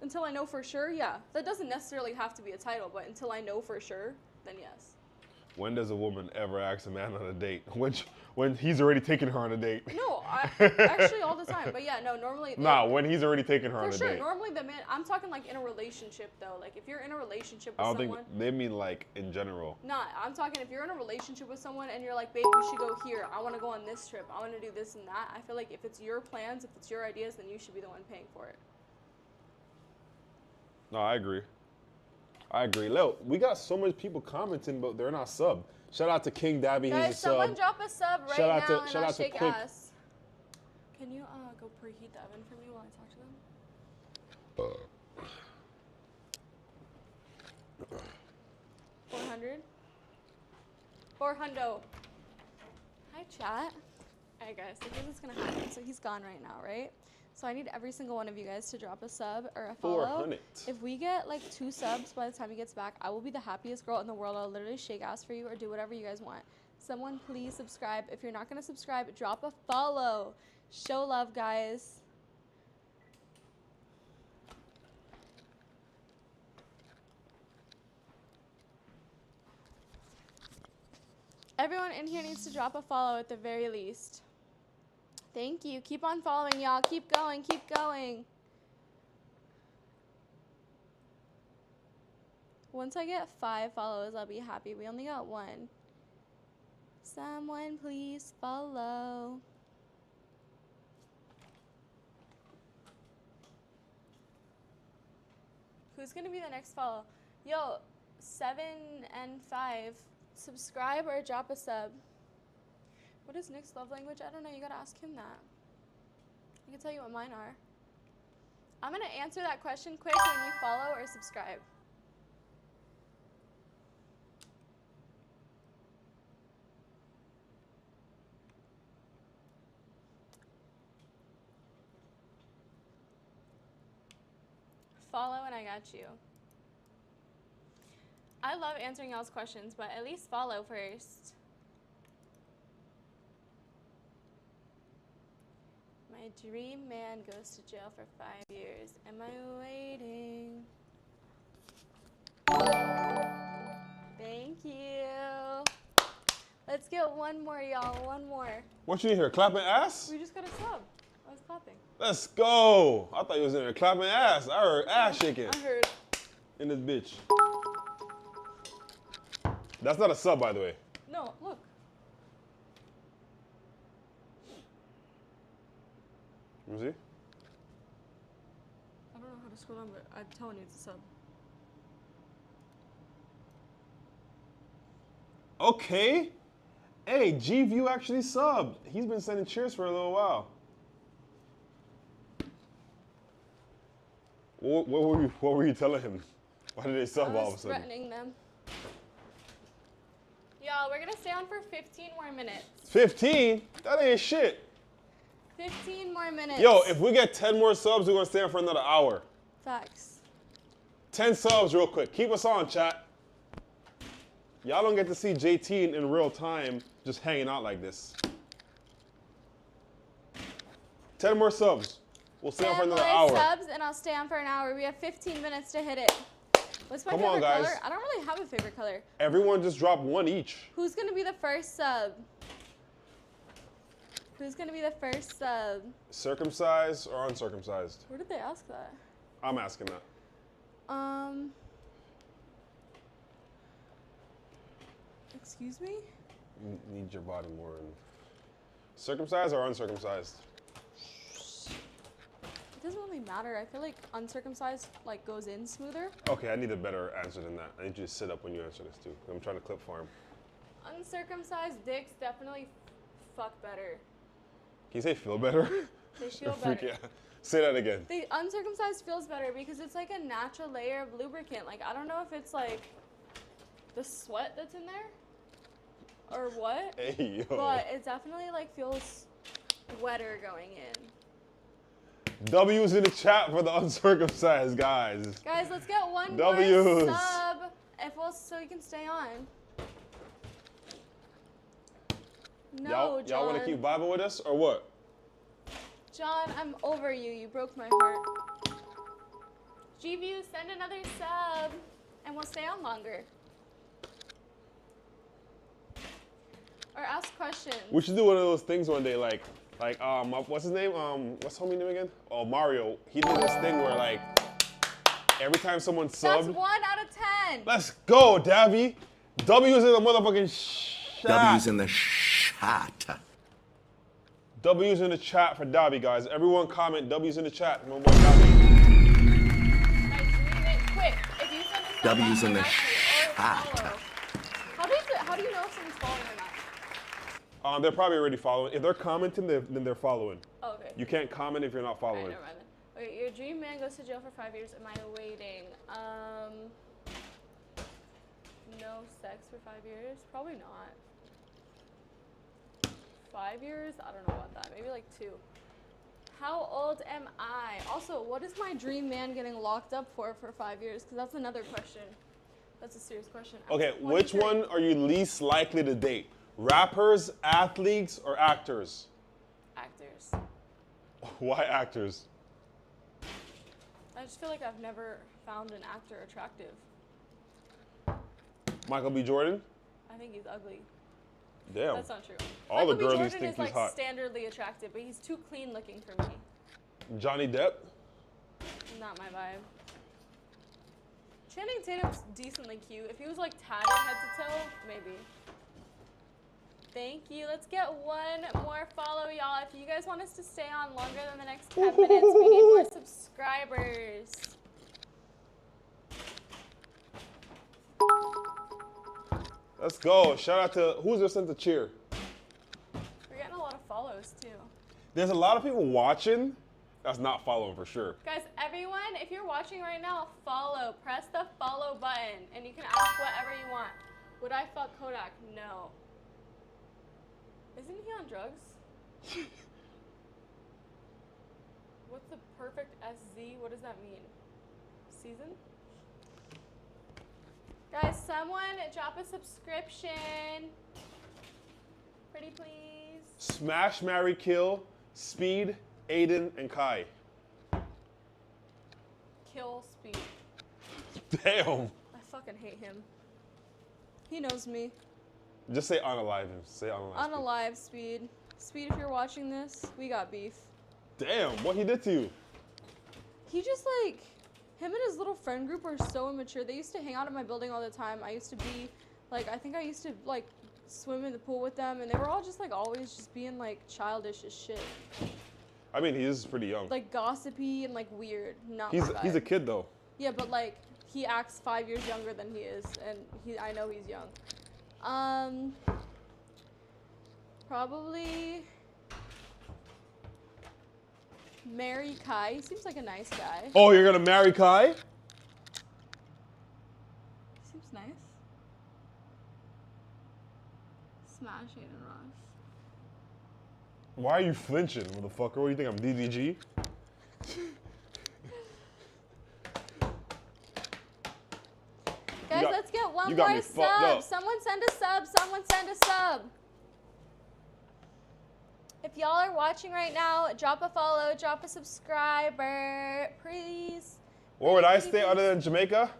Until I know for sure, yeah. That doesn't necessarily have to be a title, but until I know for sure, then yes. When does a woman ever ask a man on a date? When he's already taken her on a date? No, actually all the time. But yeah, no, normally. Nah, when he's already taken her on a For sure, date. normally the man, I'm talking like in a relationship though. Like if you're in a relationship with I don't someone. think they mean like in general. Nah, I'm talking if you're in a relationship with someone and you're like, babe, we should go here. I want to go on this trip. I want to do this and that. I feel like if it's your plans, if it's your ideas, then you should be the one paying for it. No, I agree. Look, we got so much people commenting, but they're not sub. Shout out to King Dabby, he's a Guys, someone sub. drop a sub right Shout out now to- and shout I'll out to shake Quick. ass. Can you go preheat the oven for me while I talk to them? 400? 400. Hi, chat. Alright, guys, so here's what's gonna happen. So he's gone right now, right? So I need every single one of you guys to drop a sub or a follow. 400. If we get like 2 subs by the time he gets back, I will be the happiest girl in the world. I'll literally shake ass for you or do whatever you guys want. Someone please subscribe. If you're not gonna subscribe, drop a follow. Show love, guys. Everyone in here needs to drop a follow at the very least. Thank you. Keep on following, y'all. Keep going. Keep going. Once I get 5 follows, I'll be happy. We only got 1. Someone please follow. Who's going to be the next follow? Yo, 7 and 5. Subscribe or drop a sub. What is Nick's love language? I don't know. You gotta ask him that. I can tell you what mine are. I'm gonna answer that question quick when you follow or subscribe. follow and I got you. I love answering y'all's questions, but at least follow first. My dream man goes to jail for 5 years. Am I waiting? Thank you. Let's get one more, y'all. One more. What you in here, clapping ass? We just got a sub. I was clapping. Let's go. I thought you was in there clapping ass. I heard ass shaking I heard. in this bitch. That's not a sub, by the way. No, look. Let me see. I don't know how to scroll down, but I'm telling you it's a sub. Okay. Hey, G-View actually subbed. He's been sending cheers for a little while. What were you telling him? Why did they sub all of a sudden? Threatening them. Y'all, we're gonna stay on for 15 more minutes. 15? That ain't shit. 15 more minutes. Yo, if we get 10 more subs, we're gonna stay on for another hour. Facts. 10 subs real quick. Keep us on, chat. Y'all don't get to see Jadeteen in real time just hanging out like this. 10 more subs. We'll stay on for 10 another more hour. subs and I'll stay on for an hour. We have 15 minutes to hit it. What's my Come favorite on, guys. color? I don't really have a favorite color. Everyone just drop one each. Who's gonna be the first sub? Who's gonna be the first sub? Circumcised or uncircumcised? Where did they ask that? I'm asking that. Excuse me? Need your body more. Circumcised or uncircumcised? It doesn't really matter. I feel like uncircumcised like goes in smoother. Okay, I need a better answer than that. I need you to sit up when you answer this too. I'm trying to clip farm. Uncircumcised dicks definitely fuck better. Can you say feel better? They feel Freak better. yeah. Say that again. The uncircumcised feels better because it's like a natural layer of lubricant. Like, I don't know if it's like the sweat that's in there or what, Hey, yo. but it definitely like feels wetter going in. W's in the chat for the uncircumcised, guys. Guys, let's get one W's. more sub so you can stay on. No, Y'all want to keep vibing with us or what? John, I'm over you. You broke my heart. G-View, send another sub, and we'll stay on longer. Or ask questions. We should do one of those things one day, like what's his name? What's homie name again? Oh, Mario. He did this thing where like every time someone subbed. That's 1 out of 10. Let's go, Davy. W's in the motherfucking chat. W's in the shot. W's in the chat for Davy, guys. Everyone comment W's in the chat. My boy Davy. My dream is quick. If you send a sub W's in the shot. shot. How do you know if someone's following or not? They're probably already following. If they're commenting, then they're following. Oh, okay. You can't comment if you're not All right, following. never mind then. Okay, your dream man goes to jail for 5 years. Am I waiting? No sex for 5 years? Probably not. 5 years? I don't know about that. Maybe like 2. How old am I? Also, what is my dream man getting locked up for 5 years? Because that's another question. That's a serious question. Okay, which one are you least likely to date? Rappers, athletes, or actors? Actors. Why actors? I just feel like I've never found an actor attractive. Michael B. Jordan? I think he's ugly. Damn. That's not true. All the Michael B. girlies Jordan think is he's like hot. standardly attractive, but he's too clean looking for me. Johnny Depp? Not my vibe. Channing Tatum's decently cute. If he was like tatted head to toe, maybe. Thank you. Let's get one more follow, y'all. If you guys want us to stay on longer than the next 10 minutes, we need more subscribers. Let's go. Shout out to, who's just sent the cheer? We're getting a lot of follows, too. There's a lot of people watching that's not following for sure. Guys, everyone, if you're watching right now, follow. Press the follow button, and you can ask whatever you want. Would I fuck Kodak? No. Isn't he on drugs? What's the perfect SZ? What does that mean? season. Guys, someone drop a subscription. Pretty please. Smash, marry, kill, Speed, Aiden, and Kai. Kill Speed. Damn. I fucking hate him. He knows me. Just say unalive him. Say unalive. Unalive Speed. Speed, if you're watching this, we got beef. Damn, what he did to you? He just like, him and his little friend group are so immature. They used to hang out in my building all the time. I used to be, like, I think I used to like swim in the pool with them, and they were all just like always just being like childish as shit. I mean, he is pretty young. Like gossipy and like weird. Not my He's a vibe. kid though. Yeah, but like he acts 5 years younger than he is, and I know he's young. Probably marry Kai. He seems like a nice guy. Oh, you're gonna marry Kai? Seems nice. Smash Aiden Ross. Why are you flinching, motherfucker? What do you think, I'm DDG? Guys, got- let's get one you got more me fucked sub. up. Someone send a sub. Someone send a sub. If y'all are watching right now, drop a follow, drop a subscriber, please. Where would I Pretty stay other than Jamaica?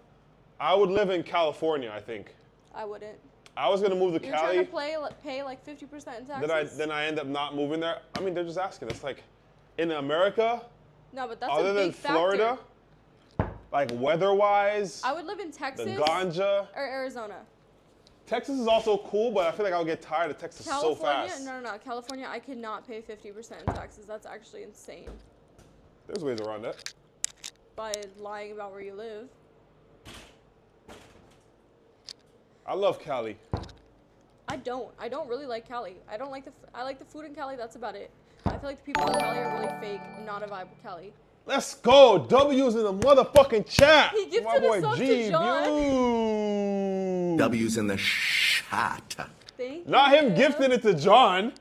I would live in California, I think. I wouldn't. I was gonna move to You're Cali. trying to pay like 50% in taxes? Then I end up not moving there. I mean, they're just asking. It's like, in America, No, but that's other a than big Florida, factor. like weather-wise, I would live in the Texas ganja. or Arizona. Texas is also cool, but I feel like I'll get tired of Texas so California, fast. no. California, I could not pay 50% in taxes. That's actually insane. There's ways around that. By lying about where you live. I love Cali. I don't really like Cali. I like the food in Cali. That's about it. I feel like the people in Cali are really fake. Not a vibe with Cali. Let's go. W's in the motherfucking chat. He gifted My a boy sub to G. John. View. W's in the shot. Thank Not you. him gifting it to John.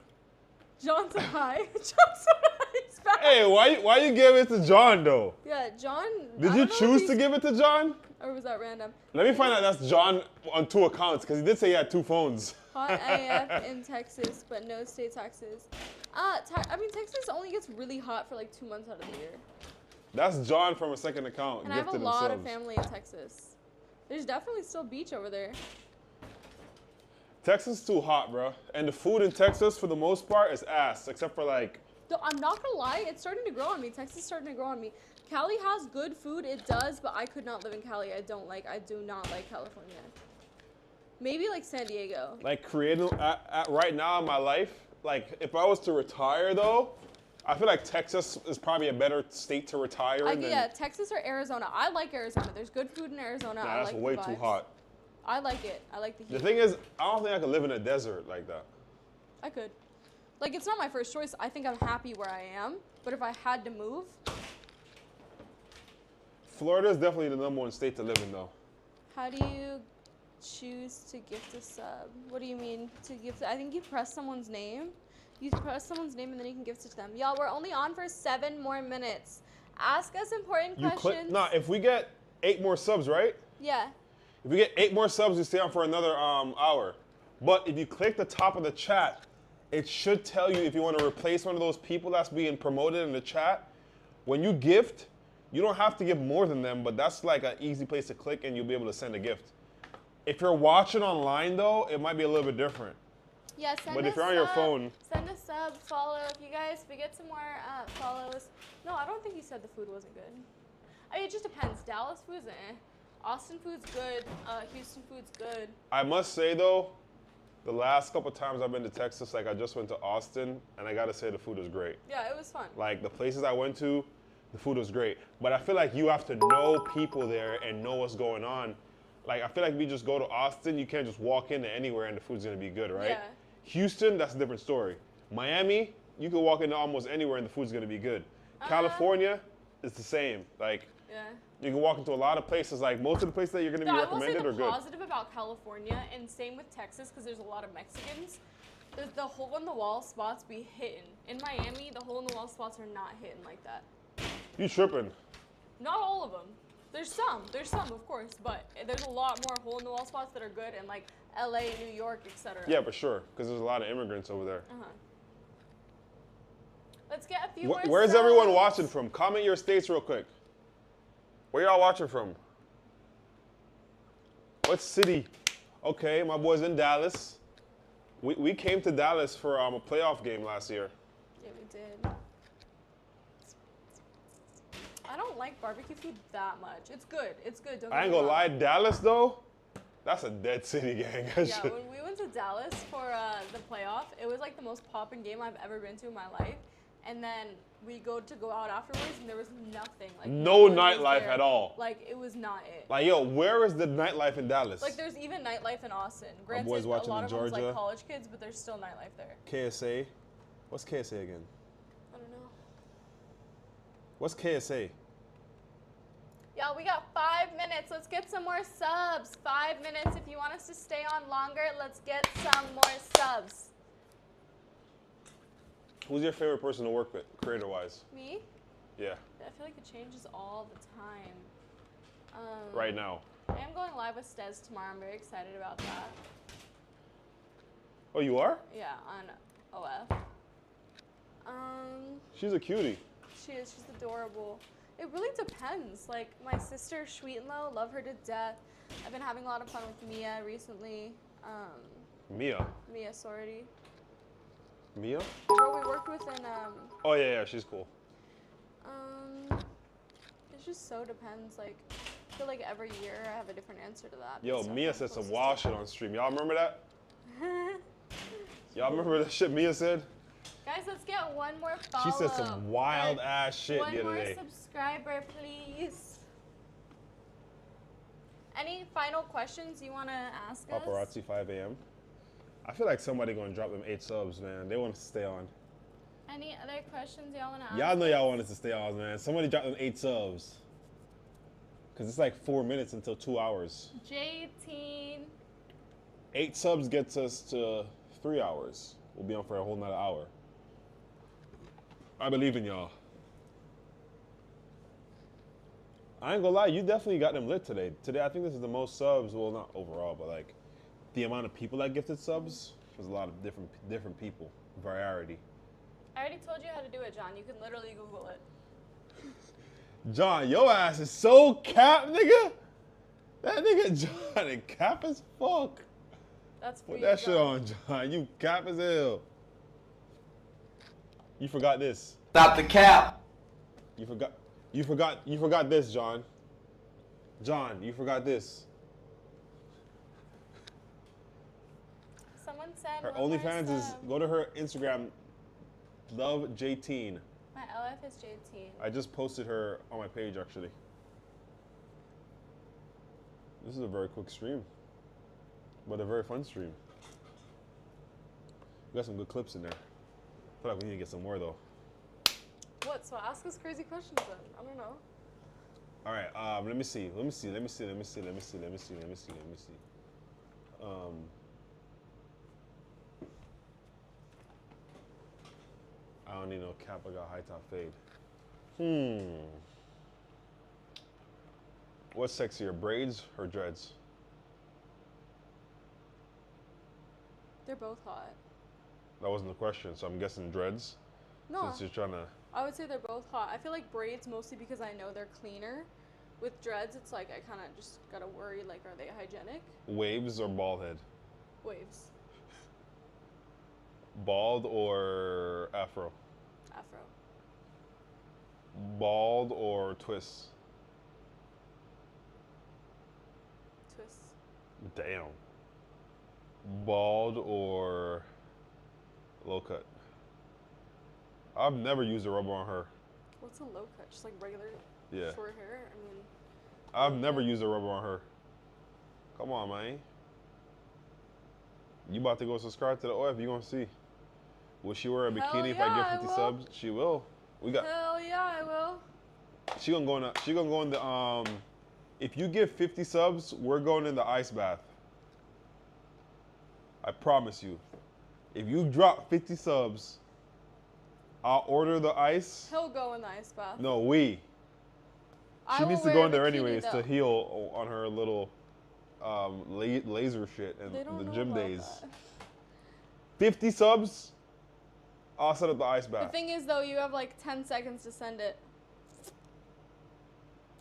John said hi. John said hi. He's back. Hey, why you give it to John though? Yeah, John. Did I you don't know if choose he's- to give it to John? Or was that random? Let me find out that's John on 2 accounts because he did say he had 2 phones. Hot AF in Texas, but no state taxes. I mean, Texas only gets really hot for like 2 months out of the year. That's John from a second account. And I have a gifted lot of subs. family in Texas. There's definitely still beach over there. Texas is too hot, bro. And the food in Texas, for the most part, is ass, except for like. Though I'm not gonna lie, it's starting to grow on me. Texas is starting to grow on me. Cali has good food, it does, but I could not live in Cali. I do not like California. Maybe like San Diego. Like creating at right now in my life, like if I was to retire though, I feel like Texas is probably a better state to retire in. Yeah, Texas or Arizona. I like Arizona. There's good food in Arizona. Nah, I that's like way the too vibes. hot. I like it. I like the heat. The thing is, I don't think I could live in a desert like that. I could. Like, it's not my first choice. I think I'm happy where I am. But if I had to move, Florida is definitely the #1 state to live in though. how do you choose to gift a sub? What do you mean to gift? I think you press someone's name. You press someone's name and then you can gift it to them. Y'all, we're only on for 7 more minutes. Ask us important You questions. click. Nah, if we get 8 more subs, right? Yeah. If we get 8 more subs, we stay on for another hour. But if you click the top of the chat, it should tell you if you want to replace one of those people that's being promoted in the chat. When you gift, you don't have to give more than them, but that's like an easy place to click and you'll be able to send a gift. If you're watching online though, it might be a little bit different. Yeah, send But a if you're on your sub, phone- send a sub, follow. If you guys, if we get some more follows. No, I don't think you said the food wasn't good. I mean, it just depends. Dallas food's eh. Austin food's good. Houston food's good. I must say though, the last couple times I've been to Texas, like I just went to Austin, and I gotta say the food was great. Yeah, it was fun. Like the places I went to, the food was great. But I feel like you have to know people there and know what's going on. Like I feel like if you just go to Austin, you can't just walk into anywhere and the food's gonna be good, right? Yeah. Houston, that's a different story. Miami, you can walk into almost anywhere and the food's gonna be good. California, it's the same. Like Yeah. you can walk into a lot of places. Like most of the places that you're gonna be No, I will say recommended the are good. positive about California, and same with Texas, because there's a lot of Mexicans. There's the hole-in-the-wall spots be hitting. In Miami, the hole-in-the-wall spots are not hitting like that. You tripping? Not all of them. There's some, of course, but there's a lot more hole-in-the-wall spots that are good in like LA, New York, etc. Yeah, for sure, because there's a lot of immigrants over there. Let's get a few more. Where's subs. everyone watching from? Comment your states real quick. Where y'all watching from? What city? Okay, my boy's in Dallas. We came to Dallas for a playoff game last year. Yeah, we did. I don't like barbecue food that much. It's good. It's good. Don't I ain't get me gonna wrong. lie, Dallas though, that's a dead city, gang. Yeah, when we went to Dallas for the playoff, it was like the most poppin' game I've ever been to in my life. And then we go out afterwards, and there was nothing. Like no one was nightlife there. at all. Like it was not it. Like, yo, where is the nightlife in Dallas? Like there's even nightlife in Austin. Granted, boys watching a lot in of them's Georgia. like college kids, but there's still nightlife there. KSA. What's KSA again? I don't know. What's KSA? Y'all, we got 5 minutes. Let's get some more subs. 5 minutes. If you want us to stay on longer, let's get some more subs. Who's your favorite person to work with, creator-wise? Me? Yeah, I feel like it changes all the time. right now. I am going live with Stez tomorrow. I'm very excited about that. Oh, you are? Yeah, on OF. She's a cutie. She is. She's adorable. It really depends. Like, my sister, Sweet and Low, love her to death. I've been having a lot of fun with Mia recently. Mia. Mia Sorority. Mia? Girl we worked with in, Oh, yeah, she's cool. it just so depends. Like, I feel like every year I have a different answer to that. Yo, based off Mia my said some closest wild shit on stream. Y'all remember that? Y'all remember the shit Mia said? Guys, let's get one more follow. She said some wild ass shit the other One more day. subscriber, please. Any final questions you want to ask us? Paparazzi 5 a.m. I feel like somebody gonna drop them 8 subs, man. They want us to stay on. Any other questions y'all want to ask? Y'all know y'all want us to stay on, man. Somebody drop them 8 subs. Cause it's like 4 minutes until 2 hours. Jadeteen. 8 subs gets us to 3 hours. We'll be on for a whole nother hour. I believe in y'all. I ain't gonna lie, you definitely got them lit today. Today, I think this is the most subs. Well, not overall, but like the amount of people that gifted subs was a lot of different people. Variety. I already told you how to do it, John. You can literally Google it. John, your ass is so cap, nigga. That nigga John is cap as fuck. That's for Put you, that shit John. on, John. You cap as hell. You forgot this. Stop the cap. You forgot this, John. John, you forgot this. Someone said Her one more OnlyFans is, sub. go to her Instagram, Love Jadeteen. My LF is Jadeteen. I just posted her on my page, actually. This is a very quick stream, but a very fun stream. We got some good clips in there. I feel like we need to get some more, though. What? So ask us crazy questions then. I don't know. All right, let me see. I don't need no cap. I got high top fade. What's sexier, braids or dreads? They're both hot. That wasn't the question, so I'm guessing dreads. No, Since you're trying to. I would say they're both hot. I feel like braids mostly because I know they're cleaner. With dreads, it's like I kind of just gotta worry, like, are they hygienic? Waves or bald head? Waves. Bald or afro? Afro. Bald or twists? Twists. Damn. Bald or low cut? I've never used a rubber on her. What's a low cut? Just like regular Yeah. short hair? I mean, I've never used a rubber on her. Come on, man. You about to go subscribe to the OF, you gonna see. Will she wear a Hell bikini if yeah, I I get 50 will. subs? She will. We got. hell yeah, I will. She gonna go in the if you give 50 subs, we're going in the ice bath. I promise you. If you drop 50 subs, I'll order the ice. He'll go in the ice bath. No, we. I She will needs to wear go a in there bikini, anyways though. to heal on her little laser shit and They don't the know gym about days. that. 50 subs, I'll set up the ice The bath. thing is, though, you have like 10 seconds to send it.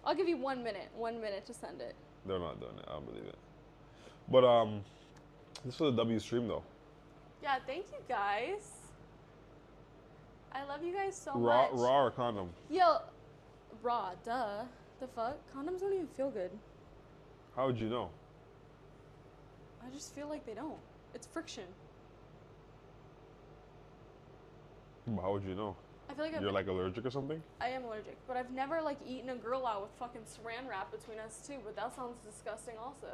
I'll give you 1 minute. 1 minute to send it. They're not doing it. I don't believe it. But this was a W stream though. Yeah, thank you guys. I love you guys so Raw, much. raw or condom? Yo, raw, duh. The fuck? Condoms don't even feel good. How would you know? I just feel like they don't. It's friction. How would you know? I feel like You're like allergic or something? I am allergic, but I've never like eaten a girl out with fucking saran wrap between us two. But that sounds disgusting, also.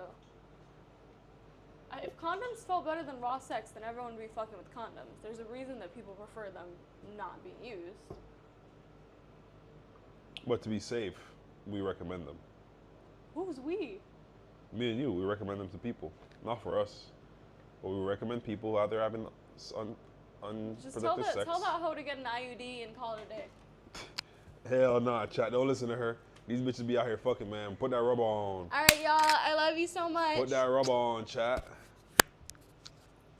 If condoms felt better than raw sex, then everyone would be fucking with condoms. There's a reason that people prefer them not being used. But to be safe, we recommend them. Who's we? Me and you, we recommend them to people. Not for us. But we recommend people out there having Just unprotected sex. tell that hoe to get an IUD and call it a day. Hell nah, chat. Don't listen to her. These bitches be out here fucking, man. Put that rubber on. All right, y'all. I love you so much. Put that rubber on, chat.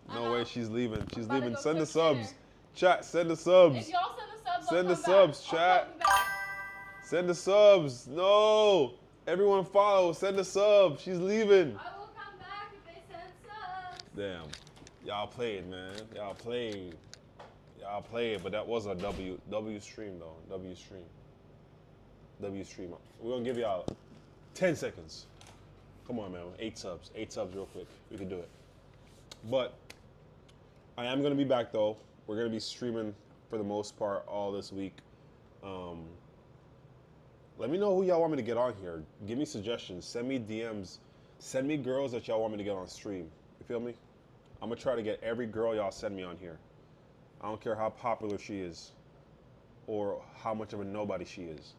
No I'm way out. she's leaving. She's about to leaving. go Send the cook dinner. subs. Chat, send the subs. If y'all send the subs, Send I'll the come back. subs, I'll chat. come back. Send the subs. No. Everyone follow. Send the subs. She's leaving. I will come back if they send subs. Damn. Y'all played, man. Y'all played. Y'all played, but that was a W stream, though. W stream. W stream. We're going to give y'all 10 seconds. Come on, man. 8 subs. 8 subs real quick. We can do it. But I am going to be back, though. We're going to be streaming, for the most part, all this week. Let me know who y'all want me to get on here. Give me suggestions. Send me DMs. Send me girls that y'all want me to get on stream. You feel me? I'm going to try to get every girl y'all send me on here. I don't care how popular she is or how much of a nobody she is.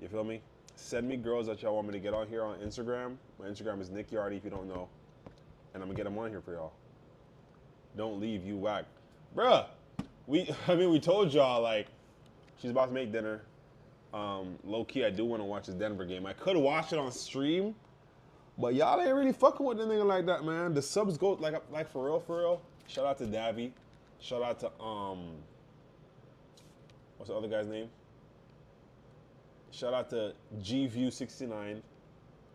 You feel me? Send me girls that y'all want me to get on here on Instagram. My Instagram is Nick Yardy if you don't know. And I'm going to get them on here for y'all. Don't leave, you whack. Bruh, we told y'all, like, she's about to make dinner. Low-key, I do want to watch the Denver game. I could watch it on stream, but y'all ain't really fucking with the nigga like that, man. The subs go, like for real. Shout out to Davy. Shout out to, what's the other guy's name? Shout out to GView69.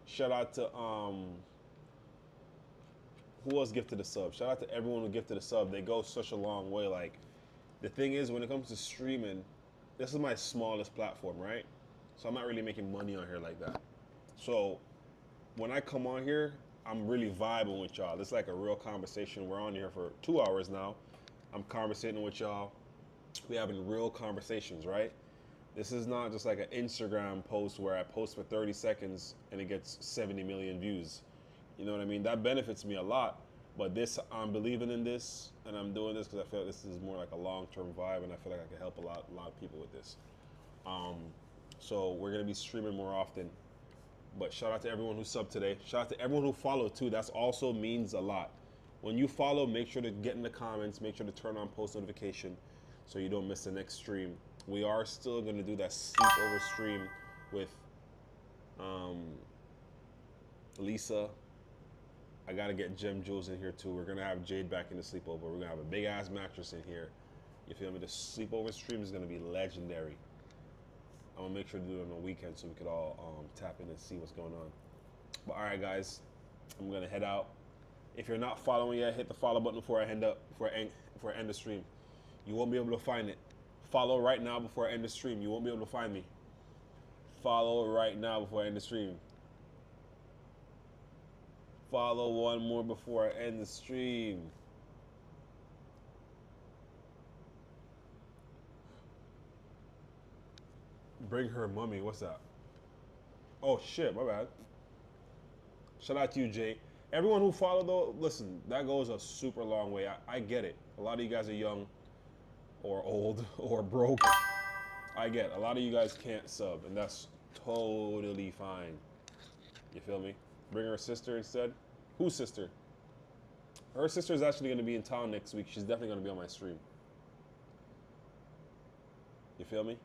Shout out to, who else gifted a sub? Shout out to everyone who gifted a sub. They go such a long way. Like, the thing is, when it comes to streaming, this is my smallest platform, right? So I'm not really making money on here like that. So when I come on here, I'm really vibing with y'all. It's like a real conversation. We're on here for 2 hours now. I'm conversating with y'all. We're having real conversations, right? This is not just like an Instagram post where I post for 30 seconds and it gets 70 million views. You know what I mean? That benefits me a lot. But this, I'm believing in this, and I'm doing this because I feel like this is more like a long-term vibe, and I feel like I can help a lot of people with this. So we're gonna be streaming more often. But shout out to everyone who subbed today. Shout out to everyone who followed too. That's also means a lot. When you follow, make sure to get in the comments. Make sure to turn on post notification so you don't miss the next stream. We are still gonna do that sleepover stream with Lisa. I gotta get Gem Jules in here too. We're gonna have Jade back in the sleepover. We're gonna have a big ass mattress in here. You feel me? The sleepover stream is gonna be legendary. I'm gonna make sure to do it on the weekend so we could all tap in and see what's going on. But all right, guys, I'm gonna head out. If you're not following yet, hit the follow button before I end the stream. You won't be able to find it. Follow right now before I end the stream. You won't be able to find me. Follow right now before I end the stream. Follow one more before I end the stream. Bring her mummy. What's that? Oh shit, my bad. Shout out to you, Jay. Everyone who followed though, listen, that goes a super long way. I get it. A lot of you guys are young or old or broke. I get it. A lot of you guys can't sub, and that's totally fine. You feel me? Bring her sister instead. Whose sister? Her sister is actually going to be in town next week. She's definitely going to be on my stream. You feel me?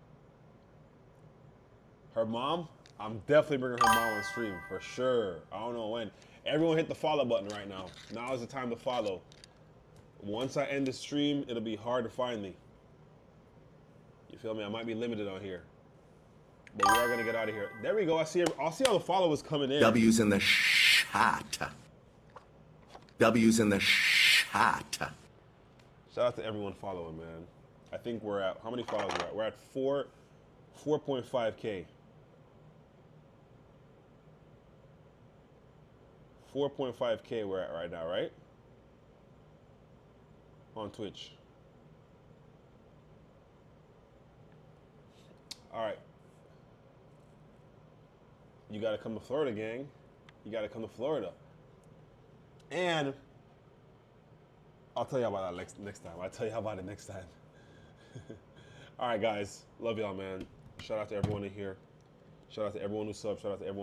Her mom? I'm definitely bringing her mom on stream for sure. I don't know when. Everyone hit the follow button right now. Now is the time to follow. Once I end the stream, it'll be hard to find me. You feel me? I might be limited on here. But we are gonna get out of here. There we go. I see all the followers coming in. W's in the shot. W's in the shot. Shout out to everyone following, man. I think we're at, how many followers we're at? We're at 4.5K. 4.5K we're at right now, right? On Twitch. All right. You got to come to Florida, gang. You got to come to Florida. And I'll tell you about that next time. I'll tell you about it next time. All right, guys. Love y'all, man. Shout out to everyone in here. Shout out to everyone who subbed. Shout out to everyone.